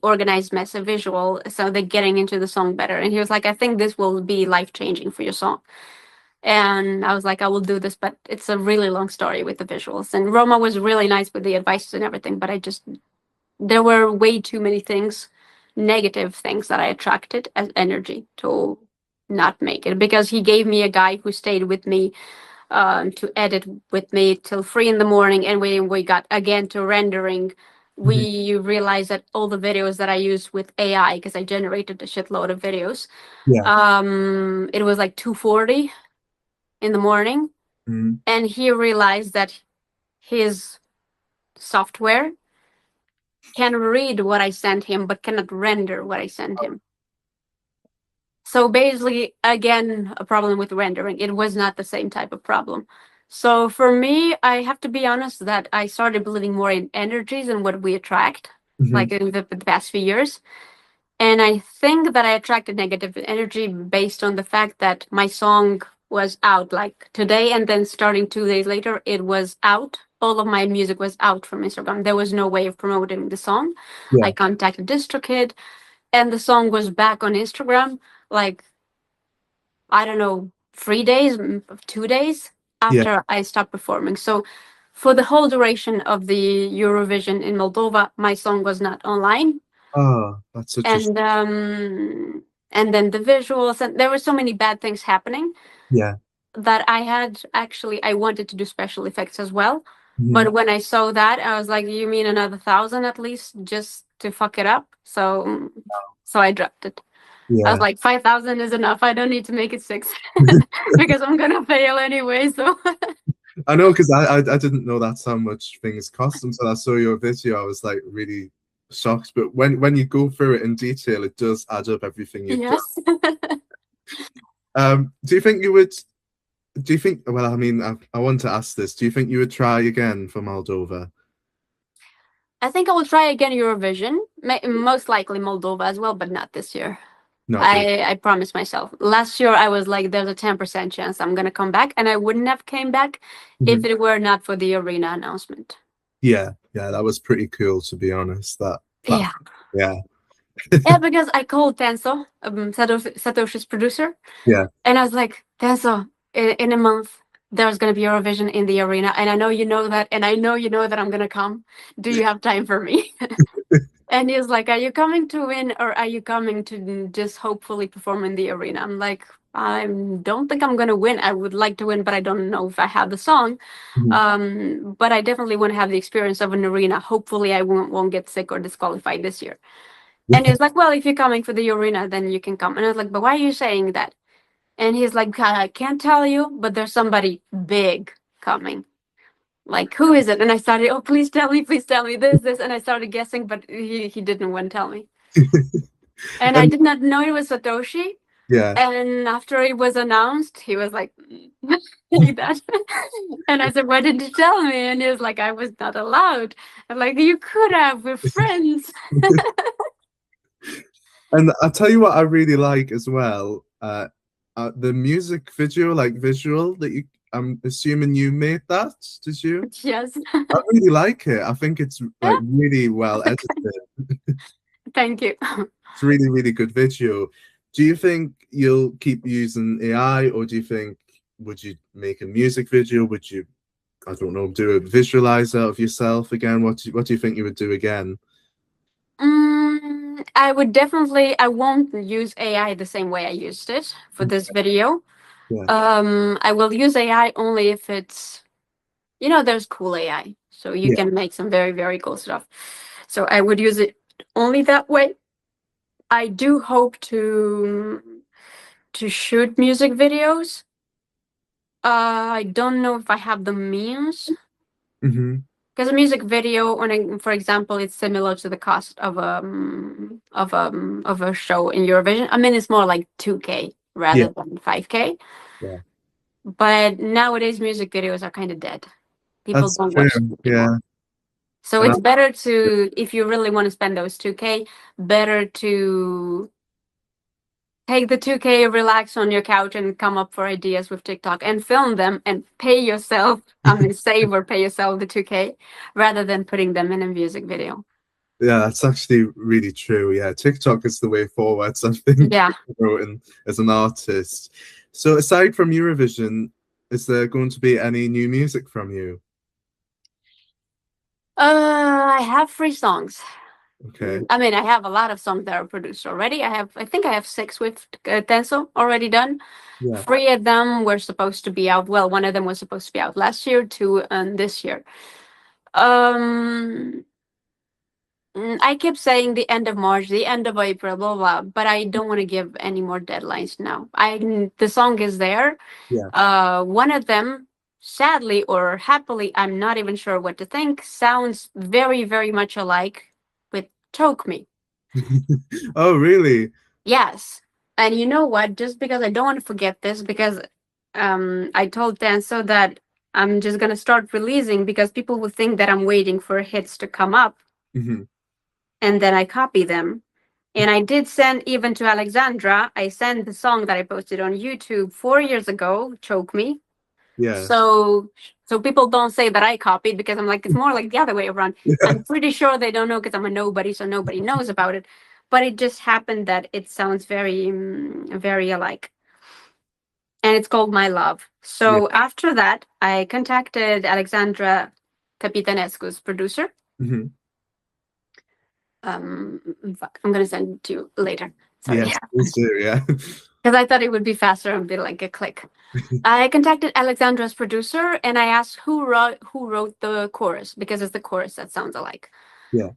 S4: organized mess of visual, so they're getting into the song better. And he was like, I think this will be life-changing for your song. And I was like, I will do this, but it's a really long story with the visuals. And Roma was really nice with the advice and everything, but there were way too many things, negative things that I attracted as energy to not make it, because he gave me a guy who stayed with me to edit with me till 3 a.m, and we got again to rendering we realized that all the videos that I used with AI, because I generated a shitload of videos, it was like 2:40 in the morning, and he realized that his software can read what I sent him, but cannot render what I sent him. So basically, again, a problem with rendering. It was not the same type of problem. So for me, I have to be honest that I started believing more in energies and what we attract, like in the past few years. And I think that I attracted negative energy based on the fact that my song was out like today, and then starting 2 days later, it was out. All of my music was out from Instagram. There was no way of promoting the song. I contacted DistroKid, and the song was back on Instagram like, I don't know, 3 days, 2 days after I stopped performing. So for the whole duration of the Eurovision in Moldova, my song was not online.
S1: Oh, that's such
S4: and then the visuals, and there were so many bad things happening that I wanted to do special effects as well. But when I saw that, I was like, you mean another 1,000 at least just to fuck it up? So I dropped it. I was like, 5,000 is enough. I don't need to make it 6 because I'm gonna fail anyway. So
S1: I know, because I didn't know that's how much things cost. Until I saw your video, I was like really shocked. But when you go through it in detail, it does add up everything you've done. Do you think you would? Do you think? Well, I mean, I want to ask this. Do you think you would try again for Moldova?
S4: I think I will try again Eurovision, most likely Moldova as well, but not this year. I promised myself. Last year I was like, there's a 10% chance I'm gonna come back, and I wouldn't have came back if it were not for the arena announcement.
S1: Yeah, that was pretty cool, to be honest. Yeah,
S4: because I called Tenso, Satoshi's producer. And I was like, Tenso, in a month there's gonna be Eurovision in the arena, and I know you know that, and I know you know that I'm gonna come. Do you have time for me? And he was like, are you coming to win, or are you coming to just hopefully perform in the arena? I'm like, I don't think I'm going to win. I would like to win, but I don't know if I have the song. But I definitely want to have the experience of an arena. Hopefully I won't get sick or disqualified this year. And he was like, well, if you're coming for the arena, then you can come. And I was like, but why are you saying that? And he's like, I can't tell you, but there's somebody big coming. Like, who is it? And I started, oh, please tell me this. And I started guessing, but he didn't want to tell me. And I did not know it was Satoshi. And after it was announced, he was like, like that. And I said, why didn't you tell me? And he was like, I was not allowed. I'm like, you could have, we're friends.
S1: And I'll tell you what I really like as well. The music video, like visual that you, I'm assuming you made that, did you?
S4: Yes.
S1: I really like it. I think it's like really well edited.
S4: Thank you.
S1: It's really, really good video. Do you think you'll keep using AI, or do you think, would you make a music video? Would you, I don't know, do a visualizer of yourself again? What do you think you would do again?
S4: I would definitely, I won't use AI the same way I used it for this video. I will use AI only if it's, there's cool AI. So you can make some very, very cool stuff. So I would use it only that way. I do hope to shoot music videos. I don't know if I have the means. Because a music video, for example, it's similar to the cost of a show in Eurovision. I mean, it's more like 2K rather than 5K. But nowadays, music videos are kind of dead. People don't watch them anymore. So it's better to, if you really want to spend those 2K, better to take the 2K, relax on your couch, and come up for ideas with TikTok and film them and pay yourself, save or pay yourself the 2K rather than putting them in a music video.
S1: Yeah, that's actually really true. Yeah, TikTok is the way forward, I think, as an artist. So aside from Eurovision, is there going to be any new music from you?
S4: I have 3 songs.
S1: Okay.
S4: I mean, I have a lot of songs that are produced already. I think I have 6 with Tenso already done. 3 of them were supposed to be out. Well, 1 of them was supposed to be out last year, 2 this year. I keep saying the end of March, the end of April, blah blah, but I don't want to give any more deadlines now. The song is there.
S1: Yeah.
S4: One of them, sadly or happily, I'm not even sure what to think, sounds very, very much alike with Choke Me.
S1: Oh, really?
S4: Yes. And you know what? Just because I don't want to forget this, because I told Danso that I'm just gonna start releasing because people will think that I'm waiting for hits to come up,
S1: Hmm.
S4: and then I copy them. And I did send even to Alexandra. I sent the song that I posted on YouTube 4 years ago, "Choke Me."
S1: Yeah.
S4: So people don't say that I copied, because I'm like, it's more like the other way around. I'm pretty sure they don't know because I'm a nobody, so nobody knows about it. But it just happened that it sounds very, very alike. And it's called My Love. So after that, I contacted Alexandra Capitanescu's producer.
S1: Hmm.
S4: I'm going to send it to you later. Sorry.
S1: Yes, please do, yeah.
S4: Because I thought it would be faster and be like a click. I contacted Alexandra's producer and I asked who wrote the chorus, because it's the chorus that sounds alike.
S1: Yeah.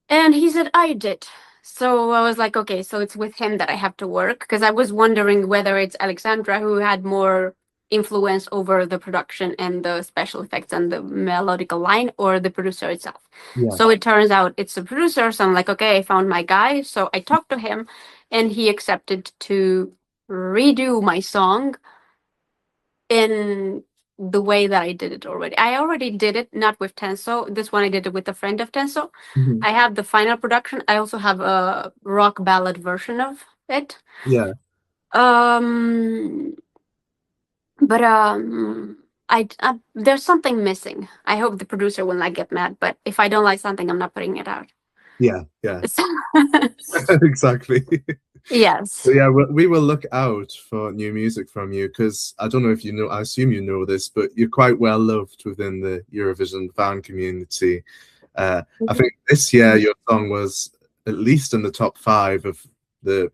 S4: And he said, I did. So I was like, okay, so it's with him that I have to work, because I was wondering whether it's Alexandra who had more influence over the production and the special effects and the melodical line, or the producer itself.
S1: Yeah.
S4: So it turns out it's the producer. So I'm like, okay, I found my guy. So I talked to him and he accepted to redo my song in the way that I did it already. I already did it, not with Tenso. This one I did it with a friend of Tenso.
S1: Hmm.
S4: I have the final production. I also have a rock ballad version of it.
S1: Yeah.
S4: But I there's something missing. I hope the producer will not get mad. But if I don't like something, I'm not putting it out.
S1: Yeah. Exactly.
S4: Yes.
S1: So yeah, we will look out for new music from you, because I don't know if you know, I assume you know this, but you're quite well loved within the Eurovision fan community. I think this year your song was at least in the top 5 of the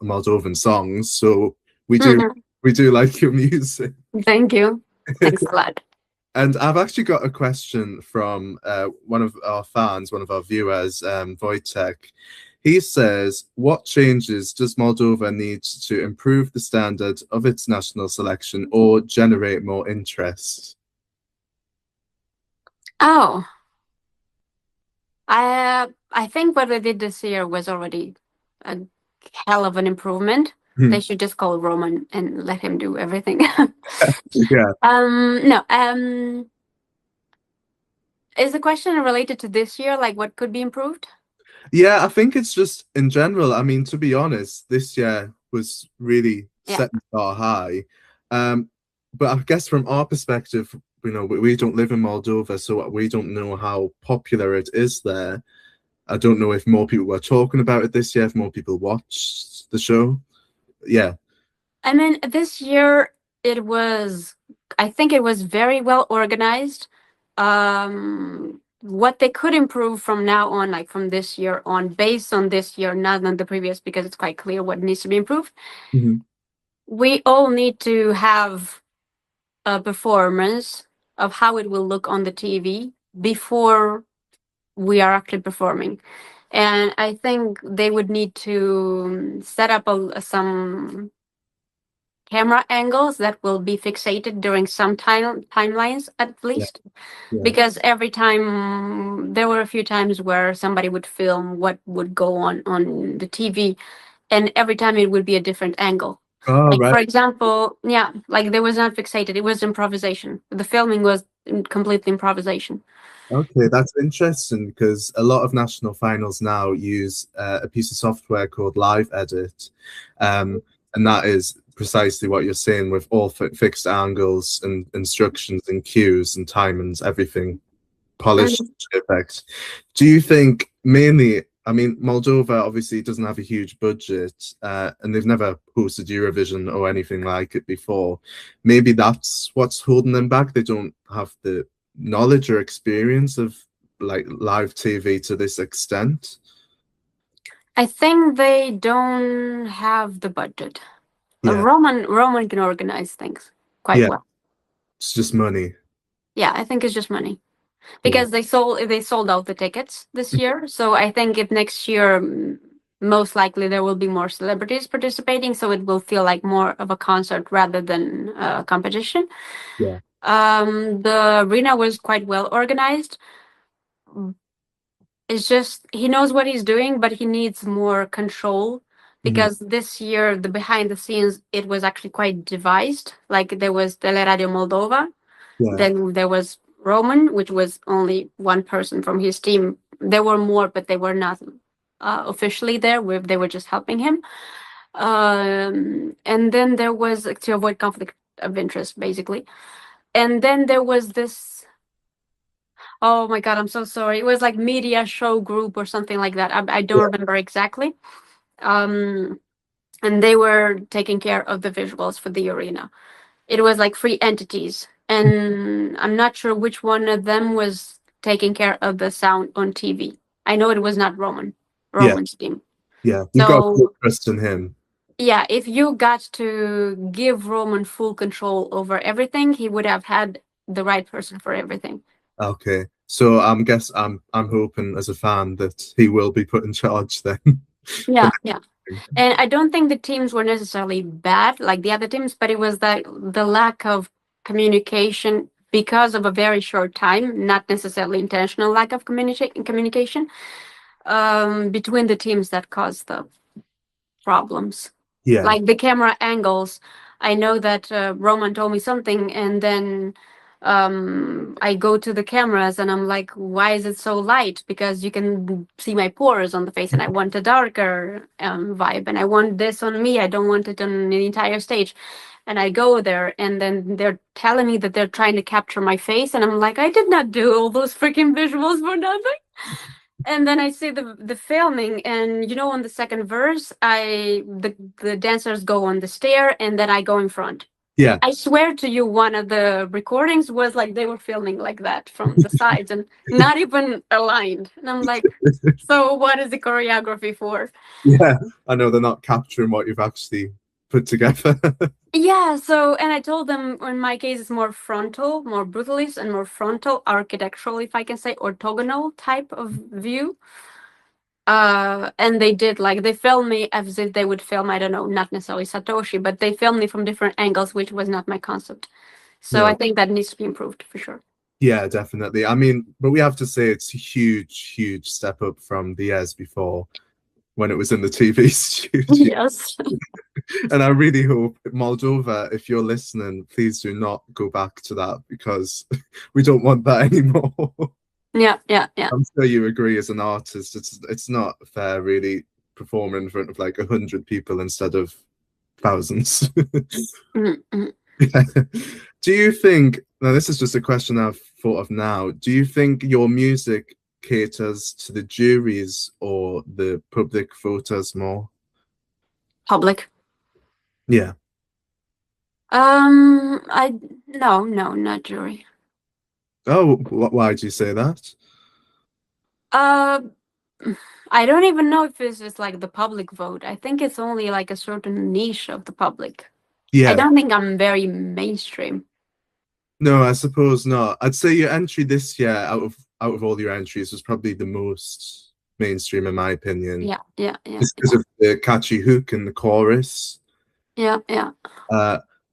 S1: Moldovan songs. So we do like your music.
S4: Thank you. Thanks a lot.
S1: And I've actually got a question from one of our fans, one of our viewers, Wojtek. He says, what changes does Moldova need to improve the standard of its national selection or generate more interest?
S4: Oh, I think what they did this year was already a hell of an improvement. They should just call Roman and let him do everything.
S1: Yeah.
S4: No. Is the question related to this year, like what could be improved?
S1: Yeah, I think it's just in general. I mean, to be honest, this year was really setting the bar high. But I guess from our perspective, you know, we don't live in Moldova, so we don't know how popular it is there. I don't know if more people were talking about it this year, if more people watched the show. Yeah.
S4: I mean, this year I think it was very well organized. What they could improve from now on, like from this year on, based on this year, not on the previous, because it's quite clear what needs to be improved.
S1: Mm-hmm.
S4: We all need to have a performance of how it will look on the TV before we are actually performing. And I think they would need to set up some camera angles that will be fixated during some timelines at least.
S1: Yeah.
S4: Because every time, there were a few times where somebody would film what would go on the TV, and every time it would be a different angle.
S1: Oh,
S4: like
S1: right.
S4: For example, like there was not fixated, it was improvisation. The filming was completely improvisation.
S1: Okay, that's interesting, because a lot of national finals now use a piece of software called Live Edit, and that is precisely what you're saying, with all fixed angles and instructions and cues and timings, everything polished to effect. Do you think mainly, I mean, Moldova obviously doesn't have a huge budget, and they've never hosted Eurovision or anything like it before. Maybe that's what's holding them back. They don't have the knowledge or experience of like live TV to this extent.
S4: I think they don't have the budget.
S1: Yeah.
S4: Roman can organize things quite well.
S1: It's just money.
S4: Yeah, I think it's just money. because they sold out the tickets this year. So I think if next year, most likely there will be more celebrities participating, so it will feel like more of a concert rather than a competition.
S1: Yeah.
S4: The arena was quite well organized. It's just he knows what he's doing, but he needs more control, because this year the behind the scenes, it was actually quite devised. Like there was Teleradio Moldova, then there was Roman, which was only one person from his team. There were more, but they were not officially there. They were just helping him. And then there was, to avoid conflict of interest, basically. And then there was this. Oh my God, I'm so sorry. It was like media show group or something like that. I don't remember exactly. And they were taking care of the visuals for the arena. It was like three entities, and I'm not sure which one of them was taking care of the sound on TV. I know it was not Roman's team.
S1: Yeah, you've got full trust in him.
S4: Yeah, if you got to give Roman full control over everything, he would have had the right person for everything.
S1: Okay, so I'm hoping as a fan that he will be put in charge then.
S4: Yeah. And I don't think the teams were necessarily bad, like the other teams, but it was the lack of communication because of a very short time, not necessarily intentional lack of communication between the teams that caused the problems.
S1: Yeah.
S4: Like the camera angles. I know that Roman told me something, and then I go to the cameras and I'm like, why is it so light? Because you can see my pores on the face, and I want a darker vibe, and I want this on me. I don't want it on the entire stage. And I go there, and then they're telling me that they're trying to capture my face, and I'm like, I did not do all those freaking visuals for nothing. And then I see the filming, and on the second verse, the dancers go on the stair, and then I go in front.
S1: Yeah.
S4: I swear to you, one of the recordings was like they were filming like that from the sides and not even aligned. And I'm like, so what is the choreography for?
S1: Yeah, I know they're not capturing what you've actually put together.
S4: Yeah, and I told them, in my case, it's more frontal, more brutalist, and more frontal, architectural, if I can say, orthogonal type of view. And they did, like, they filmed me as if they would film, I don't know, not necessarily Satoshi, but they filmed me from different angles, which was not my concept. So I think that needs to be improved for sure.
S1: Yeah, definitely. I mean, but we have to say it's a huge step up from the years before when it was in the TV studio.
S4: Yes.
S1: And I really hope, Moldova, if you're listening, please do not go back to that, because we don't want that anymore.
S4: Yeah.
S1: I'm sure you agree, as an artist, it's not fair really performing in front of like 100 people instead of thousands.
S4: Mm-hmm.
S1: Yeah. Do you think, now this is just a question I've thought of now, do you think your music caters to the juries or the public voters more?
S4: Public.
S1: Yeah.
S4: No, not jury.
S1: Oh, why do you say that?
S4: I don't even know if it's just like the public vote. I think it's only like a certain niche of the public.
S1: Yeah.
S4: I don't think I'm very mainstream.
S1: No, I suppose not. I'd say your entry this year, out of all your entries, was probably the most mainstream in my opinion.
S4: Yeah.
S1: Just because of the catchy hook and the chorus.
S4: Yeah.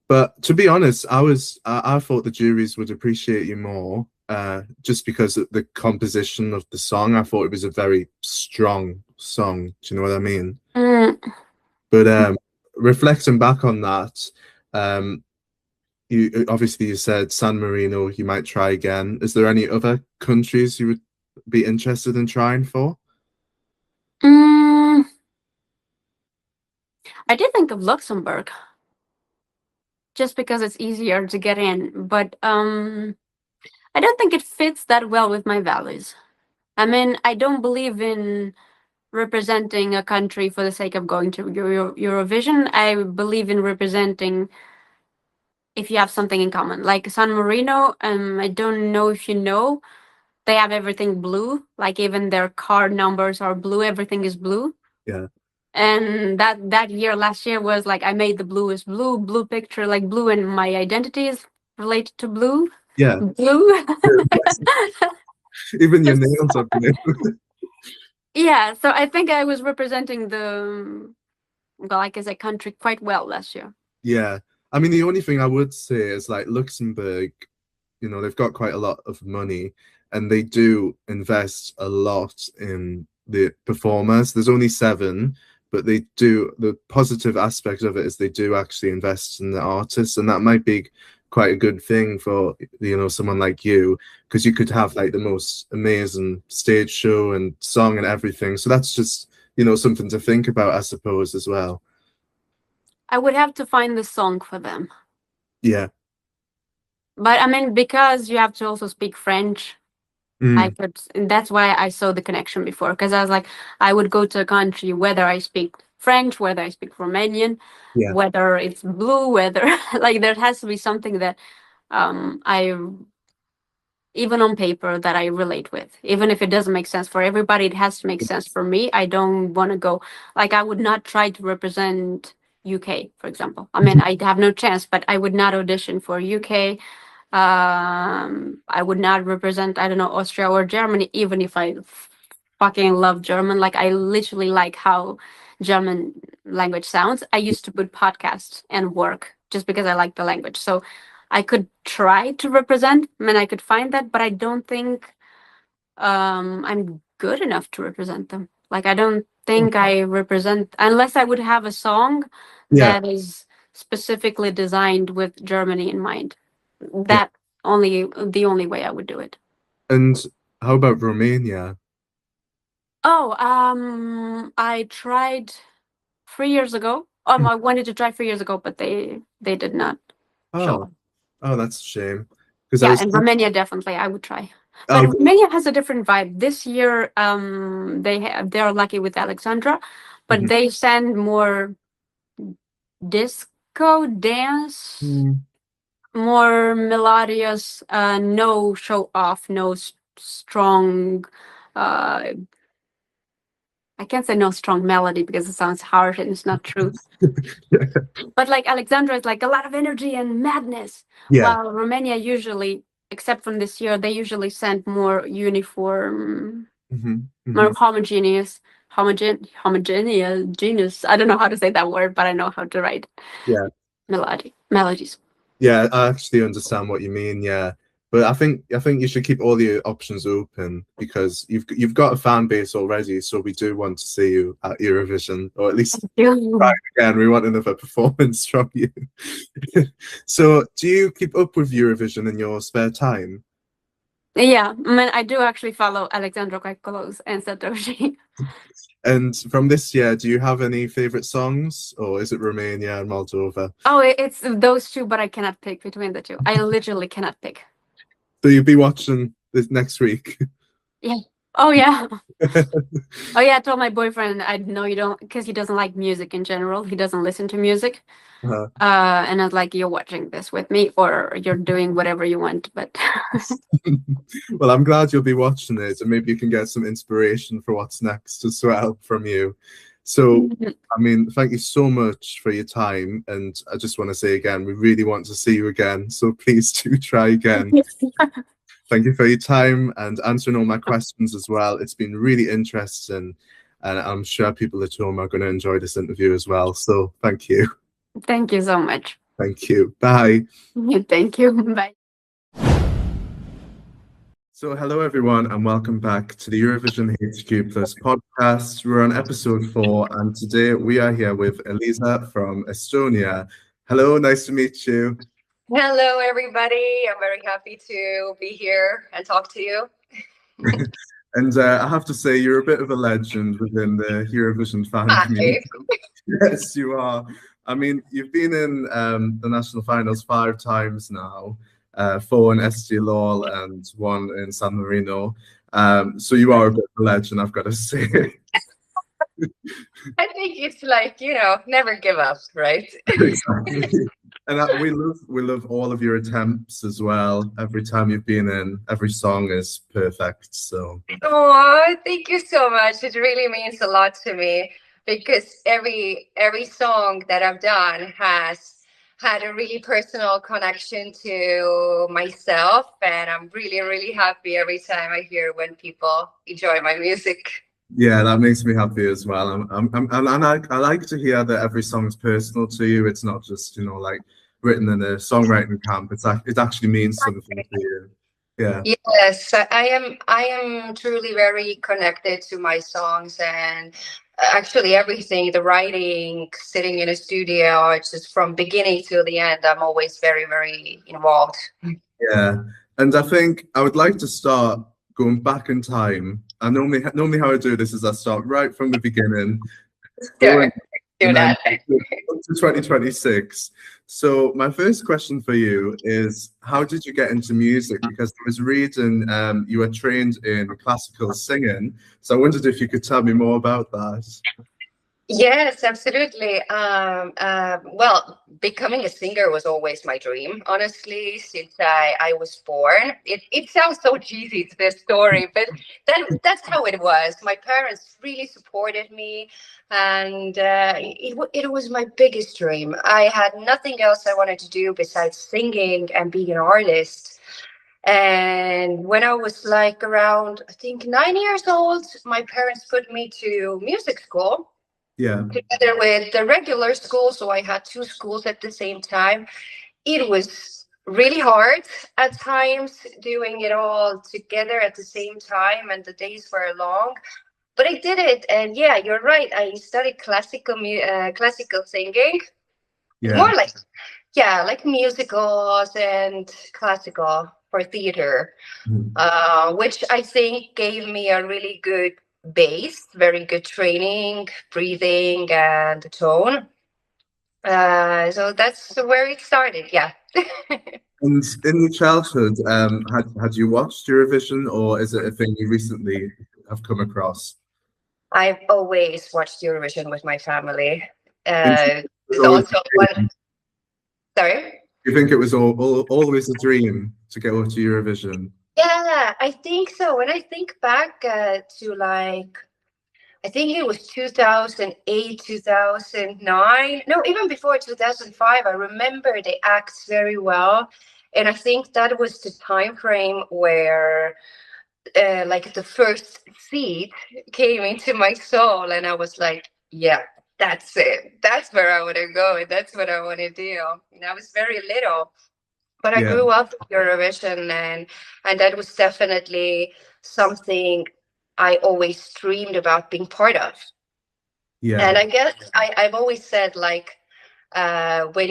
S1: But to be honest, I thought the juries would appreciate you more, just because of the composition of the song. I thought it was a very strong song. Do you know what I mean? But reflecting back on that, you said San Marino, you might try again. Is there any other countries you would be interested in trying for?
S4: I did think of Luxembourg, just because it's easier to get in, but I don't think it fits that well with my values. I mean, I don't believe in representing a country for the sake of going to Eurovision. I believe in representing if you have something in common. Like San Marino, I don't know if you know, they have everything blue. Like even their card numbers are blue. Everything is blue.
S1: Yeah.
S4: And last year was like I made the bluest blue picture, like blue, and my identity is related to blue.
S1: Yeah.
S4: Blue.
S1: Even your nails are new.
S4: Yeah, so I think I was representing like as a country quite well last year.
S1: Yeah. I mean, the only thing I would say is like Luxembourg, you know, they've got quite a lot of money and they do invest a lot in the performers. There's only 7, but they do, the positive aspect of it is they do actually invest in the artists, and that might be quite a good thing for, you know, someone like you, because you could have like the most amazing stage show and song and everything. So that's just, you know, something to think about, I suppose, as well.
S4: I would have to find the song for them.
S1: Yeah.
S4: But I mean, because you have to also speak French, I could, and that's why I saw the connection before, because I was like, I would go to a country, whether I speak French, whether I speak Romanian,
S1: Yeah.
S4: whether it's blue, whether like there has to be something that I, even on paper, that I relate with. Even if it doesn't make sense for everybody, it has to make sense for me. I don't want to go, like, I would not try to represent UK, for example. I mean, I have no chance, but I would not audition for UK. I would not represent, I don't know, Austria or Germany, even if I fucking love German. Like, I literally like how German language sounds. I used to put podcasts and work just because I like the language. So I could try to represent, I mean, I could find that, but I don't think I'm good enough to represent them. Like, I don't think I represent, unless I would have a song that is specifically designed with Germany in mind. That the only way I would do it.
S1: And how about Romania?
S4: Oh, I tried 3 years ago. I wanted to try 3 years ago, but they did not show up.
S1: Oh, that's a shame. Because
S4: Yeah, and Romania definitely I would try. But Romania has a different vibe. This year, they are lucky with Alexandra, but they send more disco dance, more melodious, no show off, no strong. I can't say no strong melody because it sounds harsh and it's not true. But like Alexandra is like a lot of energy and madness.
S1: Yeah.
S4: While Romania usually, except from this year, they usually send more uniform, more homogeneous. Homogeneous. I don't know how to say that word, but I know how to write.
S1: Yeah.
S4: Melodies.
S1: Yeah, I actually understand what you mean. Yeah, but I think you should keep all your options open because you've got a fan base already. So we do want to see you at Eurovision, or at least right again. We want another performance from you. So, do you keep up with Eurovision in your spare time?
S4: Yeah, I mean, I do actually follow Alexandra quite close and Satoshi.
S1: And from this year, do you have any favorite songs, or is it Romania and Moldova?
S4: Oh, it's those two, but I cannot pick between the two. I literally cannot pick.
S1: So you'll be watching this next week?
S4: Yeah. Oh, yeah. Oh, yeah, I told my boyfriend, I know you don't, because he doesn't like music in general. He doesn't listen to music. And I was like, you're watching this with me, or you're doing whatever you want. But
S1: well, I'm glad you'll be watching it, and maybe you can get some inspiration for what's next as well from you. So, I mean, thank you so much for your time, and I just want to say again, we really want to see you again. So please do try again. Thank you for your time and answering all my questions as well. It's been really interesting, and I'm sure people at home are going to enjoy this interview as well. So thank you.
S4: Thank you so much.
S1: Thank you. Bye.
S4: Thank you. Bye.
S1: So hello everyone and welcome back to the Eurovision HQ Plus podcast. We're on episode 4 and today we are here with Elysa from Estonia. Hello, nice to meet you.
S5: Hello everybody, I'm very happy to be here and talk to you.
S1: And I have to say you're a bit of a legend within the Eurovision fan community. Yes, you are. I mean, you've been in the national finals 5 times now. 4 in Esteghlal and 1 in San Marino. So you are a bit of a legend, I've got to say.
S5: I think it's like, you know, never give up, right?
S1: Exactly. And we love all of your attempts as well. Every time you've been in, every song is perfect. So.
S5: Oh, thank you so much. It really means a lot to me because every song that I've done has had a really personal connection to myself, and I'm really, really happy every time I hear when people enjoy my music.
S1: Yeah, that makes me happy as well. I like to hear that every song's personal to you. It's not just, you know, like written in a songwriting camp. It actually means something to you. Yeah.
S5: Yes, I am truly very connected to my songs, and actually everything, the writing, sitting in a studio, it's just from beginning to the end, I'm always very, very involved.
S1: Yeah. And I think I would like to start going back in time. And normally how I do this is I start right from the beginning.
S5: Sure, do that.
S1: Up to 2026. So my first question for you is, how did you get into music? Because I was reading you were trained in classical singing. So I wondered if you could tell me more about that.
S5: Yes, absolutely. Well, becoming a singer was always my dream, honestly, since I was born. It sounds so cheesy, this story, but that's how it was. My parents really supported me, and it was my biggest dream. I had nothing else I wanted to do besides singing and being an artist. And when I was like around, I think 9 years old, my parents put me to music school.
S1: Yeah.
S5: Together with the regular school, so I had two schools at the same time. It was really hard at times doing it all together at the same time, and the days were long. But I did it, and yeah, you're right. I studied classical singing. It's
S1: Yeah.
S5: more like, yeah, like musicals and classical for theater, which I think gave me a really good base, very good training, breathing, and the tone. So that's where it started. Yeah.
S1: And in your childhood, had you watched Eurovision, or is it a thing you recently have come across?
S5: I've always watched Eurovision with my family.
S1: It's
S5: It's
S1: always
S5: also one. Sorry.
S1: You think it was always a dream to get over to Eurovision?
S5: Yeah, I think so. When I think back to like, I think it was 2008, 2009. No, even before 2005. I remember the acts very well. And I think that was the time frame where like the first seed came into my soul. And I was like, yeah, that's it. That's where I want to go. That's what I want to do. And I was very little. But I
S1: Yeah.
S5: grew up with Eurovision, and that was definitely something I always dreamed about being part of.
S1: Yeah.
S5: And I guess I've always said, like, when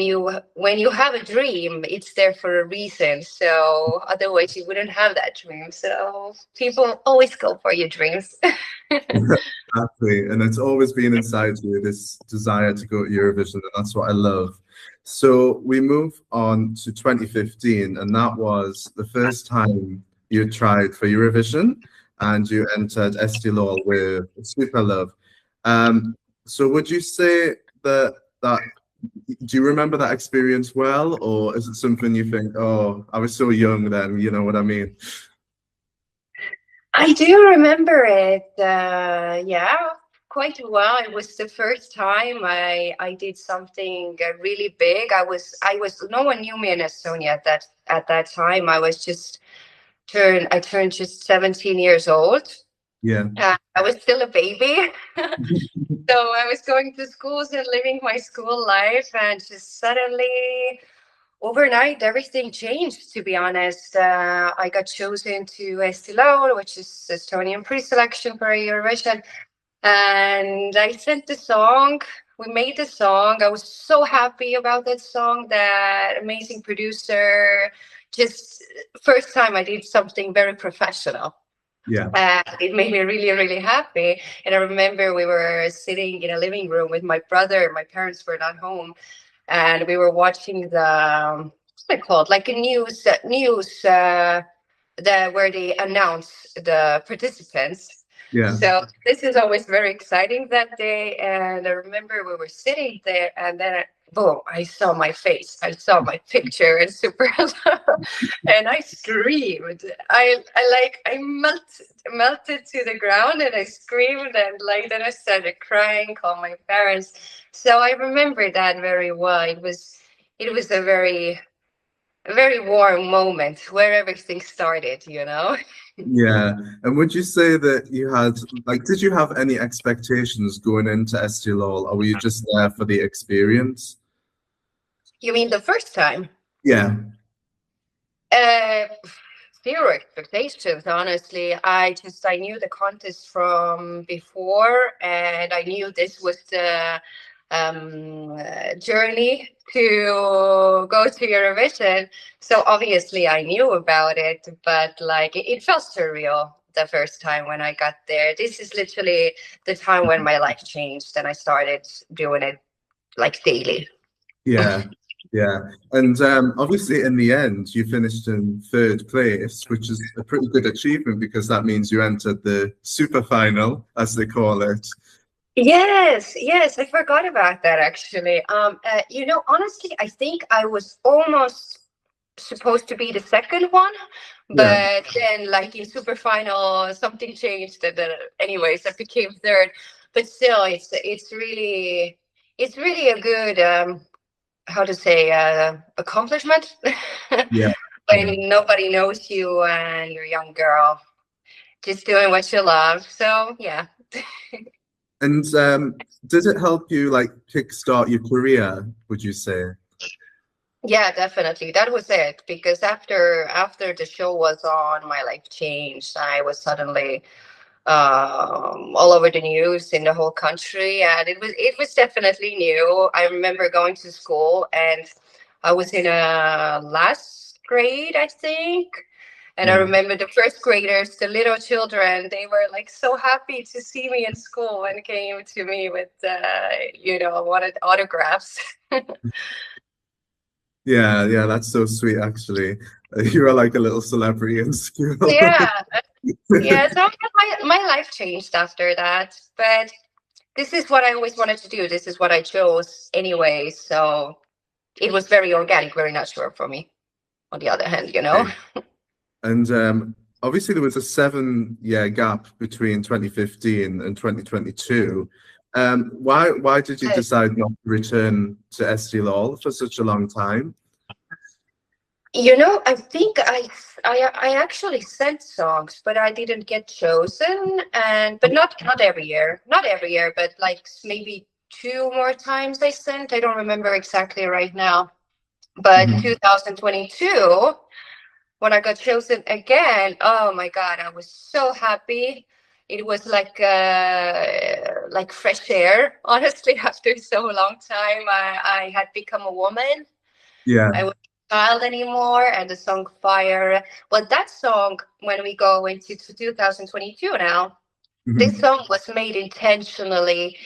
S5: you have a dream, it's there for a reason. So otherwise you wouldn't have that dream. So people always go for your dreams.
S1: Exactly. And it's always been inside you, this desire to go to Eurovision, and that's what I love. So we move on to 2015, and that was the first time you tried for Eurovision, and you entered Estilor with Super Love. So would you say that do you remember that experience well, or is it something you think, oh, I was so young then, you know what I mean?
S5: I do remember it, yeah, quite well. It was the first time I did something really big. No one knew me in Estonia at that time. I turned just 17 years old.
S1: Yeah.
S5: I was still a baby. So I was going to schools and living my school life, and just suddenly overnight, everything changed, to be honest. I got chosen to Estilor, which is Estonian pre-selection for Eurovision. And I sent the song. We made the song. I was so happy about that song, that amazing producer. Just first time I did something very professional.
S1: Yeah.
S5: It made me really, really happy. And I remember we were sitting in a living room with my brother. My parents were not home. And we were watching what's it called? Like a news, where they announce the participants.
S1: Yeah.
S5: So this is always very exciting that day. And I remember we were sitting there, and then boom, I saw my face. I saw my picture in Super and I screamed. I melted to the ground, and I screamed, and like then I started crying, called my parents. So I remember that very well. it was a very warm moment where everything started, you know.
S1: Yeah. And would you say that you had, like, did you have any expectations going into SDLOL, or were you just there for the experience?
S5: You mean the first time?
S1: Yeah.
S5: Zero expectations, honestly. I knew the contest from before, and I knew this was the journey to go to Eurovision. So obviously I knew about it, but like it felt surreal the first time when I got there. This is literally the time when my life changed and I started doing it like daily.
S1: Yeah. Yeah. And obviously in the end you finished in 3rd place, which is a pretty good achievement because that means you entered the super final, as they call it.
S5: Yes, I forgot about that actually. You know, honestly, I think I was almost supposed to be the second one, but then like in super final something changed, and anyways I became 3rd. But still, it's really a good how to say accomplishment.
S1: Yeah.
S5: When nobody knows you and you're a young girl just doing what you love. So yeah.
S1: And did it help you like kickstart your career, would you say?
S5: Yeah, definitely. That was it. Because after the show was on, my life changed. I was suddenly all over the news in the whole country, and it was definitely new. I remember going to school, and I was in a last grade, I think. And I remember the first graders, the little children, they were like so happy to see me in school and came to me with, you know, wanted autographs.
S1: Yeah, that's so sweet, actually. You are like a little celebrity in school.
S5: Yeah. So my life changed after that. But this is what I always wanted to do. This is what I chose anyway. So it was very organic, very natural for me, on the other hand, you know.
S1: And obviously there was a 7-year gap between 2015 and 2022. Why did you decide not to return to SDLOL for such a long time?
S5: You know, I think I actually sent songs, but I didn't get chosen. But not every year, but like maybe 2 more times I sent. I don't remember exactly right now. But 2022, when I got chosen again, oh my God, I was so happy. It was like fresh air. Honestly, after so long time, I had become a woman.
S1: Yeah.
S5: I wasn't a child anymore, and the song Fire. Well, that song, when we go into 2022 now, this song was made intentionally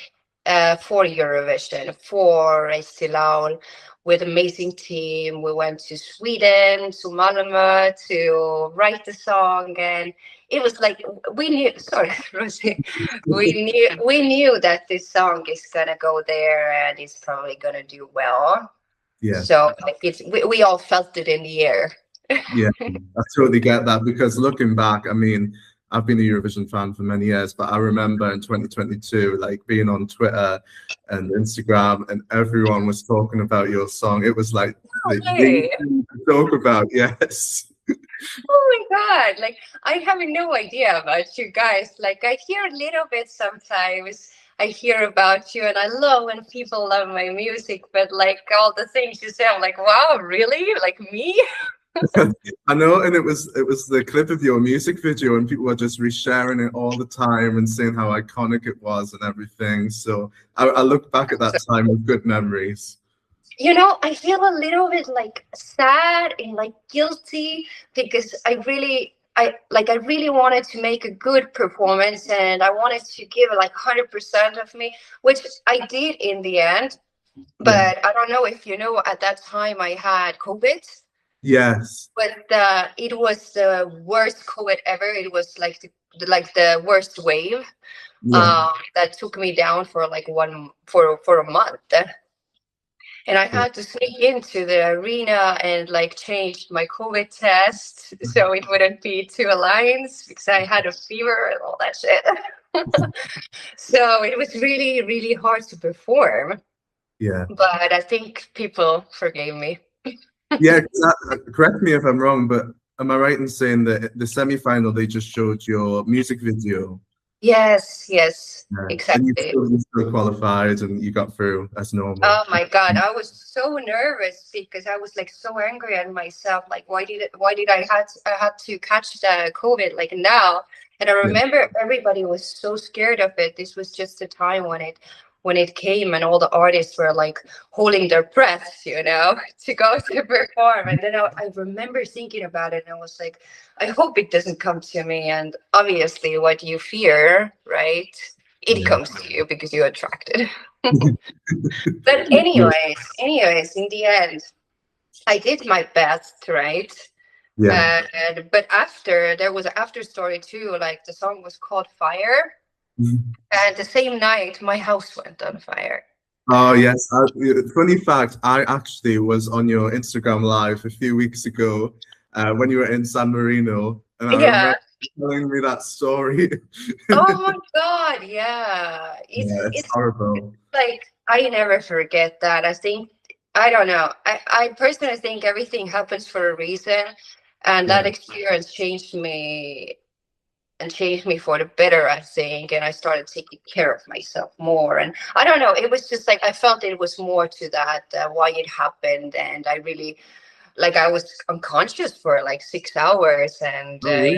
S5: for Eurovision, for Elysa, with amazing team. We went to Sweden, to Malmö to write the song, and it was like we knew. Sorry, Rosie. We knew that this song is gonna go there and it's probably gonna do well.
S1: Yeah.
S5: So like we all felt it in the air.
S1: Yeah, I totally get that because looking back, I mean, I've been a Eurovision fan for many years, but I remember in 2022, like being on Twitter and Instagram, and everyone was talking about your song. It was like the thing to talk about. Yes.
S5: Oh my God! Like I have no idea about you guys. Like I hear a little bit sometimes. I hear about you, and I love when people love my music. But like all the things you say, I'm like, wow, really? Like me?
S1: I know, and it was the clip of your music video, and people were just resharing it all the time and saying how iconic it was and everything. So I look back at that time with good memories.
S5: You know, I feel a little bit like sad and like guilty because I really wanted to make a good performance and I wanted to give like 100% of me, which I did in the end. But I don't know if you know, at that time I had COVID.
S1: Yes.
S5: But it was the worst COVID ever. It was like the worst wave that took me down for like for a month. And I had to sneak into the arena and like change my COVID test so it wouldn't be 2 lines because I had a fever and all that shit. So it was really, really hard to perform.
S1: Yeah.
S5: But I think people forgave me.
S1: Yeah, correct me if I'm wrong, but am I right in saying that the semi-final they just showed your music video?
S5: Yes,
S1: Yeah. And
S5: exactly.
S1: you still qualified and you got through as normal.
S5: Oh my God, I was so nervous because I was like so angry at myself. Like, why did I had to catch the COVID like now? And I remember everybody was so scared of it. This was just the time when it came, and all the artists were like holding their breath, you know, to go to perform. And then I remember thinking about it, and I was like, I hope it doesn't come to me. And obviously, what you fear, right? It comes to you because you attract it. But anyways, in the end, I did my best, right?
S1: Yeah.
S5: But after, there was an after story too. Like, the song was called Fire, and the same night my house went on fire.
S1: Oh yes. Funny fact, I actually was on your Instagram live a few weeks ago when you were in San Marino, and I remember telling me that story.
S5: Oh my God, yeah.
S1: It's horrible.
S5: Like, I never forget that. I don't know. I personally think everything happens for a reason, and that experience changed me for the better, I think. And I started taking care of myself more. And I don't know, it was just like, I felt it was more to that, why it happened. And I really, like, I was unconscious for like 6 hours. And we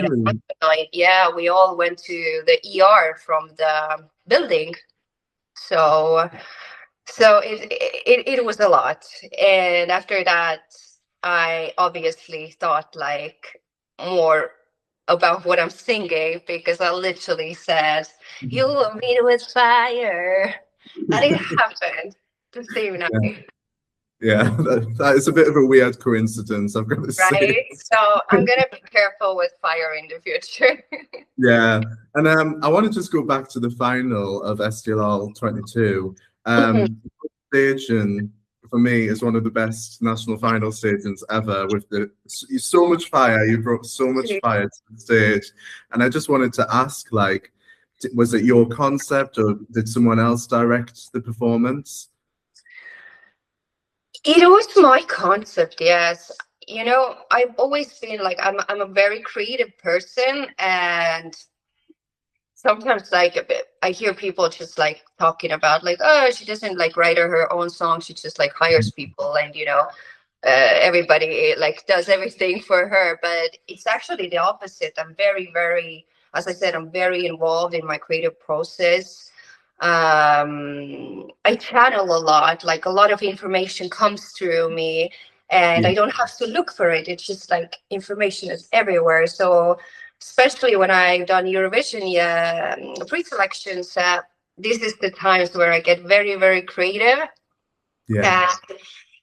S5: all went to the ER from the building. So it was a lot. And after that, I obviously thought like more about what I'm singing, because I literally said, "You will meet with fire," and it happened the same night.
S1: Yeah, that is a bit of a weird coincidence, I've got to say.
S5: Right? So I'm gonna be careful with fire in the future.
S1: Yeah, and I want to just go back to the final of SDLR 22. Stage for me is one of the best national final stages ever. With so much fire, you brought so much fire to the stage, and I just wanted to ask, like, was it your concept or did someone else direct the performance?
S5: It was my concept, yes. You know, I've always been like, I'm a very creative person, and sometimes like I hear people just like talking about like, oh, she doesn't like write her own song, she just like hires people, and you know, everybody like does everything for her. But it's actually the opposite. I'm very, as I said, I'm very involved in my creative process. I channel a lot, like a lot of information comes through me, and I don't have to look for it. It's just like information is everywhere. So especially when I've done Eurovision pre-selections, this is the times where I get very creative. And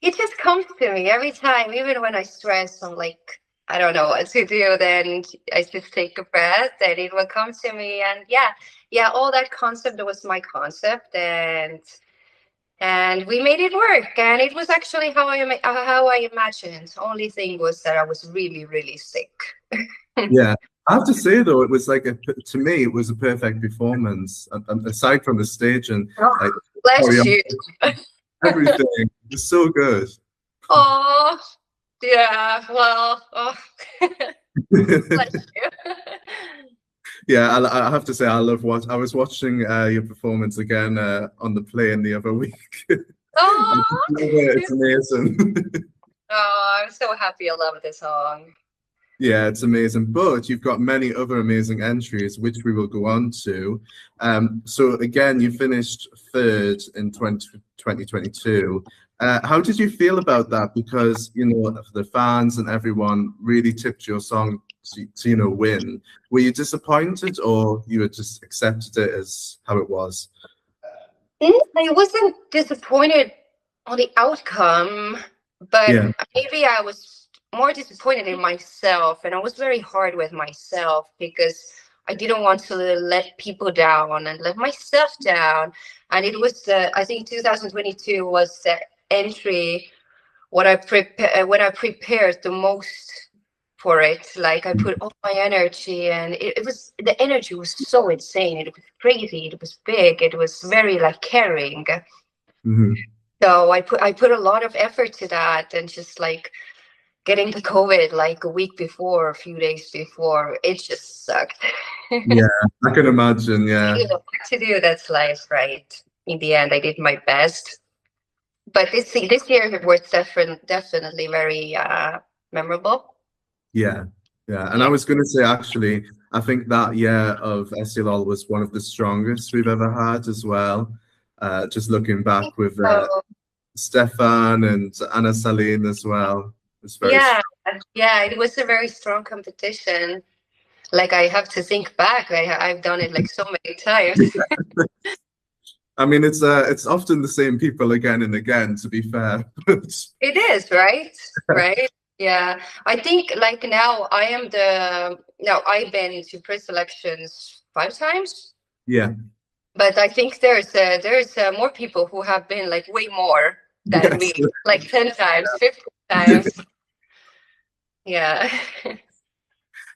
S5: it just comes to me every time, even when I stress, I'm like, I don't know what to do. Then I just take a breath and it will come to me. And yeah, all that concept was my concept, and we made it work. And it was actually how I imagined. The only thing was that I was really sick.
S1: Yeah, I have to say though, it was like to me, it was a perfect performance. Aside from the stage and like,
S5: bless you.
S1: Everything was so good.
S5: Oh, yeah. Well, bless you.
S1: Yeah, I have to say, I love what I was watching your performance again on the plane the other week.
S5: Oh,
S1: it's amazing.
S5: Oh, I'm so happy. I love this song.
S1: Yeah, it's amazing. But you've got many other amazing entries, which we will go on to. So again, you finished third in 2022. How did you feel about that? Because, you know, the fans and everyone really tipped your song to you know, win. Were you disappointed, or you had just accepted it as how it was?
S5: I wasn't disappointed on the outcome, but maybe I was more disappointed in myself, and I was very hard with myself because I didn't want to let people down and let myself down. And it was I think 2022 was the entry when I prepared the most for it. Like, I put all my energy, and the energy was so insane. It was crazy. It was big. It was very like caring. So I put a lot of effort to that, and just like getting the COVID like a week before, a few days before, it just sucked.
S1: Yeah, I can imagine. Yeah.
S5: You know what to do, that's life, right? In the end, I did my best. But this year was definitely very memorable.
S1: Yeah, yeah. And I was going to say, actually, I think that year of SLL was one of the strongest we've ever had as well. Just looking back with
S5: So,
S1: Stefan and Anna Saline as well. It's very
S5: yeah, yeah, it was a very strong competition. Like, I have to think back. I've done it like so many times.
S1: I mean, it's often the same people again and again, to be fair.
S5: It is, right? Right? Yeah. I think like now I've been to pre-selections 5 times,
S1: Yeah.
S5: but I think there's more people who have been like way more than me,
S1: Yes.
S5: like 10 times, 15 times. Yeah.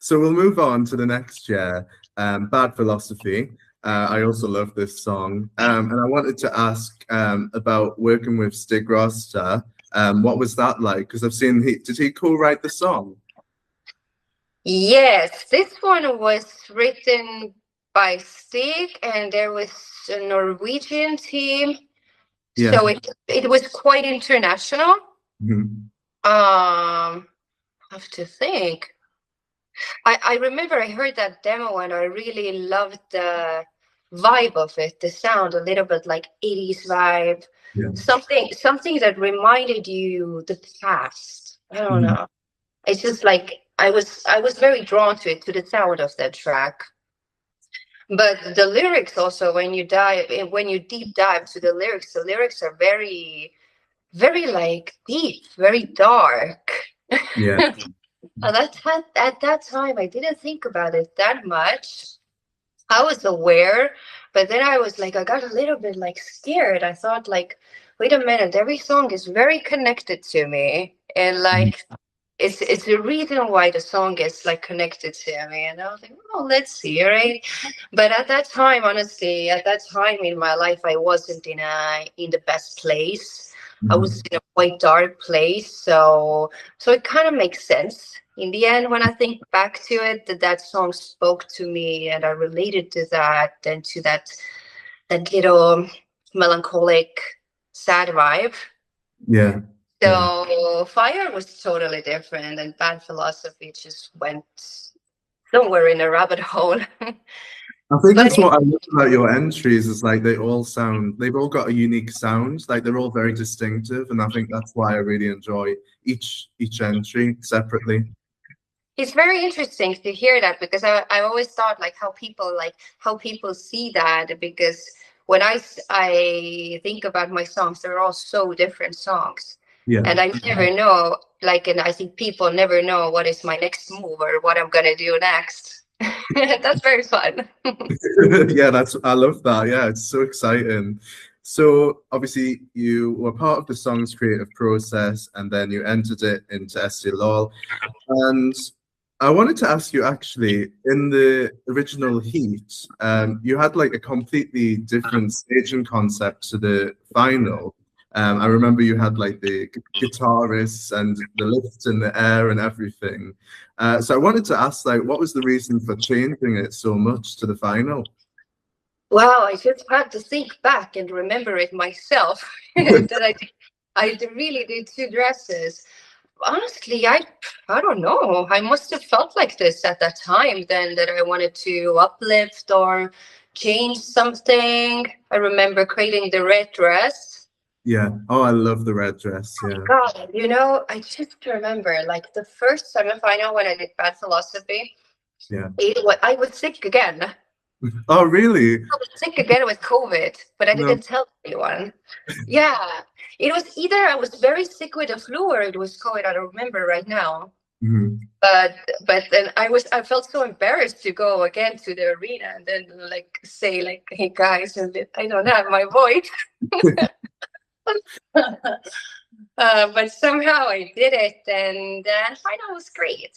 S1: So we'll move on to the next year, Bad Philosophy. I also love this song. And I wanted to ask about working with Stig Rosta. What was that like? Because I've seen did he co-write the song?
S5: Yes, this one was written by Stig, and there was a Norwegian team.
S1: Yeah.
S5: So it was quite international.
S1: Mhm.
S5: Have to think. I remember I heard that demo and I really loved the vibe of it, the sound, a little bit like 80s vibe.
S1: Yeah.
S5: Something that reminded you the past. I don't
S1: Mhm.
S5: know. It's just like I was very drawn to it, to the sound of that track. But the lyrics also, when you deep dive to the lyrics are very, very like deep, very dark.
S1: Yeah.
S5: At that time, I didn't think about it that much. I was aware, but then I was like, I got a little bit like scared. I thought like, wait a minute, every song is very connected to me, and like it's the reason why the song is like connected to me. And I was like, oh, let's see, right? But at that time, honestly, at that time in my life, I wasn't in the best place. I was in a quite dark place, so it kind of makes sense in the end when I think back to it, that song spoke to me, and I related to that, and to that little melancholic, sad vibe.
S1: Yeah.
S5: So Fire was totally different, and Bad Philosophy just went somewhere in a rabbit hole.
S1: I think that's what I love about your entries is like they've all got a unique sound, like they're all very distinctive, and I think that's why I really enjoy each entry separately.
S5: It's very interesting to hear that, because I always thought like how people see that, because when I think about my songs, they're all so different songs.
S1: Yeah.
S5: And I never know, like, and I think people never know what is my next move or what I'm gonna do next. That's very fun.
S1: Yeah, I love that. Yeah, it's so exciting. So obviously you were part of the song's creative process, and then you entered it into SDLOL. And I wanted to ask you, actually, in the original Heat, you had like a completely different staging concept to the final. I remember you had like the guitarists and the lifts in the air and everything. So I wanted to ask, like, what was the reason for changing it so much to the final?
S5: Well, I just had to think back and remember it myself that I really did 2 dresses. Honestly, I don't know. I must have felt like this at that time then, that I wanted to uplift or change something. I remember creating the red dress.
S1: Yeah. Oh, I love the red dress. Yeah.
S5: God, I just remember like the first semifinal when I did Bad Philosophy.
S1: Yeah.
S5: I was sick again.
S1: Oh, really?
S5: I was sick again with COVID, but I didn't tell anyone. Yeah. It was either I was very sick with the flu or it was COVID. I don't remember right now.
S1: Mm-hmm.
S5: But then I felt so embarrassed to go again to the arena and then like say like, hey guys, I don't have my voice. But somehow I did it, and final was great.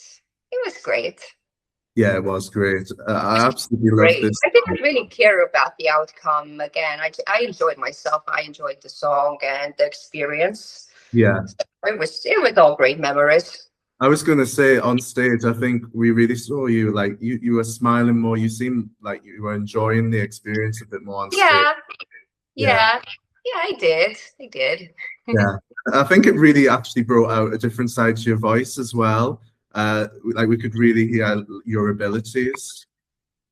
S5: It was great.
S1: Yeah, it was great. I absolutely love
S5: Great.
S1: this.
S5: I didn't really care about the outcome. Again, I enjoyed myself. I enjoyed the song and the experience.
S1: Yeah.
S5: It was all great memories.
S1: I was gonna say on stage, I think we really saw you like you were smiling more. You seemed like you were enjoying the experience a bit more on stage.
S5: Yeah, I did.
S1: Yeah, I think it really actually brought out a different side to your voice as well. Like we could really hear your abilities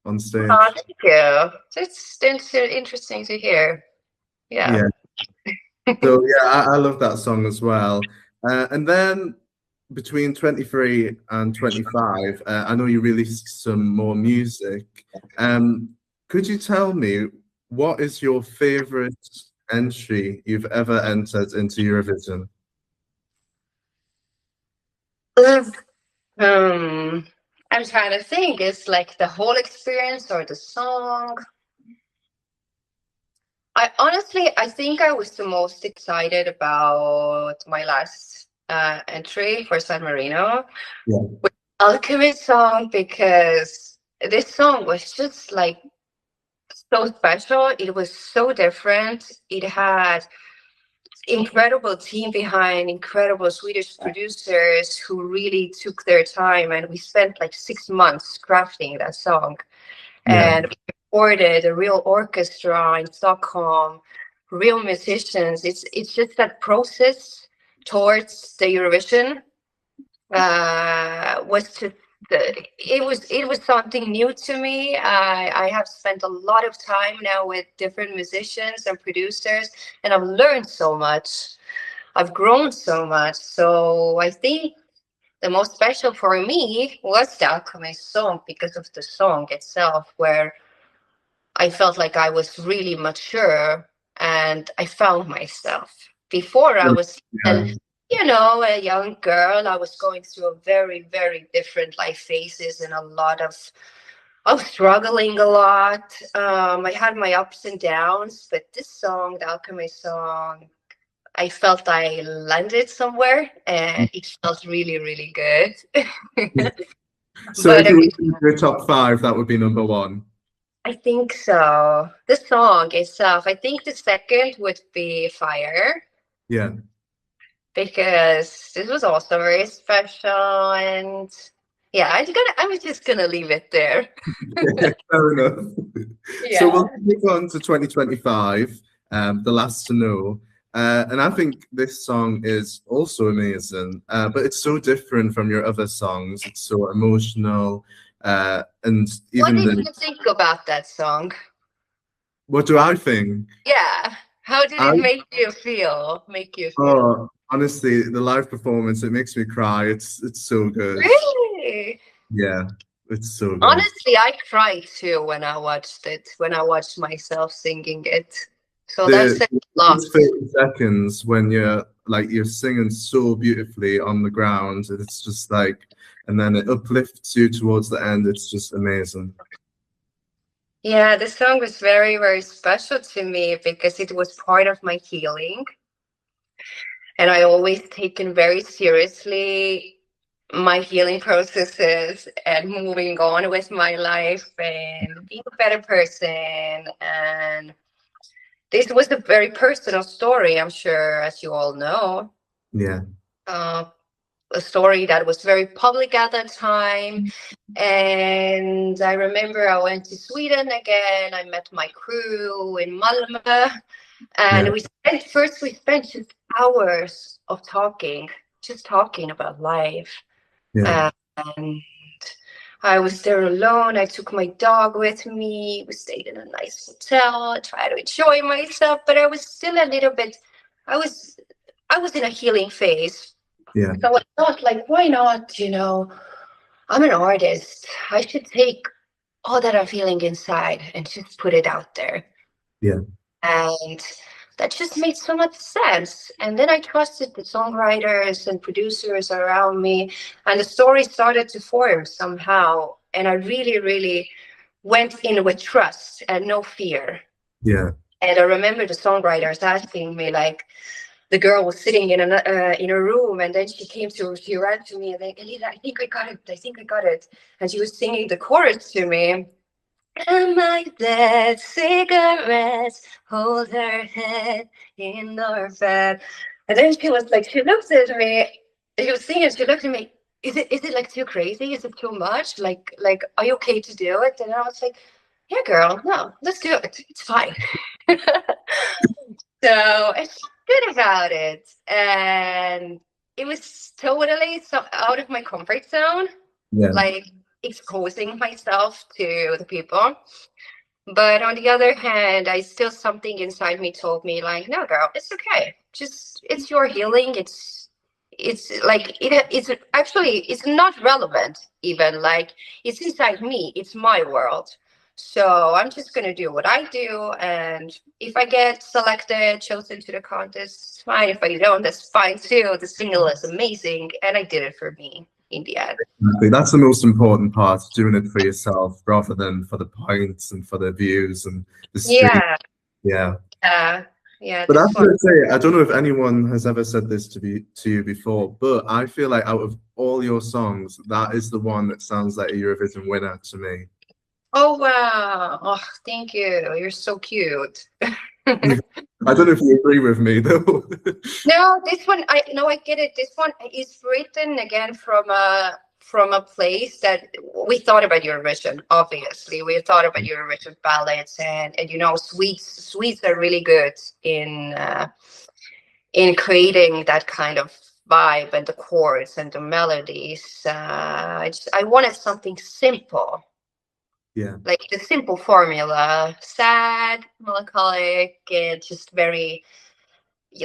S1: on stage.
S5: Oh, thank you. That's interesting to hear. Yeah.
S1: So yeah, I love that song as well. And then between 23 and 25, I know you released some more music. Could you tell me what is your favorite entry you've ever entered into Eurovision?
S5: I'm trying to think. It's like the whole experience or the song. I think I was the most excited about my last entry for San Marino.
S1: Yeah.
S5: With Alchemy song, because this song was just like so special. It was so different. It had incredible team behind, incredible Swedish producers who really took their time, and we spent like 6 months crafting that song.
S1: Yeah.
S5: And we recorded a real orchestra in Stockholm, real musicians. It's just that process towards the Eurovision was just it was something new to me. I have spent a lot of time now with different musicians and producers, and I've learned so much. I've grown so much. So I think the most special for me was the Alchemy song because of the song itself, where I felt like I was really mature and I found myself. Before I was, a young girl. I was going through a very, very different life phases and I was struggling a lot. I had my ups and downs, but this song, the Alchemy song, I felt I landed somewhere and it felt really, really good.
S1: So if you were in your top 5, that would be number 1.
S5: I think so. The song itself, I think the second would be Fire.
S1: Yeah.
S5: Because this was also very special, and yeah, I was just gonna leave it there.
S1: Fair enough.
S5: Yeah.
S1: So we'll move on to 2025, The Last to Know. And I think this song is also amazing, but it's so different from your other songs. It's so emotional, and even
S5: what did you think about that song?
S1: What do I think?
S5: Yeah, how did it make you feel?
S1: Oh, honestly, the live performance, it makes me cry. It's so good.
S5: Really?
S1: Yeah, it's so good.
S5: Honestly, I cried too when I watched it, when I watched myself singing it. So that's a lot.
S1: 30 seconds when you're singing so beautifully on the ground. It's just like, and then it uplifts you towards the end. It's just amazing.
S5: Yeah, the song was very, very special to me because it was part of my healing. And I always taken very seriously my healing processes and moving on with my life and being a better person. And this was a very personal story, I'm sure, as you all know.
S1: Yeah.
S5: A story that was very public at that time. And I remember I went to Sweden again. I met my crew in Malmö. And we spent just hours of talking about life.
S1: Yeah.
S5: And I was there alone. I took my dog with me. We stayed in a nice hotel. I tried to enjoy myself, but I was still a little bit, I was in a healing phase.
S1: Yeah.
S5: So I thought, like, why not, I'm an artist. I should take all that I'm feeling inside and just put it out there.
S1: Yeah.
S5: And that just made so much sense. And then I trusted the songwriters and producers around me, and the story started to form somehow. And I really, really went in with trust and no fear.
S1: Yeah.
S5: And I remember the songwriters asking me, like, the girl was sitting in a room, and then she ran to me and like, Elysa, I think I got it. And she was singing the chorus to me. And my dead cigarettes hold her head in her bed. And then she was like, she looked at me, she was singing, she looked at me, is it like too crazy? Is it too much? Like, are you okay to do it? And I was like, yeah, girl, no, let's do it. It's fine. So I felt good about it. And it was totally out of my comfort zone, like exposing myself to the people. But on the other hand, I still, something inside me told me like, no, girl, it's okay. Just, it's your healing. It's like, it's actually, it's not relevant even, like, it's inside me. It's my world. So I'm just going to do what I do. And if I get selected, chosen to the contest, it's fine. If I don't, that's fine too. The single is amazing. And I did it for me in the end.
S1: Exactly. That's the most important part, doing it for yourself rather than for the points and for the views and the stream. Yeah. But I have to say, I don't know if anyone has ever said this to you before, but I feel like out of all your songs, that is the one that sounds like a Eurovision winner to me.
S5: Oh, wow. Oh, thank you. You're so cute.
S1: I don't know if you agree with me, though.
S5: No, this one, I get it. This one is written again from a place that we thought about Eurovision, obviously. We thought about Eurovision ballads, and you know, Swedes are really good in creating that kind of vibe and the chords and the melodies. I wanted something simple.
S1: Yeah,
S5: like the simple formula, sad, melancholic, and just very,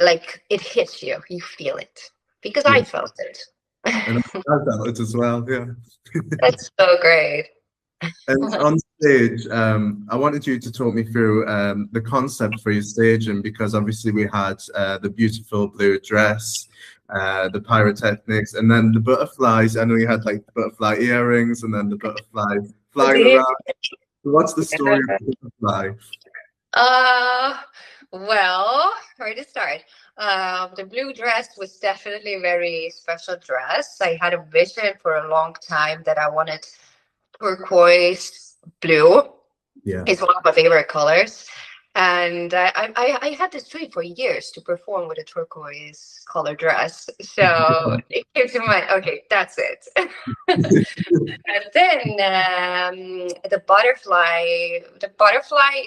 S5: like, it hits you, you feel it, because I felt it.
S1: And I felt it as well, yeah.
S5: That's so great.
S1: And on stage, I wanted you to talk me through the concept for your staging, because obviously we had the beautiful blue dress, the pyrotechnics, and then the butterflies. I know you had like butterfly earrings and then the butterfly flying around. What's the story of the butterfly?
S5: Well, where to start? The blue dress was definitely a very special dress. I had a vision for a long time that I wanted turquoise blue.
S1: Yeah,
S5: it's one of my favorite colors, and I had this dream for years to perform with a turquoise color dress. So it came to mind, okay, that's it. And then the butterfly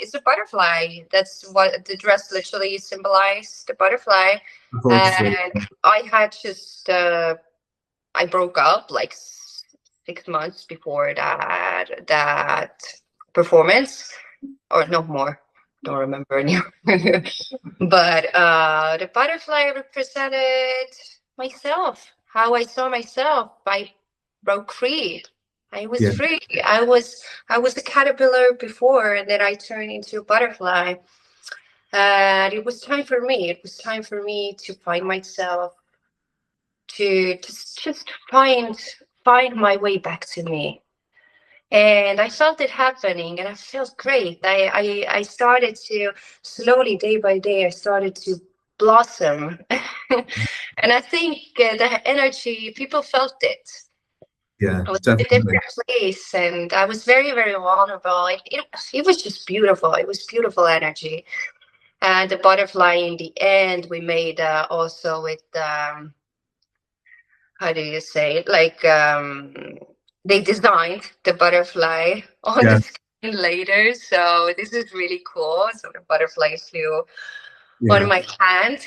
S5: is a butterfly. That's what the dress literally symbolized, the butterfly. And I had just I broke up like 6 months before that performance, or no more, don't remember anymore. But the butterfly represented myself, how I saw myself. I broke free. I was free. I was a caterpillar before, and then I turned into a butterfly. And it was time for me. It was time for me to find myself, to just find my way back to me. And I felt it happening, and I felt great. I started to slowly, day by day, I started to blossom. And I think the energy, people felt it.
S1: Yeah,
S5: I was in a different place, and I was very, very vulnerable. It was just beautiful. It was beautiful energy. And the butterfly in the end, we made also with, how do you say it? Like, they designed the butterfly on the skin later. So this is really cool. So the butterfly flew on my hand.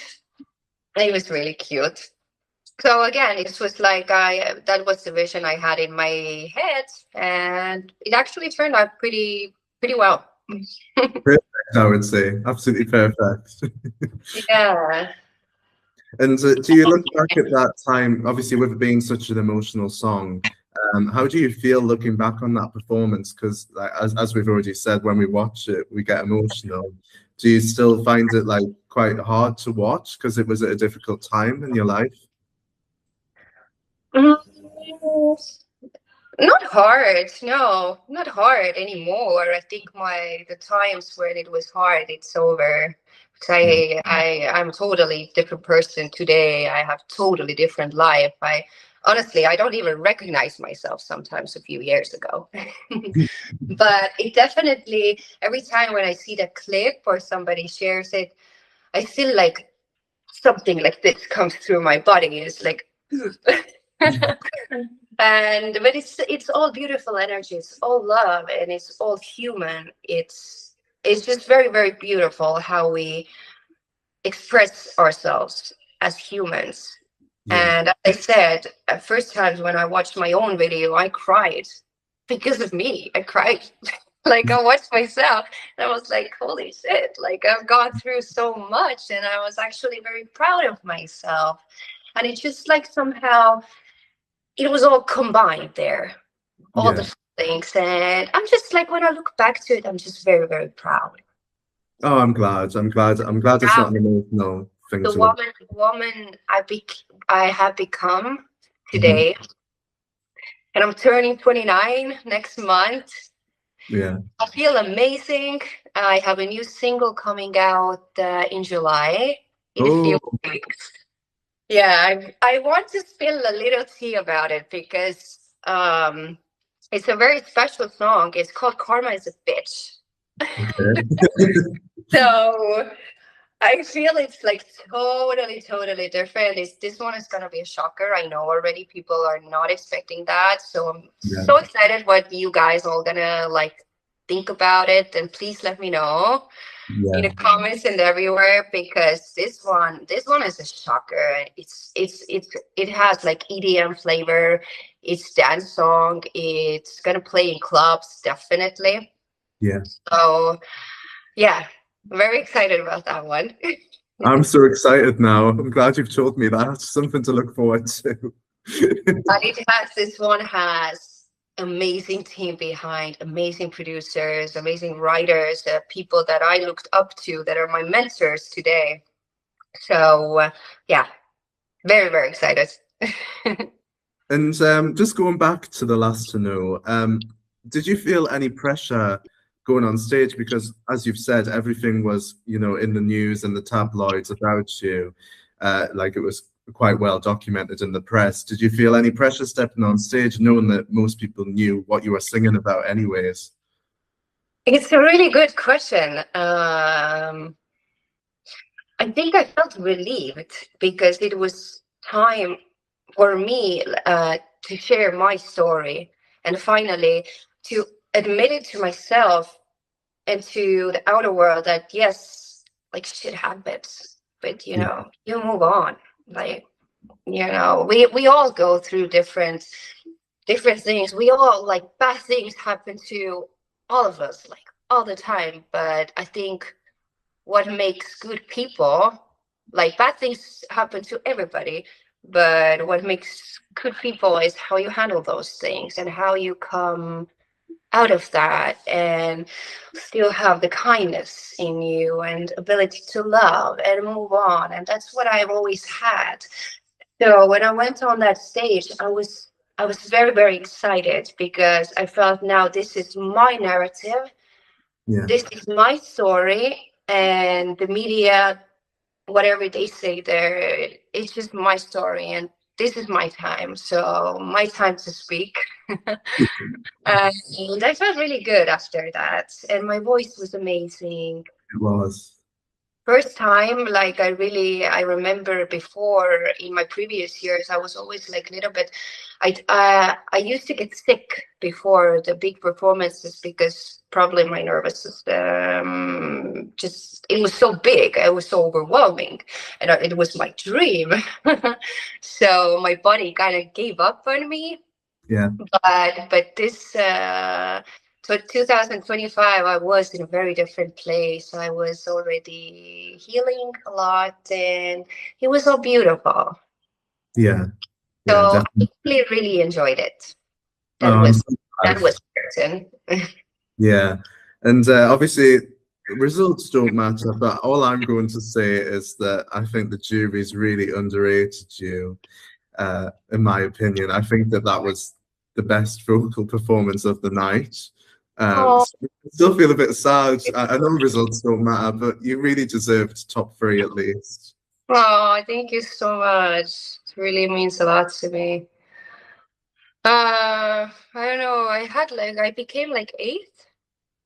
S5: It was really cute. So again, it was like that was the vision I had in my head, and it actually turned out pretty well.
S1: Perfect, I would say. Absolutely perfect.
S5: Yeah.
S1: And do you look back at that time, obviously with it being such an emotional song, how do you feel looking back on that performance? Because like, as we've already said, when we watch it, we get emotional. Do you still find it like quite hard to watch because it was at a difficult time in your life?
S5: Not hard, no, not hard anymore. I think the times when it was hard, it's over. I'm a totally different person today. I have totally different life. Honestly, I don't even recognize myself sometimes a few years ago. But it definitely, every time when I see the clip or somebody shares it, I feel like something like this comes through my body. It's like but it's all beautiful energy, it's all love, and it's all human. It's just very, very beautiful how we express ourselves as humans. And as I said, at first times when I watched my own video, I cried because of me. I cried. Like, I watched myself and I was like, holy shit, like I've gone through so much, and I was actually very proud of myself. And it's just like somehow it was all combined there, all the things. And I'm just like, when I look back to it, I'm just very, very proud.
S1: Oh, I'm glad it's not an emotional thing.
S5: The woman I have become today, and I'm turning 29 next month.
S1: Yeah,
S5: I feel amazing. I have a new single coming out in July, in a few weeks. Yeah, I want to spill a little tea about it because it's a very special song. It's called Karma is a Bitch.
S1: okay.
S5: So I feel it's like totally different. This one is gonna be a shocker. I know already people are not expecting that. So I'm so excited what you guys all gonna like think about it. And please let me know in the comments and everywhere, because this one is a shocker. It has like EDM flavor. It's dance song. It's gonna play in clubs, definitely.
S1: Yeah.
S5: So yeah, very excited about that one.
S1: I'm so excited now. I'm glad you've told me that. Something to look forward to.
S5: And this one has amazing team behind, amazing producers, amazing writers, people that I looked up to that are my mentors today. So yeah, very, very excited.
S1: And just going back to the last to know, did you feel any pressure going on stage? Because as you've said, everything was, in the news and the tabloids about you. Like, it was quite well documented in the press. Did you feel any pressure stepping on stage, knowing that most people knew what you were singing about anyways?
S5: It's a really good question. I think I felt relieved because it was time for me to share my story, and finally to admit it to myself and to the outer world that yes, like shit happens, but you move on. Like, we all go through different things. We all, like, bad things happen to all of us, like all the time. But I think what makes good people, like, bad things happen to everybody, but what makes good people is how you handle those things and how you come out of that and still have the kindness in you and ability to love and move on. And that's what I've always had. So when I went on that stage, I was very, very excited because I felt, now this is my narrative. This is my story, and the media, whatever they say there, it's just my story, and this is my time. So my time to speak. And I felt really good after that. And my voice was amazing.
S1: It was.
S5: First time, like, I remember before, in my previous years, I was always like a little bit, I used to get sick before the big performances because probably my nervous system, it was so big, it was so overwhelming, and it was my dream. So my body kind of gave up on me.
S1: Yeah.
S5: But this, so 2025, I was in a very different place. I was already healing a lot, and it was so beautiful.
S1: Yeah.
S5: So I really enjoyed it. That was certain.
S1: Yeah. And obviously, results don't matter, but all I'm going to say is that I think the jury's really underrated you, in my opinion. I think that was the best vocal performance of the night.
S5: Oh.
S1: So I still feel a bit sad. I know results don't matter, but you really deserved top 3 at least.
S5: Oh, thank you so much. It really means a lot to me. I don't know. I became like 8th.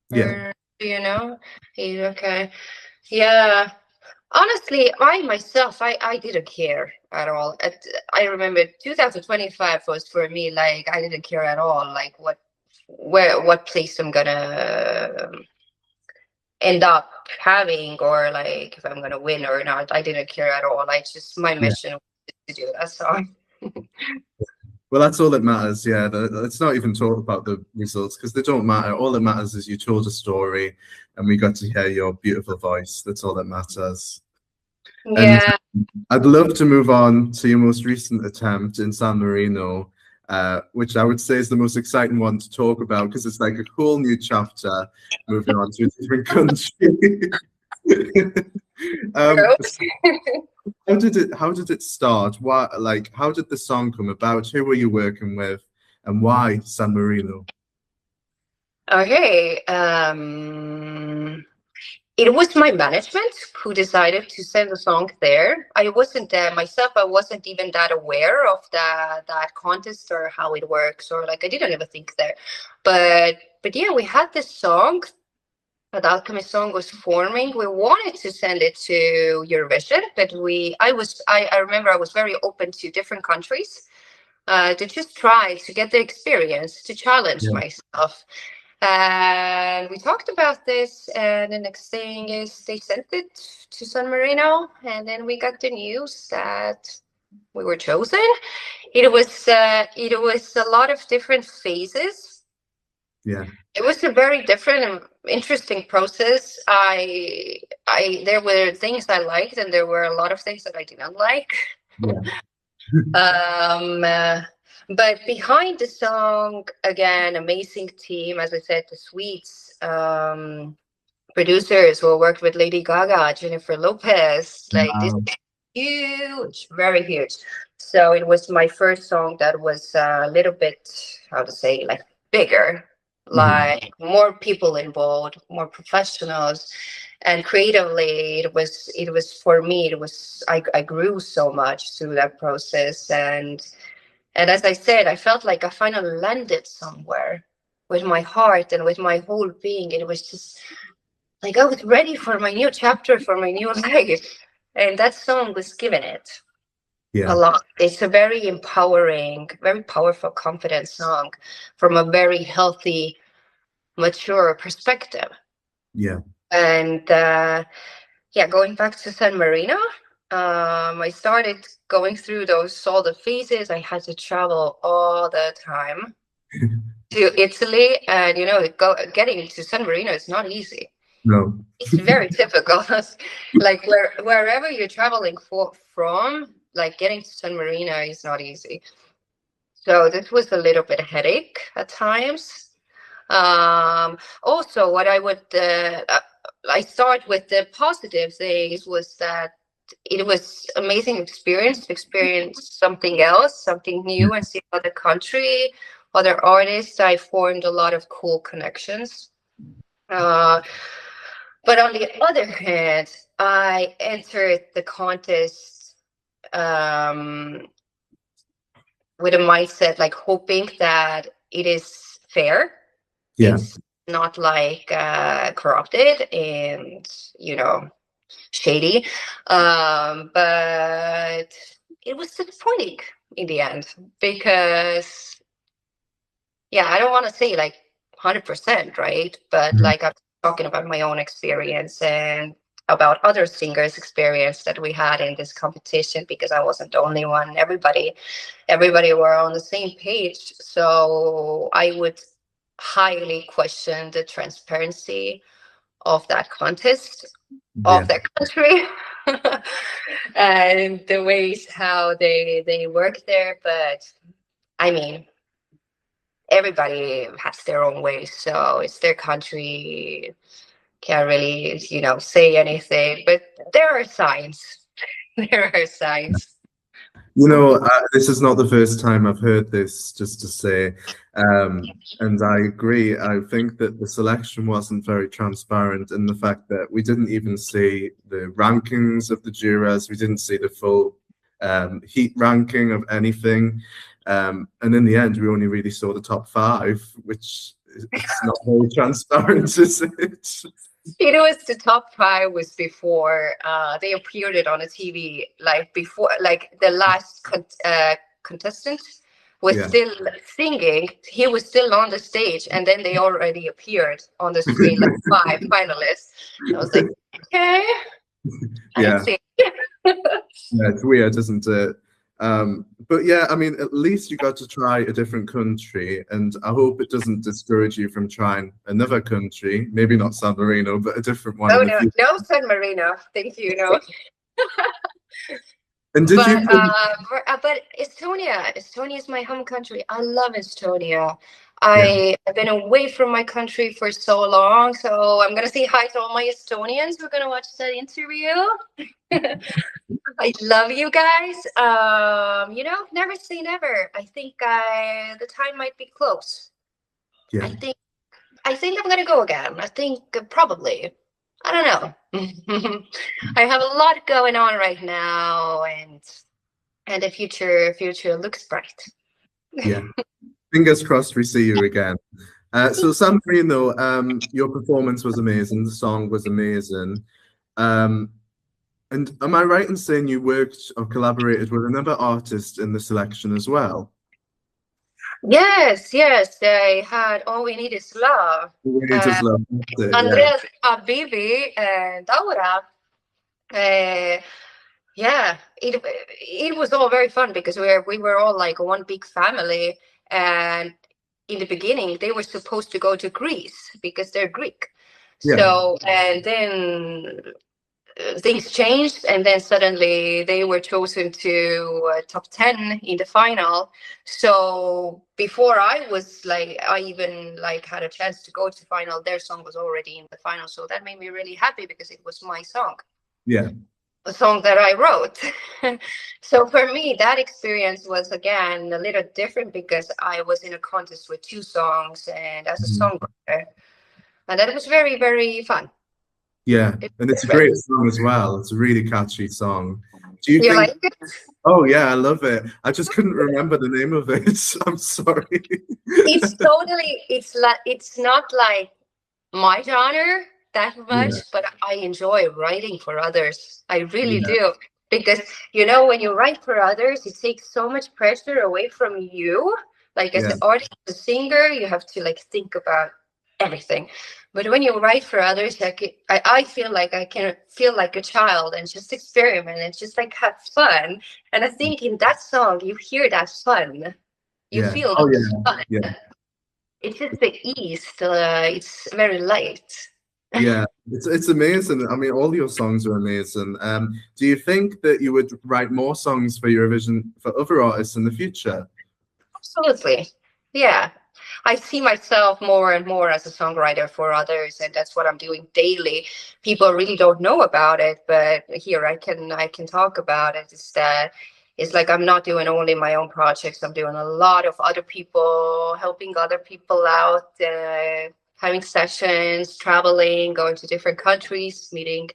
S1: Yeah.
S5: Or, 8. Okay. Yeah. Honestly, I myself, I didn't care at all. I remember 2025 was for me like I didn't care at all. Like what place I'm gonna end up having, or like if I'm gonna win or not. I didn't care at all. My mission was to do that song.
S1: Well, that's all that matters. Yeah, let's not even talk about the results because they don't matter. All that matters is you told a story, and we got to hear your beautiful voice. That's all that matters.
S5: Yeah.
S1: And I'd love to move on to your most recent attempt in San Marino, which I would say is the most exciting one to talk about because it's like a whole new chapter moving on to a different country. How did it start? How did the song come about? Who were you working with, and why San Marino?
S5: Okay. It was my management who decided to send the song there. I wasn't myself. I wasn't even that aware of that contest or how it works, or like I didn't ever think there. But yeah, we had this song. The Alchemist song was forming. We wanted to send it to Eurovision, but I remember I was very open to different countries to just try to get the experience, to challenge myself. And we talked about this, and the next thing is they sent it to San Marino, and then we got the news that we were chosen. It was a lot of different phases.
S1: Yeah.
S5: It was a very different and interesting process. There were things I liked, and there were a lot of things that I didn't like.
S1: Yeah.
S5: But behind the song, again, amazing team. As I said, the Swedes producers who worked with Lady Gaga, Jennifer Lopez. Like this is huge, very huge. So it was my first song that was a little bit, how to say, like bigger. Like more people involved, more professionals, and creatively it was for me, I grew so much through that process, and as I said, I felt like I finally landed somewhere with my heart and with my whole being. It was just like I was ready for my new chapter, for my new life, and that song was given it a lot. It's a very empowering, very powerful, confident song from a very healthy, mature perspective.
S1: Yeah.
S5: And going back to San Marino, I started going through all the phases. I had to travel all the time to Italy, and getting to San Marino is not easy.
S1: No.
S5: It's very difficult. Like wherever you're traveling from, like getting to San Marino is not easy. So this was a little bit of a headache at times. Also, what I start with the positive things was that it was amazing experience to experience something else, something new, and see other country, other artists. I formed a lot of cool connections. But on the other hand, I entered the contest with a mindset like hoping that it is fair.
S1: Yeah.
S5: It's not like corrupted and shady, but it was disappointing in the end because I don't want to say like 100%, right, but like I'm talking about my own experience and about other singers' experience that we had in this competition, because I wasn't the only one. Everybody were on the same page. So I would highly question the transparency of that contest, of that country, and the ways how they work there. But I mean, everybody has their own ways, so it's their country. Can't really, say anything, but there are signs. There are signs.
S1: You know, this is not the first time I've heard this, just to say, and I agree. I think that the selection wasn't very transparent in the fact that we didn't even see the rankings of the jurors. We didn't see the full heat ranking of anything. And in the end, we only really saw the top 5, which it's not very transparent, is it?
S5: It was the top 5 was before they appeared it on the TV, like before, like the last contestant was still singing. He was still on the stage, and then they already appeared on the screen, like 5 finalists. I was like, okay,
S1: yeah. Yeah, it's weird, isn't it? But yeah, I mean, at least you got to try a different country, and I hope it doesn't discourage you from trying another country. Maybe not San Marino, but a different one.
S5: Oh no, no San Marino, thank you. No.
S1: And did you?
S5: But Estonia is my home country. I love Estonia. I've been away from my country for so long, so I'm gonna say hi to all my Estonians who are gonna watch that interview. I love you guys. You know, never say never. I think the time might be close.
S1: Yeah.
S5: I think I'm gonna go again. I think probably. I don't know. I have a lot going on right now, and the future looks bright.
S1: Yeah. Fingers crossed we see you again. So San Marino, your performance was amazing. The song was amazing. And am I right in saying you worked or collaborated with another artist in the selection as well?
S5: Yes. They had All We Need Is Love.
S1: We Need Is Love.
S5: Andreas Habibi and Aura. Yeah, it was all very fun because we were all like one big family. And in the beginning, they were supposed to go to Greece because they're Greek. Yeah. So, and then things changed, and then suddenly they were chosen to top 10 in the final. So before I even had a chance to go to final, their song was already in the final. So that made me really happy because it was my song.
S1: Yeah.
S5: A song that I wrote. So for me, that experience was again a little different because I was in a contest with 2 songs and as a songwriter, and that was very, very fun.
S1: Yeah, and it's a great song as well. It's a really catchy song. Do you think...
S5: like it?
S1: Oh yeah, I love it. I just couldn't remember the name of it. I'm sorry.
S5: It's not like my genre that much, but I enjoy writing for others. I really do, because when you write for others, it takes so much pressure away from you. Like as an artist, a singer, you have to think about everything. But when you write for others, I feel like I can feel like a child and just experiment and just have fun. And I think in that song, you hear that fun. You feel fun. Yeah. It's just the ease. It's very light.
S1: Yeah, it's amazing. I mean, all your songs are amazing. Do you think that you would write more songs for Eurovision for other artists in the future?
S5: Absolutely. Yeah. I see myself more and more as a songwriter for others, and that's what I'm doing daily. People really don't know about it, but here I can talk about it. It's like I'm not doing only my own projects. I'm doing a lot of other people, helping other people out, having sessions, traveling, going to different countries, meeting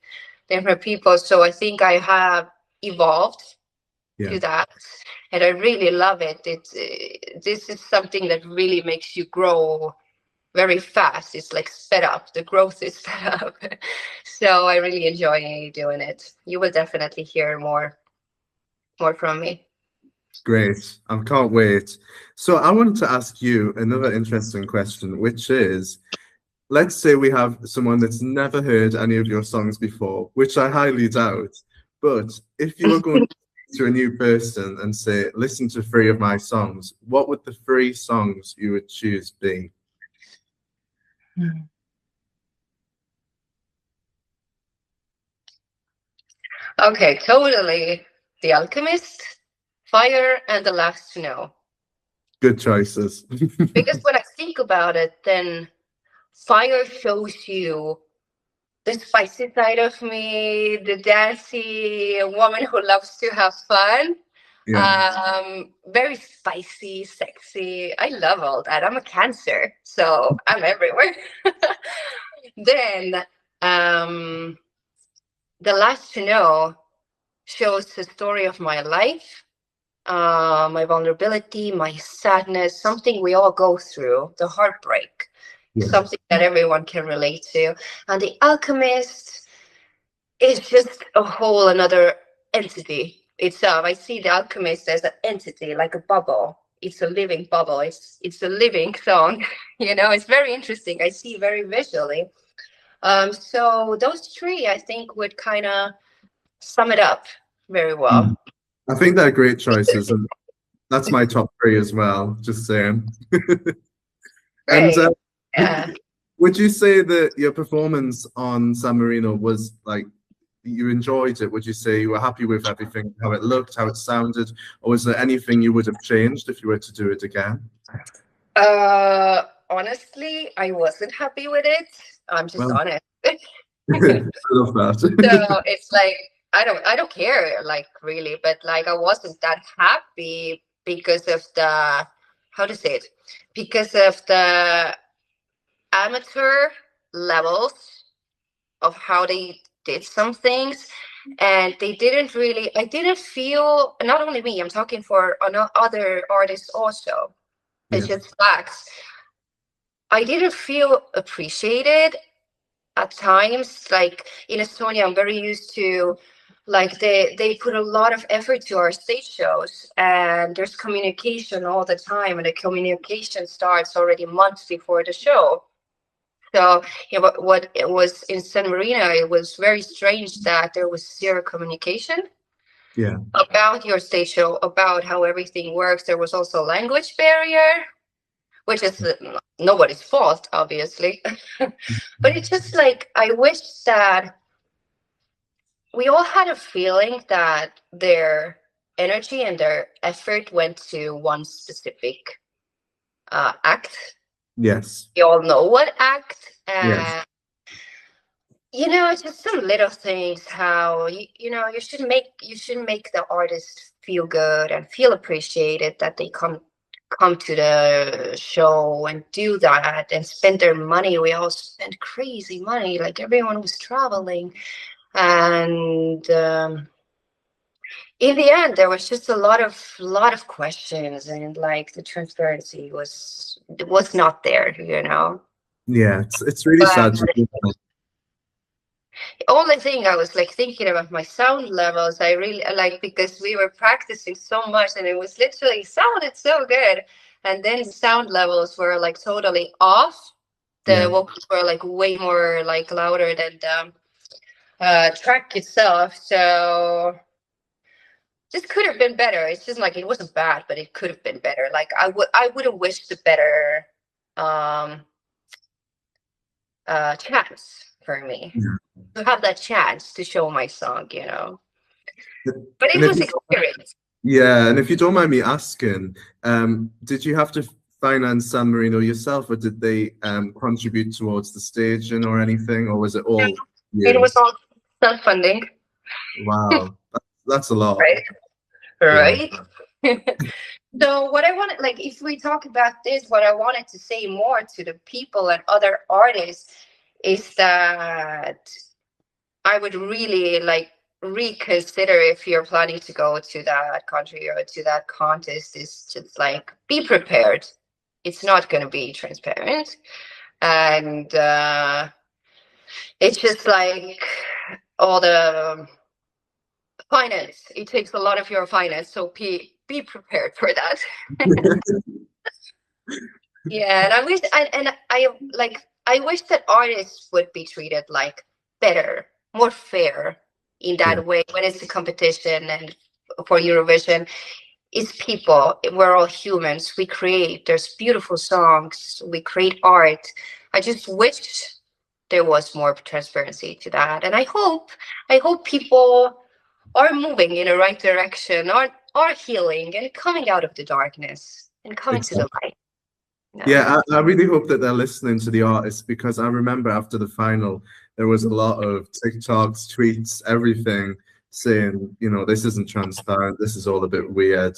S5: different people. So I think I have evolved to that, and I really love it. This is something that really makes you grow very fast. It's like sped up. The growth is sped up. So I really enjoy doing it. You will definitely hear more from me.
S1: Great. I can't wait. So I wanted to ask you another interesting question, which is, let's say we have someone that's never heard any of your songs before, which I highly doubt. But if you were going to a new person and say, listen to 3 of my songs, what would the 3 songs you would choose be?
S5: Okay, totally. The Alchemist, Fire, and The Last to Know.
S1: Good choices.
S5: Because when I think about it, then Fire shows you the spicy side of me, the dancey woman who loves to have fun. Very spicy, sexy. I love all that. I'm a Cancer, so I'm everywhere. Then The Last to Know shows the story of my life, my vulnerability, my sadness, something we all go through, the heartbreak, something that everyone can relate to. And The Alchemist is just a whole another entity itself. I see The Alchemist as an entity, like a bubble. It's a living bubble. It's a living song. It's very interesting. I see very visually. So those three, I think, would kind of sum it up very well.
S1: I think they're great choices, and that's my top 3 as well. Just saying.
S5: Right.
S1: And would you say that your performance on San Marino was like, you enjoyed it? Would you say you were happy with everything, how it looked, how it sounded, or was there anything you would have changed if you were to do it again?
S5: Honestly, I wasn't happy with it. I'm just honest.
S1: I love that.
S5: So it's like I don't care, like, really, but like I wasn't that happy because of the, how to say it, because of the amateur levels of how they did some things, and they didn't really, I didn't feel, not only me, I'm talking for other artists also, it's just facts, I didn't feel appreciated at times. Like in Estonia, I'm very used to, like, they put a lot of effort to our stage shows, and there's communication all the time, and the communication starts already months before the show. So what it was in San Marino, it was very strange that there was zero communication about your stage show, about how everything works. There was also a language barrier, which is nobody's fault, obviously. But it's just like, I wish that we all had a feeling that their energy and their effort went to one specific act.
S1: Yes.
S5: You all know what act.
S1: Yes.
S5: It's just some little things, how you should make the artist feel good and feel appreciated, that they come to the show and do that and spend their money. We all spent crazy money, like everyone was traveling, and in the end there was just a lot of questions, and like the transparency was not there.
S1: Yeah, it's really sad.
S5: The only thing I was like thinking about my sound levels, I really like, because we were practicing so much and it was literally sounded so good, and then the sound levels were like totally off. The vocals were like way more like louder than the track itself, so just could have been better. It's just like, it wasn't bad, but it could have been better. Like I would have wished a better chance for me to have that chance to show my song, but it was experience.
S1: Yeah, and if you don't mind me asking, did you have to finance San Marino yourself, or did they contribute towards the staging or anything, or was it all you?
S5: It was all self-funding.
S1: Wow, that's a lot.
S5: Right. So what I wanted, like, if we talk about this, what I wanted to say more to the people and other artists is that I would really like reconsider, if you're planning to go to that country or to that contest, is just like, be prepared. It's not going to be transparent, and it's just like all the finance. It takes a lot of your finance, so be prepared for that. Yeah, and I wish that artists would be treated like better, more fair in that way when it's a competition. And for Eurovision, it's people. We're all humans. We create. There's beautiful songs. We create art. I just wish there was more transparency to that, and I hope people are moving in the right direction, are healing and coming out of the darkness and coming to the light.
S1: Yeah, I really hope that they're listening to the artists, because I remember after the final, there was a lot of TikToks, tweets, everything saying, you know, this isn't transparent, this is all a bit weird.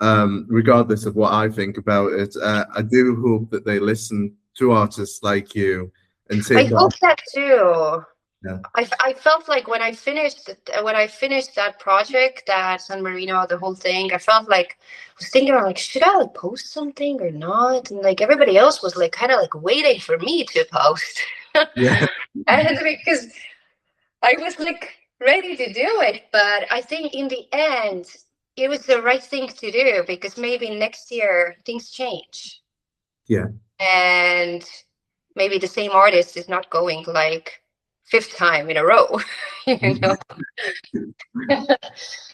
S1: Regardless of what I think about it, I do hope that they listen to artists like you and take
S5: I hope that too.
S1: Yeah.
S5: I felt like when I finished that project, that San Marino, the whole thing, I felt like I was thinking, like, should I like post something or not? And like everybody else was like kind of like waiting for me to post.
S1: Yeah.
S5: And because I was like ready to do it, but I think in the end it was the right thing to do, because maybe next year things change.
S1: Yeah.
S5: And maybe the same artist is not going like 5th time in a row, you know.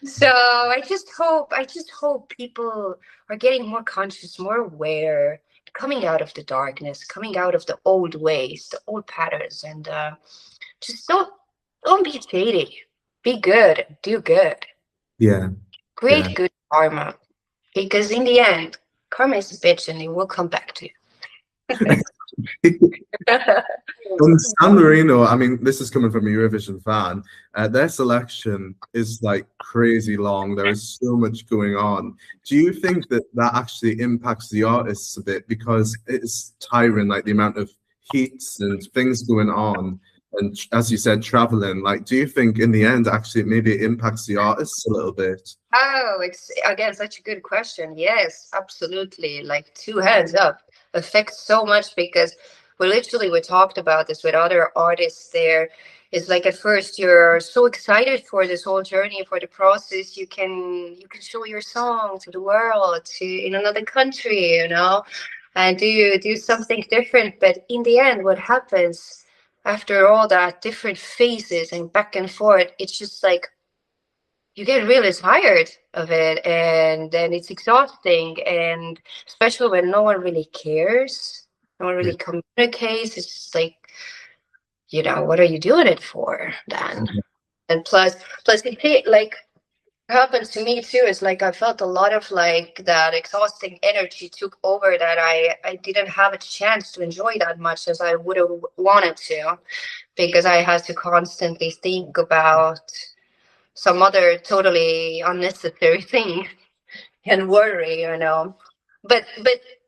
S5: So I just hope people are getting more conscious, more aware, coming out of the darkness, coming out of the old ways, the old patterns, and just don't be shady. Be good, do good.
S1: Yeah.
S5: Create good karma, because in the end, karma is a bitch, and it will come back to you.
S1: And San Marino, I mean, this is coming from a Eurovision fan. Their selection is like crazy long. There is so much going on. Do you think that that actually impacts the artists a bit, because it's tiring, like the amount of heats and things going on, and as you said, traveling? Like, do you think in the end, actually, maybe it impacts the artists a little bit?
S5: Oh, it's again such a good question. Yes, absolutely. Like 2 hands up. Affects so much, because we talked about this with other artists there. It's like at first you're so excited for this whole journey, for the process. You can show your song to the world, to in another country, you know, and do something different. But in the end, what happens after all that different phases and back and forth, it's just like you get really tired of it, and then it's exhausting, and especially when no one really cares, no one really communicates. It's just like, you know, what are you doing it for then? And plus it like happened to me too, is like I felt a lot of like that exhausting energy took over, that I didn't have a chance to enjoy that much as I would have wanted to, because I had to constantly think about some other totally unnecessary thing and worry, you know. But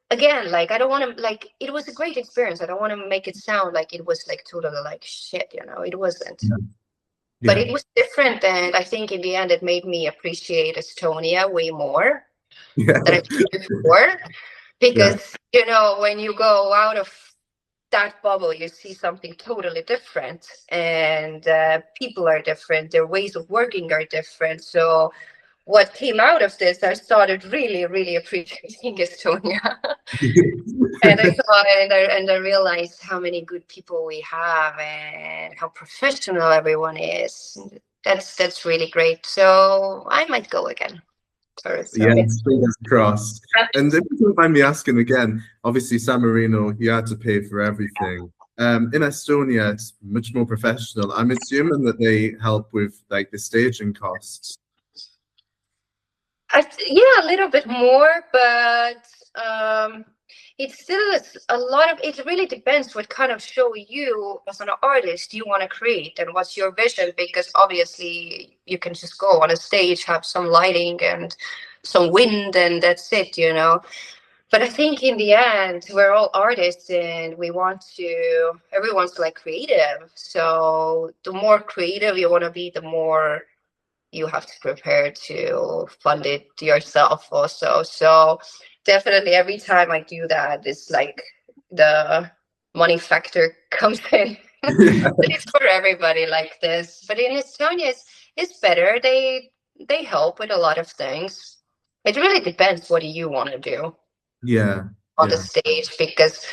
S5: again, like I don't want to, like, it was a great experience. I don't want to make it sound like it was like totally like shit, you know. It wasn't.
S1: Yeah.
S5: But it was different, and I think in the end it made me appreciate Estonia way more than I did before. Because you know, when you go out of that bubble, you see something totally different, and people are different, their ways of working are different. So what came out of this, I started really appreciating Estonia. And I thought, and I realized how many good people we have and how professional everyone is. That's really great. So I might go again.
S1: Yeah, fingers crossed. And if you don't mind me asking again, obviously San Marino, you had to pay for everything. In Estonia, it's much more professional. I'm assuming that they help with like the staging costs.
S5: Yeah, a little bit more, but it's still a lot of, it really depends what kind of show you as an artist you want to create and what's your vision, because obviously you can just go on a stage, have some lighting and some wind, and that's it, you know. But I think in the end, we're all artists, and everyone's like creative. So the more creative you want to be, the more you have to prepare to fund it yourself also. So definitely every time I do that, it's like the money factor comes in. But it's for everybody like this. But in Estonia, it's better. They help with a lot of things. It really depends what you want to do.
S1: Yeah.
S5: On the stage, because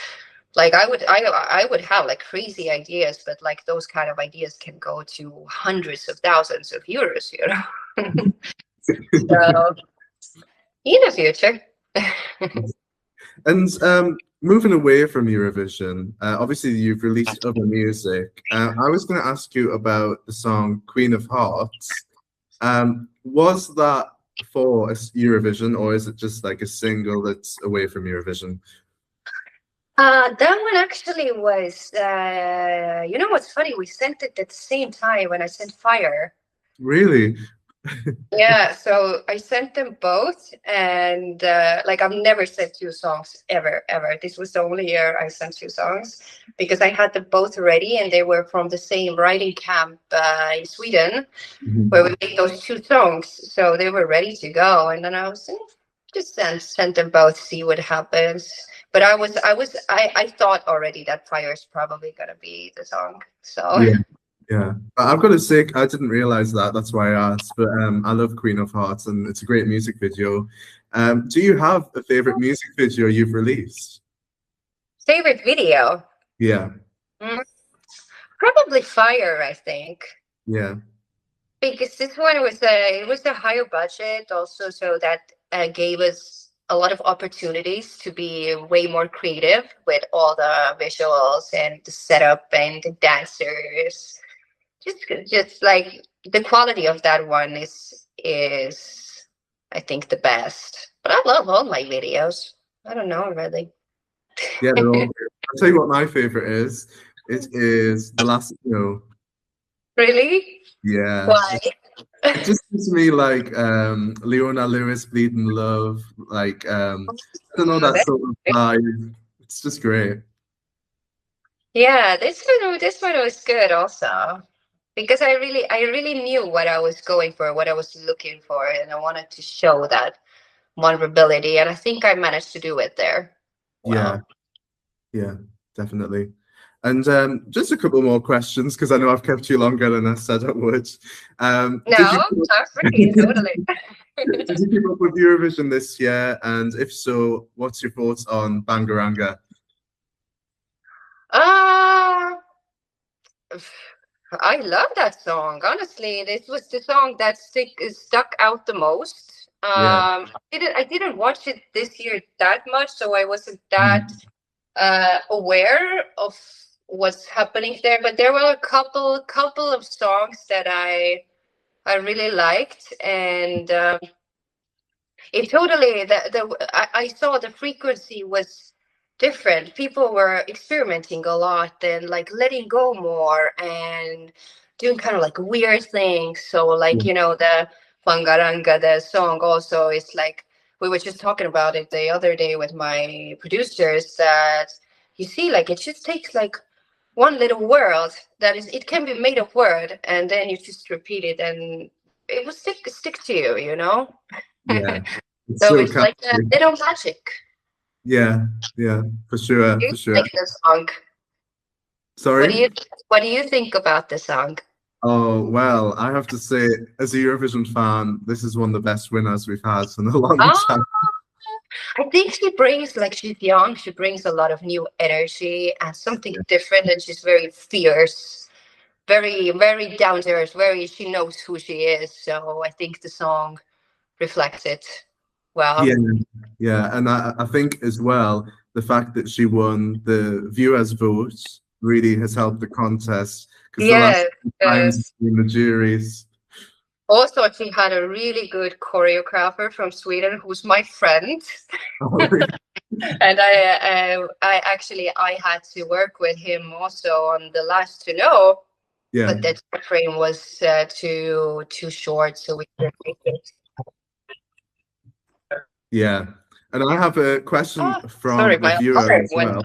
S5: like I would have like crazy ideas, but like those kind of ideas can go to hundreds of thousands of euros, you know. So in the future.
S1: And moving away from Eurovision, obviously you've released other music. I was going to ask you about the song Queen of Hearts. Was that for Eurovision, or is it just like a single that's away from Eurovision?
S5: That one actually was, you know what's funny? We sent it at the same time when I sent Fire.
S1: Really?
S5: Yeah, so I sent them both, and like I've never sent 2 songs ever, ever. This was the only year I sent 2 songs because I had them both ready, and they were from the same writing camp in Sweden where we made those 2 songs. So they were ready to go, and then I was just sent them both, see what happens. But I thought already that Fire is probably gonna be the song. So
S1: Yeah. Yeah, I've got to say, I didn't realize that. That's why I asked. But I love Queen of Hearts, and it's a great music video. Do you have a favorite music video you've released?
S5: favorite video,
S1: Yeah,
S5: probably Fire, I think.
S1: yeah,
S5: Because this one was it was a higher budget also, so that gave us a lot of opportunities to be way more creative with all the visuals and the setup and the dancers. Just like the quality of that one is I think the best. But I love all my videos. I don't know really.
S1: yeah. They're all great. I'll tell you what my favorite is. It is The Last Snow.
S5: Really?
S1: Yeah.
S5: Why?
S1: It just gives me like Leona Lewis, Bleeding Love, like I don't know, that sort of vibe. It's just great.
S5: Yeah, this one was good also. Because I really knew what I was going for, what I was looking for, and I wanted to show that vulnerability, and I think I managed to do it there.
S1: Yeah, yeah, definitely. And just a couple more questions because I know I've kept you longer than I said I would.
S5: No, not really, totally.
S1: Did you keep up with Eurovision this year? And if so, what's your thoughts on Bangaranga?
S5: I love that song. Honestly, this was the song that stuck out the most.
S1: Yeah.
S5: I didn't watch it this year that much, so I wasn't that aware of what's happening there. But there were a couple of songs that I really liked, and it totally I saw the frequency was different. People were experimenting a lot and like letting go more and doing kind of like weird things. So like the Pangaranga, the song also is like we were just talking about it the other day with my producers that you see like it just takes like one little word that is it can be made of word and then you just repeat it and it will stick to you,
S1: Yeah. It's
S5: so
S1: so
S5: it's like a
S1: catchy.
S5: little magic.
S1: Yeah, yeah, for sure,
S5: You
S1: for sure.
S5: like the song.
S1: Sorry?
S5: What do you think about the song?
S1: Oh, well, I have to say, as a Eurovision fan, this is one of the best winners we've had in a long time.
S5: I think she brings like she's young, she brings a lot of new energy and something different, and she's very fierce, very, very down to earth, she knows who she is. So I think the song reflects it well.
S1: Yeah, yeah, and I think as well, the fact that she won the viewers' vote really has helped the contest because the last times in the juries.
S5: Also, she had a really good choreographer from Sweden who's my friend. And I had to work with him also on the last to know.
S1: Yeah.
S5: But that frame was too short, so we couldn't make it.
S1: Yeah, and I have a question from a viewer as well.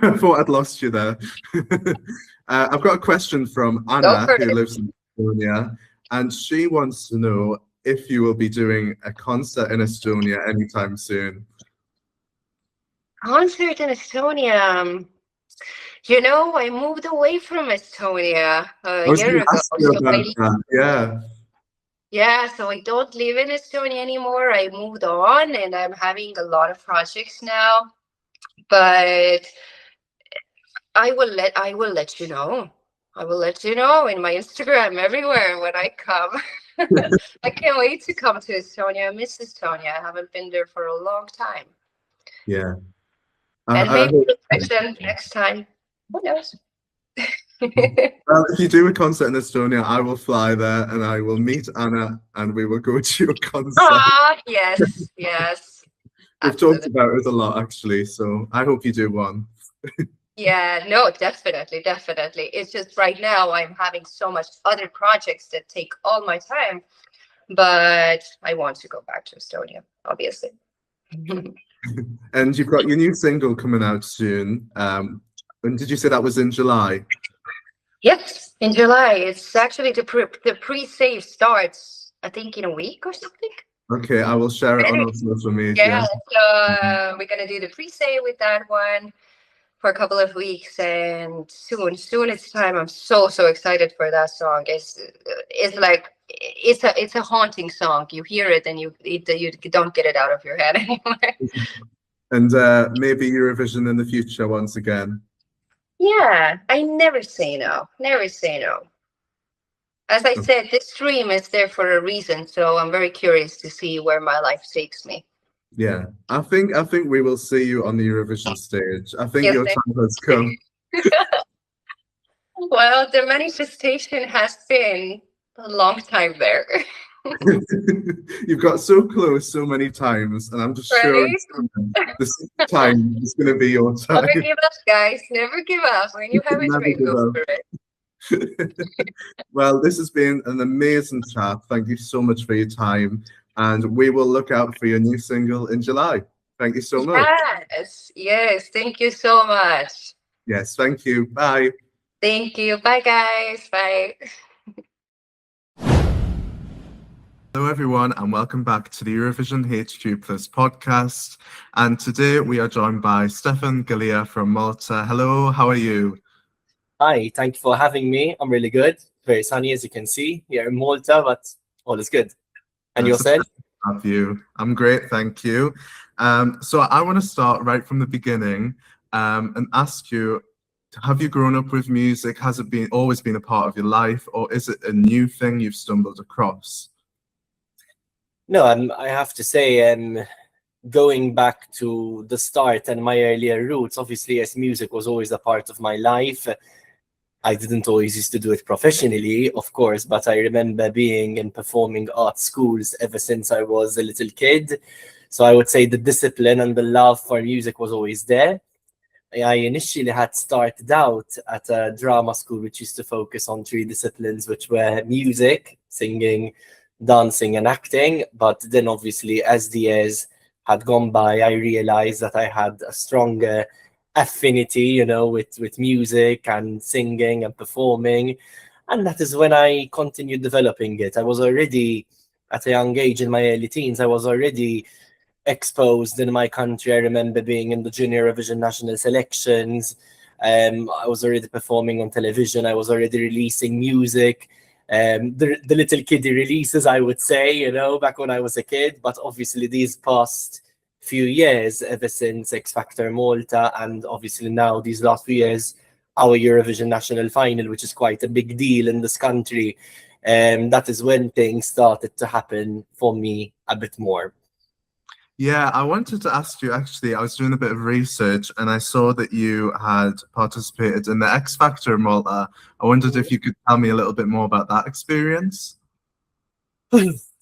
S1: I thought I'd lost you there. I've got a question from Anna, who lives in Estonia, and she wants to know if you will be doing a concert in Estonia anytime soon.
S5: Concert in Estonia. I moved away from Estonia a year ago. Yeah, so I don't live in Estonia anymore. I moved on and I'm having a lot of projects now. But I will let you know. I will let you know in my Instagram everywhere when I come. I can't wait to come to Estonia. I miss Estonia. I haven't been there for a long time.
S1: Yeah.
S5: And maybe next time. Who knows?
S1: Well, if you do a concert in Estonia, I will fly there and I will meet Anna and we will go to your concert.
S5: Yes.
S1: We've talked about it a lot actually, so I hope you do one.
S5: Yeah, no, definitely, definitely. It's just right now I'm having so much other projects that take all my time, but I want to go back to Estonia, obviously.
S1: And you've got your new single coming out soon. And did you say that was in July?
S5: Yes, in July. It's actually the pre-save starts, I think, in a week or something.
S1: Okay, I will share it on our social media.
S5: Yeah, so we're gonna do the pre-save with that one for a couple of weeks, and soon it's time. I'm so excited for that song. It's like it's a haunting song. You hear it and you don't get it out of your head anymore.
S1: And maybe Eurovision in the future once again.
S5: Yeah, I never say no. Never say no. As I said, this dream is there for a reason, so I'm very curious to see where my life takes me.
S1: Yeah, I think we will see you on the Eurovision stage. I think
S5: Yes,
S1: your time has come.
S5: Well, the manifestation has been a long time there.
S1: You've got so close so many times, and I'm just sure
S5: Right?
S1: this time is going to be your time.
S5: Never give up, guys. Never give up. When you have a
S1: Never
S5: dream,
S1: give
S5: go
S1: up.
S5: for it.
S1: Well, this has been an amazing chat. Thank you so much for your time, and we will look out for your new single in July. Thank you so much.
S5: Yes. Thank you so much.
S1: Yes, thank you. Bye.
S5: Thank you. Bye, guys. Bye.
S1: Hello, everyone, and welcome back to the Eurovision HQ Plus podcast. And today we are joined by Stefan Galea from Malta. Hello, how are you?
S6: Hi, thank you for having me. I'm really good. Very sunny, as you can see, here in Malta, but all is good. And
S1: That's
S6: yourself?
S1: Have you? I'm great, thank you. So I want to start right from the beginning and ask you, have you grown up with music? Has it always been a part of your life, or is it a new thing you've stumbled across?
S6: No, I have to say, going back to the start and my earlier roots, obviously, yes, music was always a part of my life. I didn't always used to do it professionally, of course, but I remember being in performing arts schools ever since I was a little kid. So I would say the discipline and the love for music was always there. I initially had started out at a drama school which used to focus on 3 disciplines, which were music, singing, dancing, and acting. But then obviously, as the years had gone by, I realized that I had a stronger affinity, with music and singing and performing. And that is when I continued developing it. I was already, at a young age in my early teens, I was already exposed in my country. I remember being in the Junior Eurovision national selections. I was already performing on television. I was already releasing music. The little kiddie releases, I would say, back when I was a kid. But obviously these past few years, ever since X Factor Malta, and obviously now these last few years, our Eurovision national final, which is quite a big deal in this country, that is when things started to happen for me a bit more.
S1: Yeah, I wanted to ask you, actually, I was doing a bit of research and I saw that you had participated in the X Factor Malta. I wondered if you could tell me a little bit more about that experience.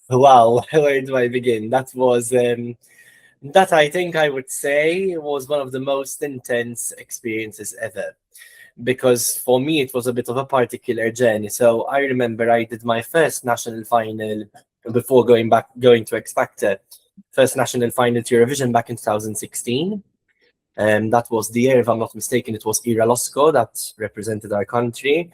S6: Wow, where do I begin? That was, that I think I would say was one of the most intense experiences ever. Because for me, it was a bit of a particular journey. So I remember I did my first national final before going to X Factor. First national final to Eurovision back in 2016. That was the year, if I'm not mistaken, it was Elysa that represented our country.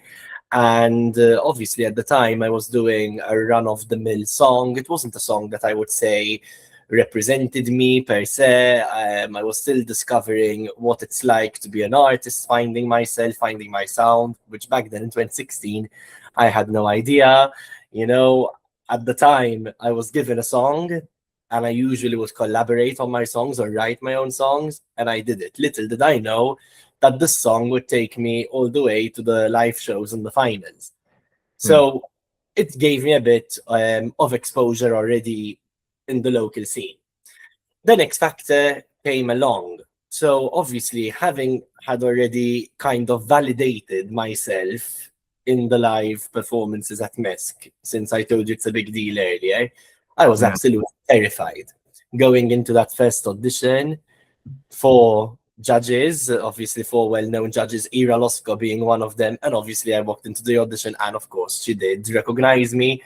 S6: And obviously at the time I was doing a run-of-the-mill song. It wasn't a song that I would say represented me per se. I was still discovering what it's like to be an artist, finding myself, finding my sound, which back then in 2016, I had no idea. At the time I was given a song, and I usually would collaborate on my songs or write my own songs, and I did it. Little did I know that this song would take me all the way to the live shows and the finals. So it gave me a bit of exposure already in the local scene. Then X Factor came along. So obviously, having had already kind of validated myself in the live performances at MESC, since I told you it's a big deal earlier, I was absolutely terrified going into that first audition for judges, obviously 4 well-known judges, Ira Losko being one of them, and obviously I walked into the audition, and of course she did recognize me.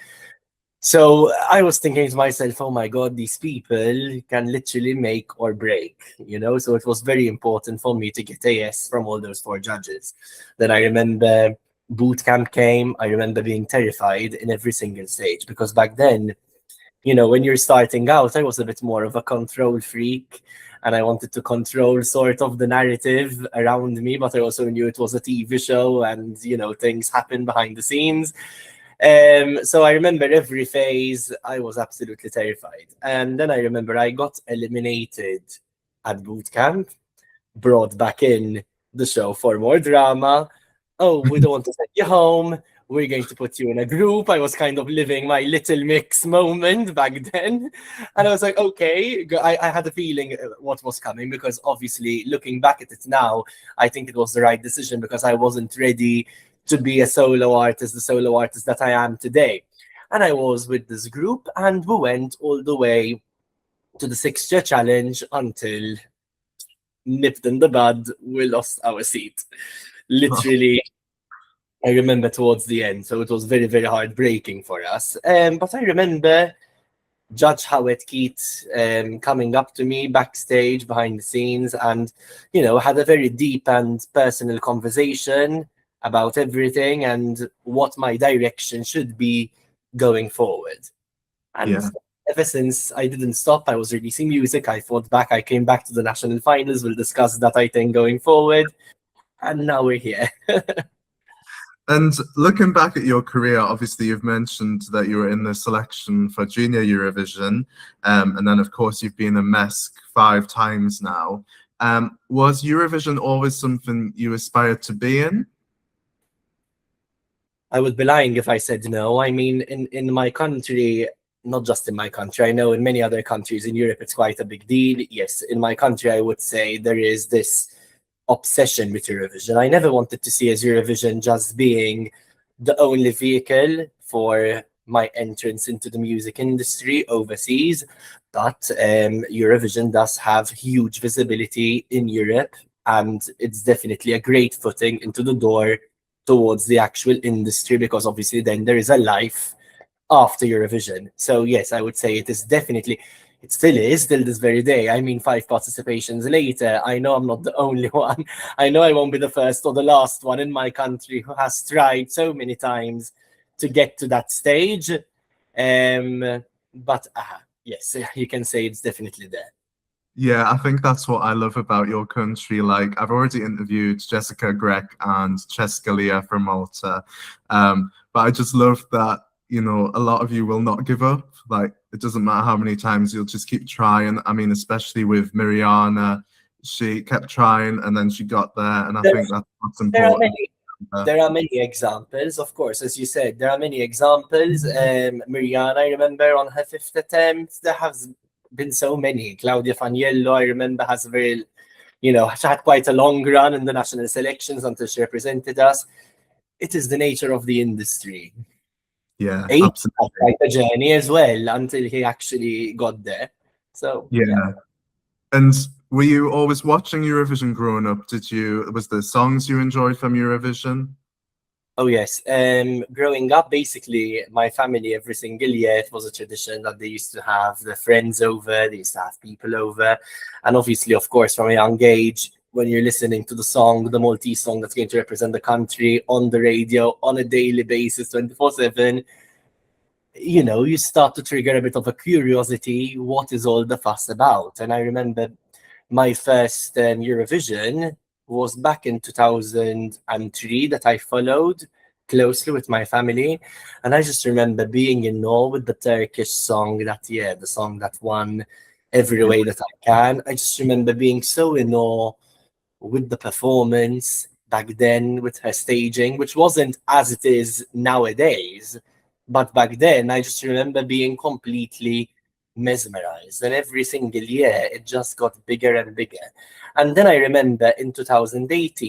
S6: So I was thinking to myself, oh my God, these people can literally make or break, you know? So it was very important for me to get a yes from all those 4 judges. Then I remember boot camp came. I remember being terrified in every single stage, because back then, you know, when you're starting out, I was a bit more of a control freak, and I wanted to control sort of the narrative around me, but I also knew it was a TV show and, you know, things happen behind the scenes. So I remember every phase, I was absolutely terrified. And then I remember I got eliminated at boot camp, brought back in the show for more drama. Oh, we don't want to send you home. We're going to put you in a group. I was kind of living my Little Mix moment back then. And I was like, okay, I had a feeling what was coming, because obviously looking back at it now, I think it was the right decision, because I wasn't ready to be a solo artist, the solo artist that I am today. And I was with this group, and we went all the way to the 6-year challenge until, nipped in the bud, we lost our seat. Literally, I remember towards the end. So it was very, very heartbreaking for us. But I remember Judge Howard Keith coming up to me backstage behind the scenes, and, you know, had a very deep and personal conversation about everything and what my direction should be going forward. And ever since, I didn't stop. I was releasing music. I fought back. I came back to the national finals. We'll discuss that, I think, going forward. And now we're here.
S1: And looking back at your career, obviously you've mentioned that you were in the selection for Junior Eurovision, and then of course you've been a MESC 5 times now. Was Eurovision always something you aspired to be in?
S6: I would be lying if I said no. I mean, in my country, not just in my country, I know in many other countries in Europe it's quite a big deal. Yes, in my country I would say there is this obsession with Eurovision. I never wanted to see as Eurovision just being the only vehicle for my entrance into the music industry overseas, but Eurovision does have huge visibility in Europe, and it's definitely a great footing into the door towards the actual industry, because obviously then there is a life after Eurovision. So yes, I would say it is definitely, it still is, till this very day. I mean, 5 participations later, I know I'm not the only one. I know I won't be the first or the last one in my country who has tried so many times to get to that stage. But yes, you can say it's definitely there.
S1: Yeah, I think that's what I love about your country. Like, I've already interviewed Jessica, Grech, and Stefan Galea from Malta. But I just love that, you know, a lot of you will not give up. Like, it doesn't matter how many times, you'll just keep trying. I mean, especially with Mariana, she kept trying and then she got there. And I think that's what's important.
S6: There are many examples, of course, as you said, there are many examples. Mariana, I remember, on her 5th attempt, there has been so many. Claudia Faniello, I remember, has a very, you know, she had quite a long run in the national selections until she represented us. It is the nature of the industry.
S1: Yeah,
S6: absolutely. Quite a journey as well until he actually got there. So
S1: yeah. And were you always watching Eurovision growing up? Was there songs you enjoyed from Eurovision?
S6: Oh yes, growing up, basically, my family, every single year, it was a tradition that they used to have their friends over, they used to have people over. And obviously, of course, from a young age, when you're listening to the song, the Maltese song that's going to represent the country on the radio on a daily basis, 24/7, you know, you start to trigger a bit of a curiosity, what is all the fuss about? And I remember my first Eurovision was back in 2003 that I followed closely with my family. And I just remember being in awe with the Turkish song that year, the song that won Every Way That I Can. I just remember being so in awe with the performance back then, with her staging, which wasn't as it is nowadays. But back then, I just remember being completely mesmerized. And every single year, it just got bigger and bigger. And then I remember in 2008,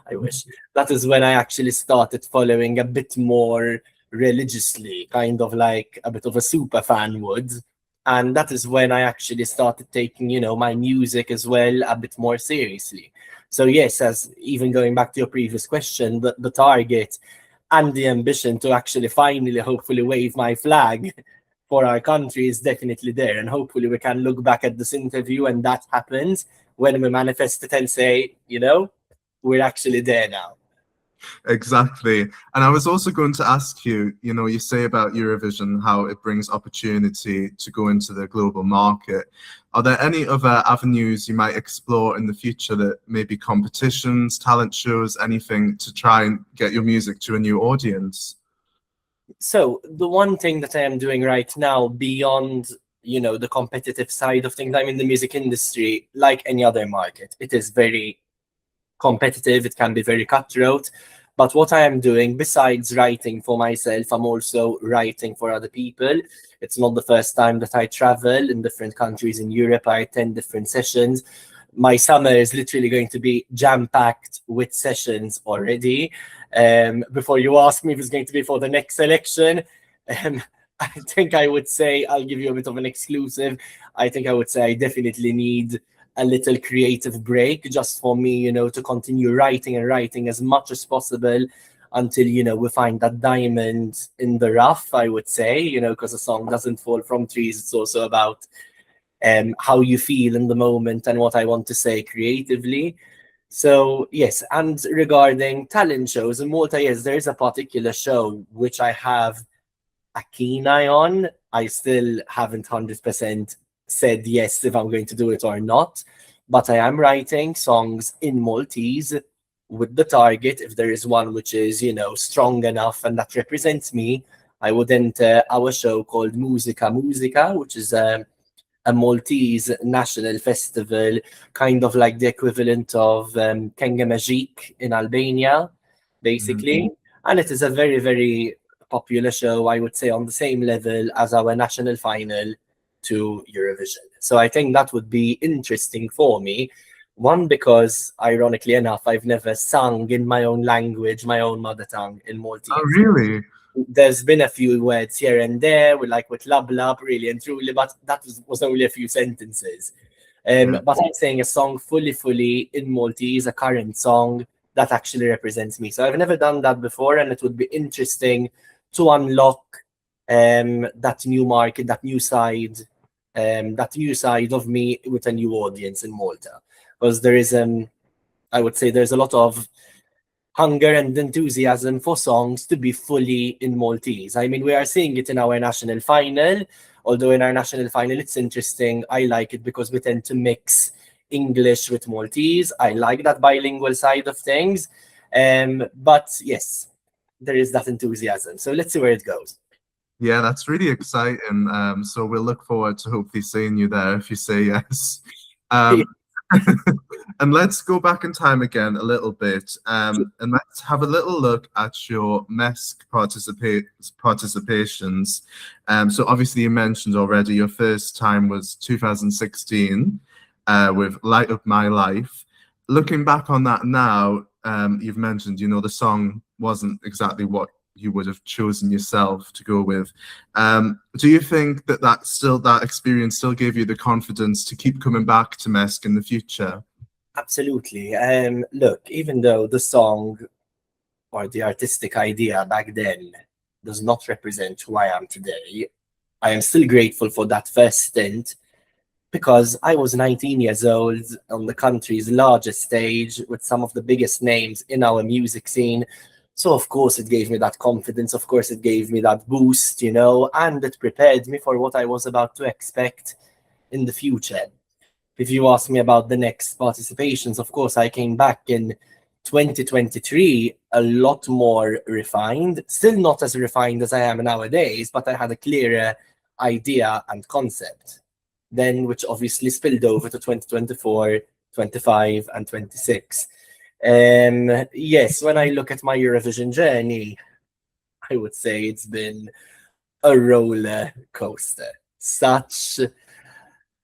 S6: I wish, that is when I actually started following a bit more religiously, kind of like a bit of a super fan would. And that is when I actually started taking, you know, my music as well a bit more seriously. So yes, as even going back to your previous question, the target and the ambition to actually finally, hopefully, wave my flag for our country is definitely there. And hopefully we can look back at this interview and that happens when we manifest it and say, you know, we're actually there now.
S1: Exactly. And I was also going to ask you, you know, you say about Eurovision, how it brings opportunity to go into the global market. Are there any other avenues you might explore in the future, that maybe competitions, talent shows, anything to try and get your music to a new audience?
S6: So the one thing that I am doing right now, beyond, you know, the competitive side of things, I'm in the music industry like any other market. It is very competitive, it can be very cutthroat. But what I am doing, besides writing for myself, I'm also writing for other people. It's not the first time that I travel in different countries in Europe. I attend different sessions. My summer is literally going to be jam-packed with sessions already. Before you ask me if it's going to be for the next election, I think I would say, I'll give you a bit of an exclusive. I think I would say I definitely need a little creative break just for me, you know, to continue writing and writing as much as possible until, you know, we find that diamond in the rough, I would say, you know, because a song doesn't fall from trees. It's also about how you feel in the moment and what I want to say creatively. So yes, and regarding talent shows in Malta, yes, there is a particular show which I have a keen eye on. I still haven't 100% said yes if I'm going to do it or not, but I am writing songs in Maltese with the target. If there is one which is, you know, strong enough and that represents me, I would enter our show called Musica Musica, which is a Maltese national festival, kind of like the equivalent of Kenga Magique in Albania, basically. And it is a very, very popular show, I would say, on the same level as our national final to Eurovision. So I think that would be interesting for me. One, because ironically enough, I've never sung in my own language, my own mother tongue in Maltese.
S1: Oh, really?
S6: There's been a few words here and there, with lub lub, really and truly, but that was only a few sentences. But I'm saying a song fully in Maltese, a current song that actually represents me. So I've never done that before, and it would be interesting to unlock that new market, that new side of me with a new audience in Malta. Because there is, I would say, there's a lot of hunger and enthusiasm for songs to be fully in Maltese. I mean, we are seeing it in our national final, although in our national final, it's interesting. I like it because we tend to mix English with Maltese. I like that bilingual side of things. But yes, there is that enthusiasm. So let's see where it goes.
S1: Yeah, that's really exciting. So we'll look forward to hopefully seeing you there if you say yes. And let's go back in time again a little bit, and let's have a little look at your MESC participations. So obviously you mentioned already your first time was 2016 with Light Up My Life. Looking back on that now, you've mentioned, you know, the song wasn't exactly what you would have chosen yourself to go with. Do you think that experience still gave you the confidence to keep coming back to MESC in the future?
S6: Absolutely. Look, even though the song or the artistic idea back then does not represent who I am today, I am still grateful for that first stint, because I was 19 years old on the country's largest stage with some of the biggest names in our music scene. So of course it gave me that confidence, of course it gave me that boost, you know, and it prepared me for what I was about to expect in the future. If you ask me about the next participations, of course I came back in 2023 a lot more refined, still not as refined as I am nowadays, but I had a clearer idea and concept then, which obviously spilled over to 2024, 25 and 26. Yes, when I look at my Eurovision journey, I would say it's been a roller coaster.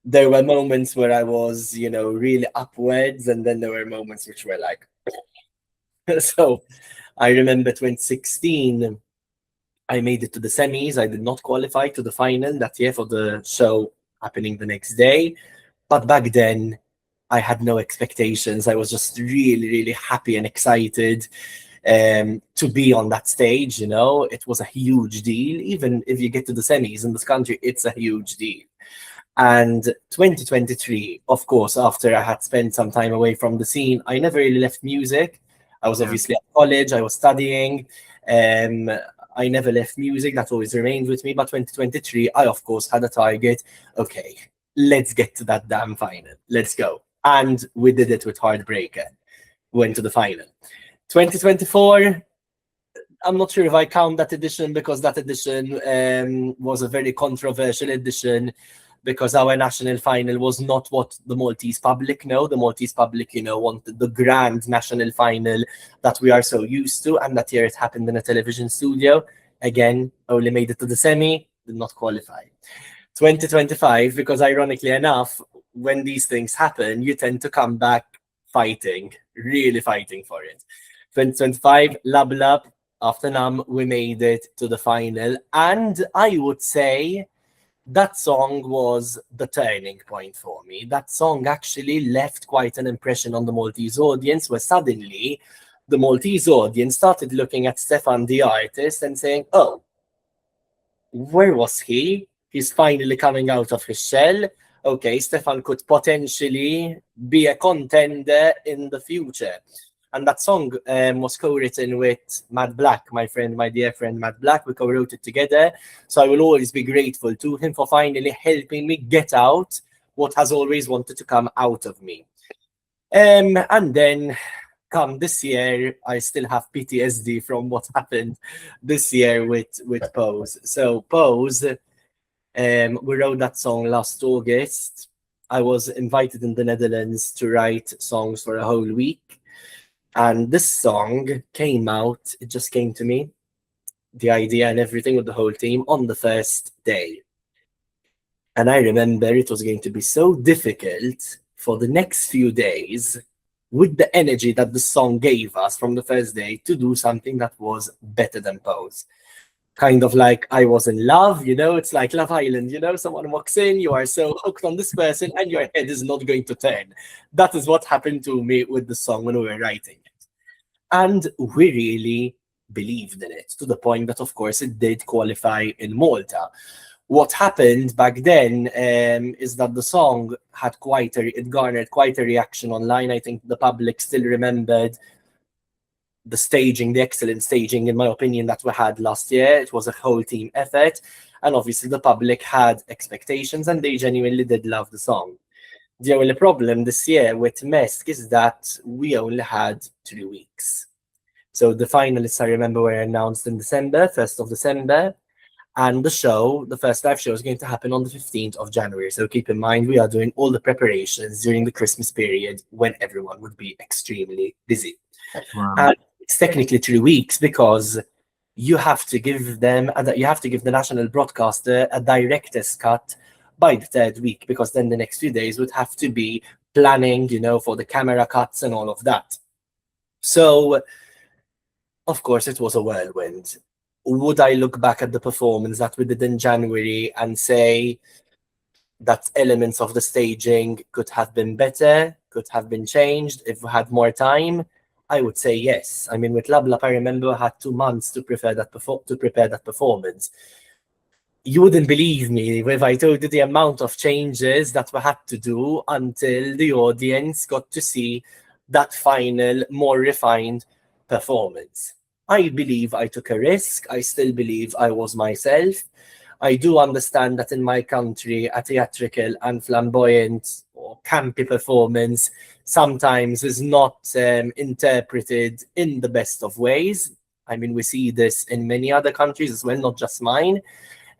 S6: There were moments where I was, you know, really upwards, and then there were moments which were like, so I remember 2016, I made it to the semis. I did not qualify to the final that year for the show happening the next day. But back then, I had no expectations. I was just really, really happy and excited to be on that stage. You know, it was a huge deal. Even if you get to the semis in this country, it's a huge deal. And 2023, of course, after I had spent some time away from the scene, I never really left music. I was obviously at college, I was studying. I never left music, that always remained with me. But 2023, I, of course, had a target. Okay, let's get to that damn final. Let's go. And we did it with Heartbreaker. Went to the final. 2024, I'm not sure if I count that edition, because that edition was a very controversial edition, because our national final was not what the Maltese public know. The Maltese public, you know, wanted the grand national final that we are so used to. And that year it happened in a television studio. Again, only made it to the semi, did not qualify. 2025, because ironically enough, when these things happen, you tend to come back fighting, really fighting for it. 2025, Lab, after NAM, we made it to the final. And I would say that song was the turning point for me. That song actually left quite an impression on the Maltese audience, where suddenly the Maltese audience started looking at Stefan, the artist, and saying, oh, where was he? He's finally coming out of his shell. Okay, Stefan could potentially be a contender in the future. And that song was co-written with Matt Black, my dear friend Matt Black. We co-wrote it together. So I will always be grateful to him for finally helping me get out what has always wanted to come out of me. And then come this year, I still have PTSD from what happened this year with Pose. So Pose, we wrote that song last August. I was invited in the Netherlands to write songs for a whole week. And this song came out, it just came to me, the idea and everything with the whole team on the first day. And I remember it was going to be so difficult for the next few days, with the energy that the song gave us from the first day, to do something that was better than Pose. Kind of like I was in love, you know, it's like Love Island, you know, someone walks in, you are so hooked on this person and your head is not going to turn. That is what happened to me with the song when we were writing it. And we really believed in it, to the point that, of course, it did qualify in Malta. What happened back then is that the song had it garnered quite a reaction online. I think the public still remembered the staging, the excellent staging, in my opinion, that we had last year. It was a whole team effort. And obviously the public had expectations and they genuinely did love the song. The only problem this year with MESC is that we only had 3 weeks. So the finalists, I remember, were announced in December, 1st of December. And the show, the first live show, is going to happen on the 15th of January. So keep in mind, we are doing all the preparations during the Christmas period when everyone would be extremely busy.
S7: Wow.
S6: And it's technically 3 weeks because you have to give the national broadcaster a director's cut by the 3rd week, because then the next few days would have to be planning, you know, for the camera cuts and all of that. So, of course, it was a whirlwind. Would I look back at the performance that we did in January and say that elements of the staging could have been better, could have been changed if we had more time? I would say yes. I mean, with Lab, I remember I had 2 months to prepare that performance. You wouldn't believe me if I told you the amount of changes that we had to do until the audience got to see that final, more refined performance. I believe I took a risk. I still believe I was myself. I do understand that in my country, a theatrical and flamboyant or campy performance sometimes is not interpreted in the best of ways. I mean, we see this in many other countries as well, not just mine.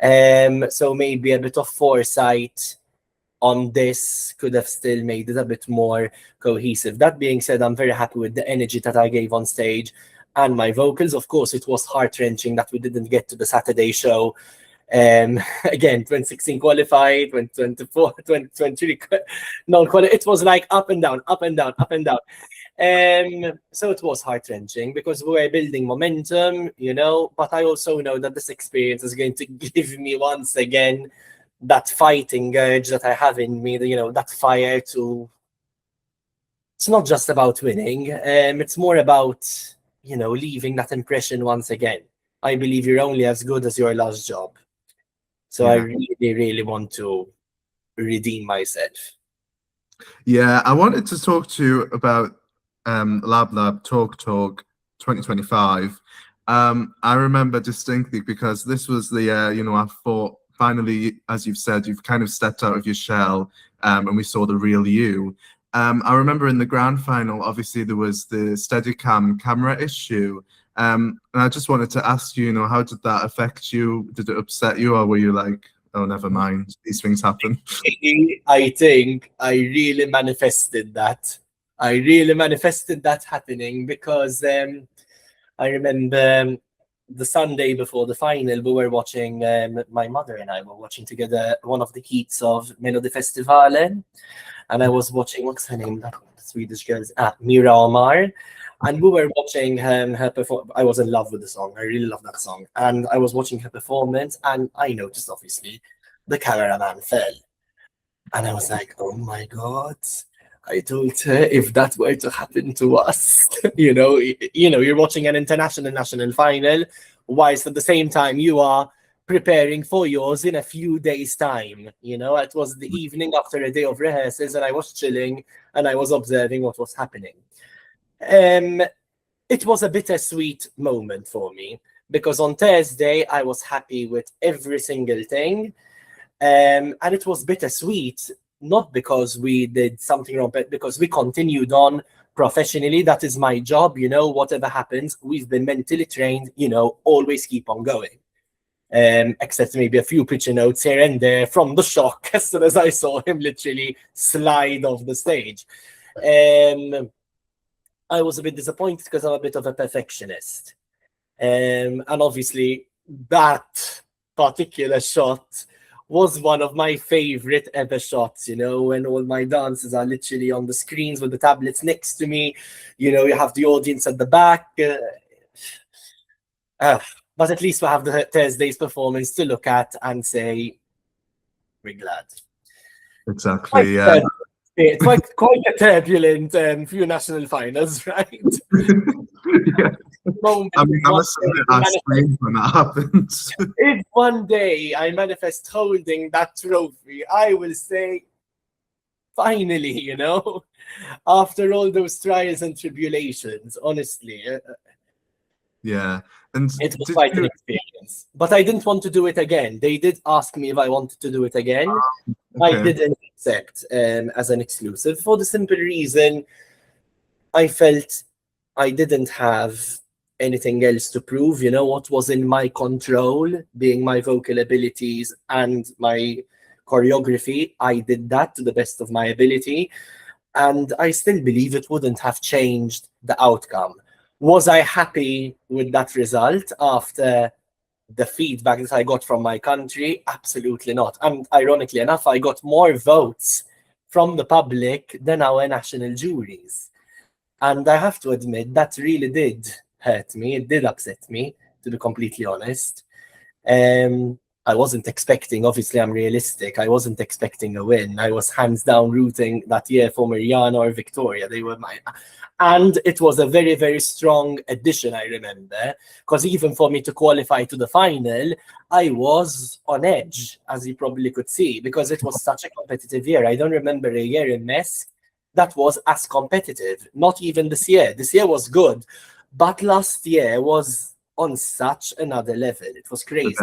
S6: So maybe a bit of foresight on this could have still made it a bit more cohesive. That being said, I'm very happy with the energy that I gave on stage and my vocals. Of course, it was heart-wrenching that we didn't get to the Saturday show. Again, 2016 qualified, 2024, 2023 non-qualified. It was like up and down, up and down, up and down. So it was heart-wrenching because we were building momentum, you know, but I also know that this experience is going to give me once again that fighting urge that I have in me, you know, that fire to. It's not just about winning, it's more about, you know, leaving that impression once again. I believe you're only as good as your last job. So I really, really want to redeem myself.
S1: Yeah, I wanted to talk to you about Lab Talk 2025. I remember distinctly because this was the you know, I thought finally, as you've said, you've kind of stepped out of your shell, and we saw the real you. I remember in the grand final, obviously there was the Steadicam camera issue, and I just wanted to ask you, you know, how did that affect you? Did it upset you, or were you like, oh, never mind, these things happen?
S6: I think I really manifested that. I really manifested that happening because I remember the Sunday before the final, we were watching, my mother and I were watching together one of the heats of Melodifestivalen. And I was watching, what's her name? That Swedish girl, Mira Amar. And we were watching her perform. I was in love with the song. I really love that song. And I was watching her performance, and I noticed, obviously, the cameraman fell. And I was like, oh my God. I told her if that were to happen to us, you know, you're watching an international national final, whilst at the same time you are preparing for yours in a few days' time. You know, it was the evening after a day of rehearsals, and I was chilling and I was observing what was happening. It was a bittersweet moment for me because on Thursday I was happy with every single thing, and it was bittersweet not because we did something wrong, but because we continued on professionally. That is my job, you know. Whatever happens, we've been mentally trained, you know, always keep on going. Except maybe a few pitcher notes here and there from the shock as soon as I saw him literally slide off the stage. I was a bit disappointed because I'm a bit of a perfectionist. And obviously that particular shot was one of my favorite ever shots, you know, when all my dancers are literally on the screens with the tablets next to me. You know, you have the audience at the back. But at least we have the Thursday's performance to look at and say, we're glad.
S1: Exactly, yeah.
S6: It's quite a turbulent few national finals, right?
S1: Yeah. I mean, I must admit, I screamed when that happens.
S6: If one day I manifest holding that trophy, I will say, finally, you know, after all those trials and tribulations, honestly.
S1: Yeah. And
S6: it was quite an experience. But I didn't want to do it again. They did ask me if I wanted to do it again. Okay. I didn't accept as an exclusive for the simple reason I felt I didn't have anything else to prove. You know, what was in my control, being my vocal abilities and my choreography, I did that to the best of my ability. And I still believe it wouldn't have changed the outcome. Was I happy with that result after the feedback that I got from my country? Absolutely not. And ironically enough, I got more votes from the public than our national juries. And I have to admit, that really did hurt me. It did upset me, to be completely honest. I wasn't expecting, obviously I'm realistic, I wasn't expecting a win. I was hands down rooting that year for Mariana or Victoria. They were mine. And it was a very, very strong addition, I remember, because even for me to qualify to the final, I was on edge, as you probably could see, because it was such a competitive year. I don't remember a year in MESC that was as competitive, not even this year. This year was good, but last year was on such another level. It was crazy.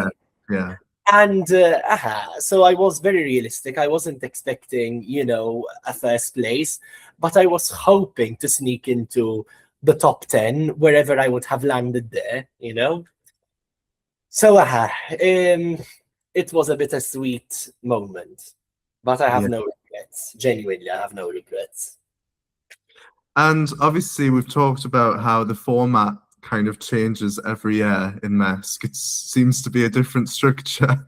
S1: Yeah.
S6: And so I was very realistic. I wasn't expecting, you know, a first place, but I was hoping to sneak into the top 10, wherever I would have landed there, you know. So it was a bittersweet moment, but I have no regrets. Genuinely, I have no regrets.
S1: And obviously, we've talked about how the format kind of changes every year in MESC. It seems to be a different structure.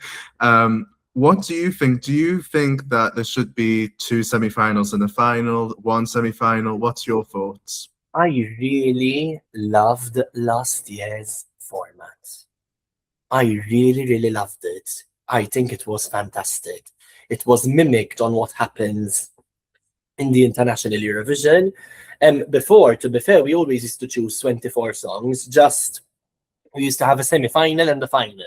S1: What do you think? Do you think that there should be 2 semi-finals and a final, 1 semi-final? What's your thoughts?
S6: I really loved last year's format. I really, really loved it. I think it was fantastic. It was mimicked on what happens in the international Eurovision. Before, to be fair, we always used to choose 24 songs. We used to have a semi-final and a final.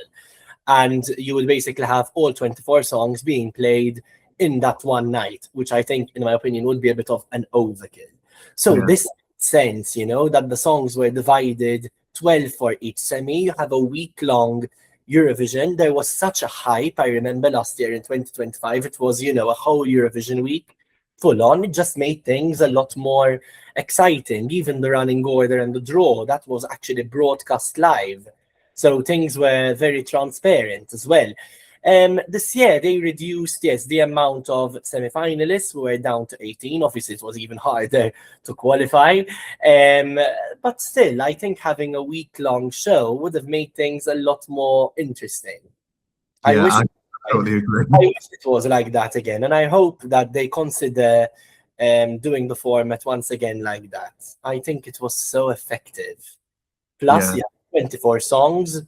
S6: And you would basically have all 24 songs being played in that one night, which I think, in my opinion, would be a bit of an overkill. So this sense, that the songs were divided 12 for each semi. You have a week-long Eurovision. There was such a hype. I remember last year in 2025, it was, a whole Eurovision week full on. It just made things a lot more exciting. Even the running order and the draw, that was actually broadcast live. So things were very transparent as well. This year, they reduced, the amount of semi-finalists. We were down to 18. Obviously, it was even harder to qualify. But still, I think having a week-long show would have made things a lot more interesting.
S1: I totally agree.
S6: I wish it was like that again. And I hope that they consider doing the format once again like that. I think it was so effective. Plus, 24 songs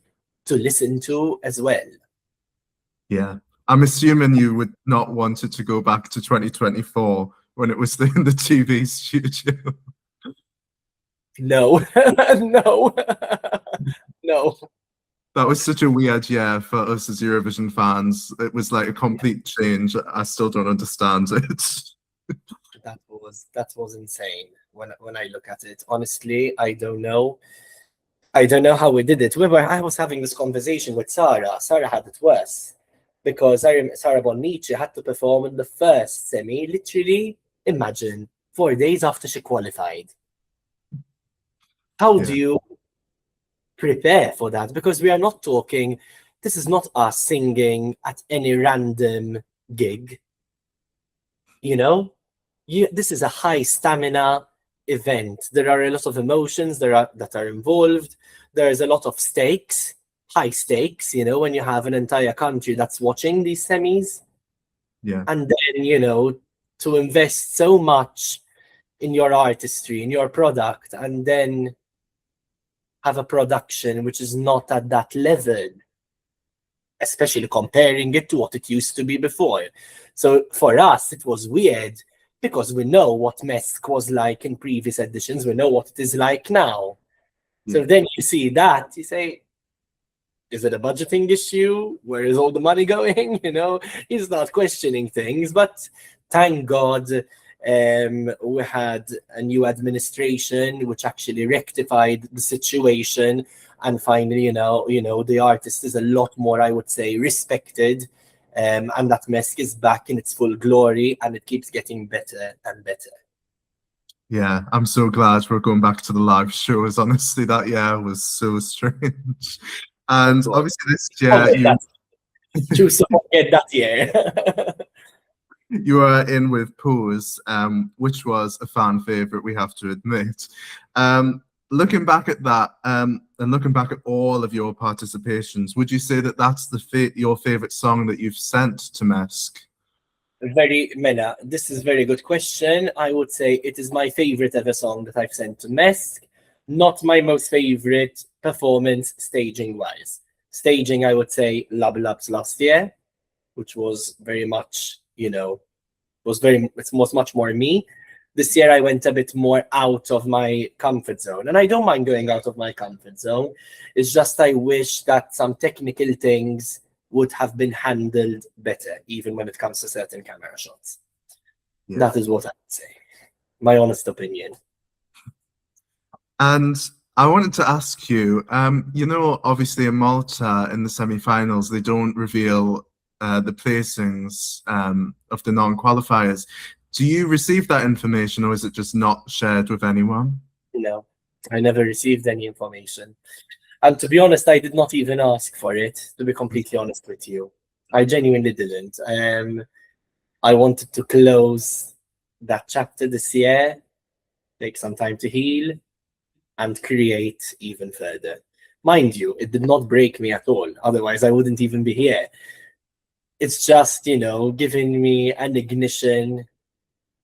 S6: to listen to as well.
S1: Yeah. I'm assuming you would not want it to go back to 2024 when it was in the TV studio.
S6: No. No.
S1: That was such a weird year for us as Eurovision fans. It was like a complete change. I still don't understand it.
S6: That was insane when I look at it. Honestly, I don't know. I don't know how we did it. I was having this conversation with Sarah. Sarah had it worse because Sarah Bonnici had to perform in the first semi, literally, imagine, 4 days after she qualified. How do you prepare for that? Because we are not talking, this is not us singing at any random gig. This is a high stamina event. There are a lot of emotions that are involved. There's a lot of stakes, high stakes, when you have an entire country that's watching these semis.
S1: Yeah.
S6: And then, to invest so much in your artistry, in your product, and then have a production which is not at that level, especially comparing it to what it used to be before. So for us, it was weird because we know what Mesk was like in previous editions. We know what it is like now. So then you see that, you say, is it a budgeting issue? Where is all the money going? You start questioning things. But thank God we had a new administration which actually rectified the situation. And finally, the artist is a lot more, I would say, respected. And that Mesk is back in its full glory, and it keeps getting better and better.
S1: Yeah, I'm so glad we're going back to the live shows. Honestly, that year was so strange. And obviously this year,
S6: choose to forget that year.
S1: You were in with Pose, which was a fan favorite, we have to admit. Looking back at that, and looking back at all of your participations, would you say that that's your favorite song that you've sent to Mesk?
S6: Mena, this is a very good question. I would say it is my favorite ever song that I've sent to Mesk. Not my most favorite performance staging-wise. Staging, I would say, Lab Labs last year, which was very much, it was much more me. This year, I went a bit more out of my comfort zone. And I don't mind going out of my comfort zone. It's just I wish that some technical things would have been handled better, even when it comes to certain camera shots. Yeah. That is what I would say. My honest opinion.
S1: And I wanted to ask you, obviously in Malta, in the semi-finals, they don't reveal the placings of the non-qualifiers. Do you receive that information, or is it just not shared with anyone?
S6: No, I never received any information. And to be honest, I did not even ask for it, to be completely honest with you. I genuinely didn't. I wanted to close that chapter this year, take some time to heal, and create even further. Mind you, it did not break me at all. Otherwise, I wouldn't even be here. It's just, giving me an ignition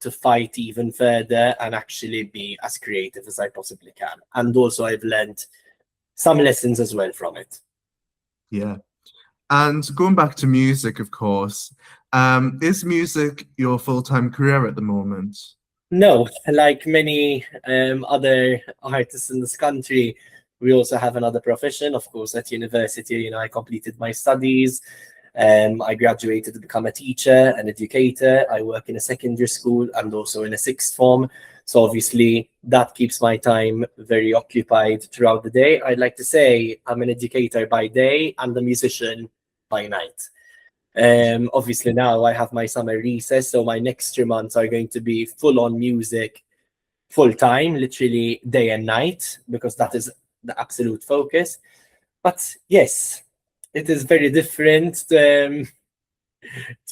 S6: to fight even further and actually be as creative as I possibly can. And also I've learned some lessons as well from it.
S1: Yeah. And going back to music, of course, is music your full-time career at the moment?
S6: No, like many other artists in this country, we also have another profession. Of course, at university, you know, I completed my studies. I graduated to become a teacher, an educator. I work in a secondary school and also in a sixth form. So obviously that keeps my time very occupied throughout the day. I'd like to say I'm an educator by day and a musician by night. Obviously now I have my summer recess, so my next 3 months are going to be full on music, full time, literally day and night, because that is the absolute focus. But yes, it is very different to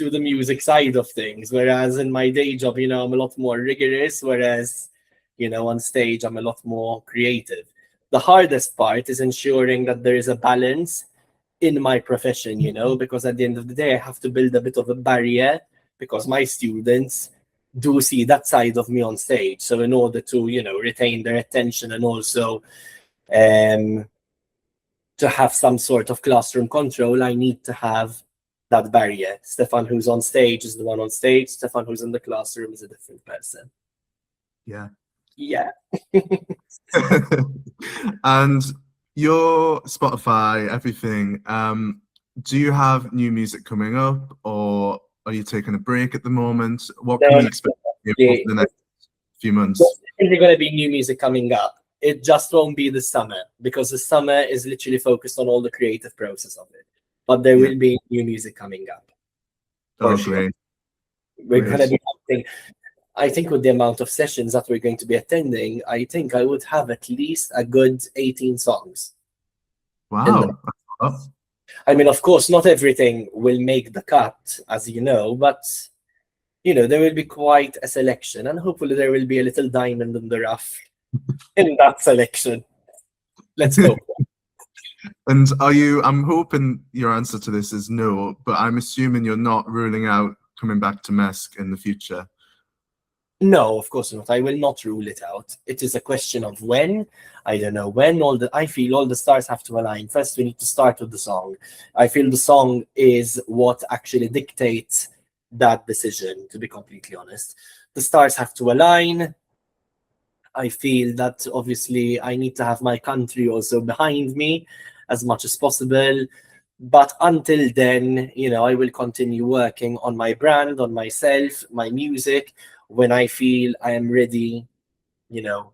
S6: the music side of things. Whereas in my day job, you know, I'm a lot more rigorous, whereas, you know, on stage, I'm a lot more creative. The hardest part is ensuring that there is a balance in my profession, you know, because at the end of the day, I have to build a bit of a barrier because my students do see that side of me on stage. So in order to, you know, retain their attention and also to have some sort of classroom control, I need to have that barrier. Stefan who's on stage is the one on stage. Stefan who's in the classroom is a different person.
S1: Yeah.
S6: Yeah.
S1: And your Spotify, everything, do you have new music coming up, or are you taking a break at the moment? What can we expect over the next few months?
S6: There's going to be new music coming up. It just won't be this summer, because the summer is literally focused on all the creative process of it. But there will be new music coming up.
S1: Oh, great.
S6: We're going to be having, I think with the amount of sessions that we're going to be attending, I think I would have at least a good 18 songs.
S1: Wow.
S6: I mean, of course, not everything will make the cut, as you know, but, you know, there will be quite a selection, and hopefully there will be a little diamond in the rough in that selection. Let's go.
S1: And I'm hoping your answer to this is no, but I'm assuming you're not ruling out coming back to MESC in the future.
S6: No, of course not. I will not rule it out. It is a question of when. I don't know when. I feel all the stars have to align. First, we need to start with the song. I feel the song is what actually dictates that decision, to be completely honest. The stars have to align. I feel that obviously I need to have my country also behind me as much as possible. But until then, you know, I will continue working on my brand, on myself, my music. When I feel I am ready, you know,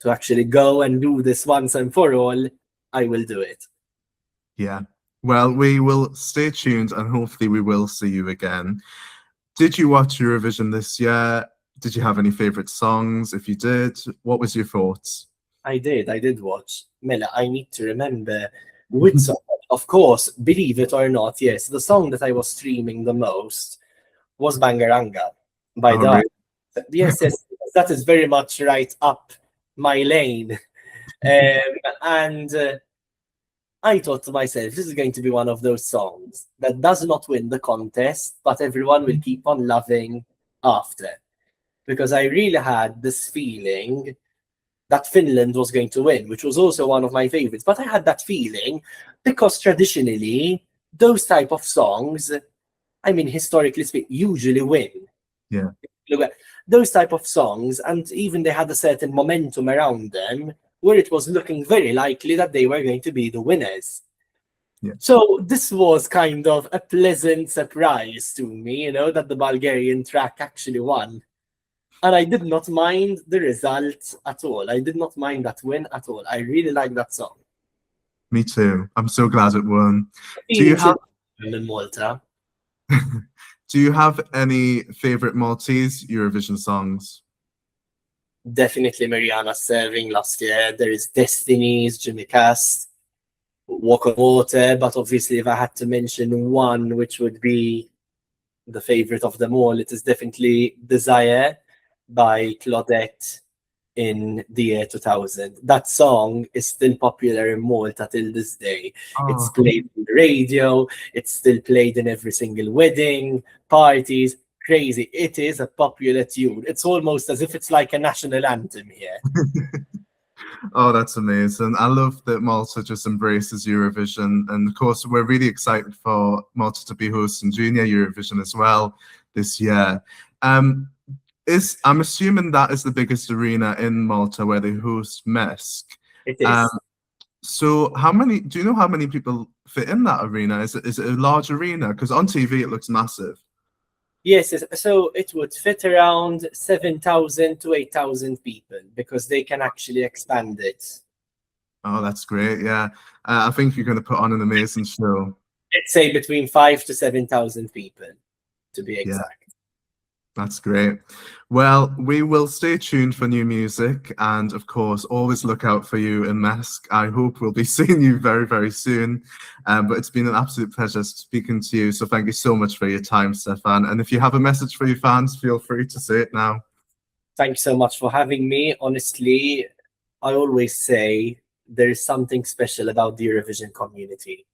S6: to actually go and do this once and for all, I will do it.
S1: Yeah. Well, we will stay tuned and hopefully we will see you again. Did you watch Eurovision this year? Did you have any favorite songs? If you did, what was your thoughts?
S6: I did watch. Mela, I need to remember which song. Of course, believe it or not, yes, the song that I was streaming the most was Bangaranga by Dark. Yes, that is very much right up my lane. And I thought to myself, this is going to be one of those songs that does not win the contest, but everyone will keep on loving after. Because I really had this feeling that Finland was going to win, which was also one of my favorites. But I had that feeling because traditionally, those type of songs, I mean, historically speaking, usually win.
S1: Yeah.
S6: Those type of songs, and even they had a certain momentum around them, where it was looking very likely that they were going to be the winners.
S1: Yeah.
S6: So this was kind of a pleasant surprise to me, you know, that the Bulgarian track actually won. And I did not mind the result at all. I did not mind that win at all. I really like that song.
S1: Me too. I'm so glad it won. Do you have
S6: in Malta?
S1: Do you have any favorite Maltese Eurovision songs?
S6: Definitely Mariana Serving last year. There is Destiny's, Jimmy Cast, Walk on Water. But obviously, if I had to mention one, which would be the favorite of them all, it is definitely Desire by Claudette in the year 2000. That song is still popular in Malta till this day. It's played on the radio. It's still played in every single wedding, parties. crazy. It is a popular tune. It's almost as if it's like a national anthem here.
S1: Oh, that's amazing. I love that Malta just embraces Eurovision. And of course, we're really excited for Malta to be hosting Junior Eurovision as well this year. I'm assuming that is the biggest arena in Malta where they host MESC.
S6: It is.
S1: So do you know how many people fit in that arena? Is it a large arena? Because on TV it looks massive.
S6: Yes, so it would fit around 7,000 to 8,000 people because they can actually expand it.
S1: Oh, that's great. Yeah. I think you're going to put on an amazing show.
S6: Let's say between 5,000 to 7,000 people, to be exact.
S1: That's great. Well, we will stay tuned for new music, and of course, always look out for you in MESC. I hope we'll be seeing you very, very soon. But it's been an absolute pleasure speaking to you. So thank you so much for your time, Stefan. And if you have a message for your fans, feel free to say it now.
S6: Thank you so much for having me. Honestly, I always say there is something special about the Eurovision community.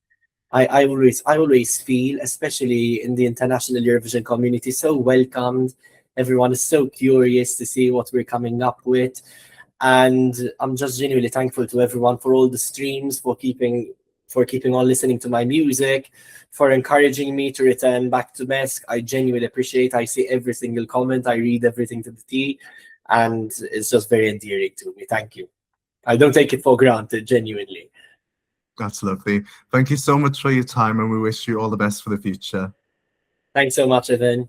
S6: I always feel, especially in the international Eurovision community, so welcomed. Everyone is so curious to see what we're coming up with. And I'm just genuinely thankful to everyone for all the streams, for keeping on listening to my music, for encouraging me to return back to MESC. I genuinely appreciate. I see every single comment. I read everything to the T. And it's just very endearing to me. Thank you. I don't take it for granted, genuinely.
S1: That's lovely. Thank you so much for your time, and we wish you all the best for the future.
S6: Thanks so much, Evan.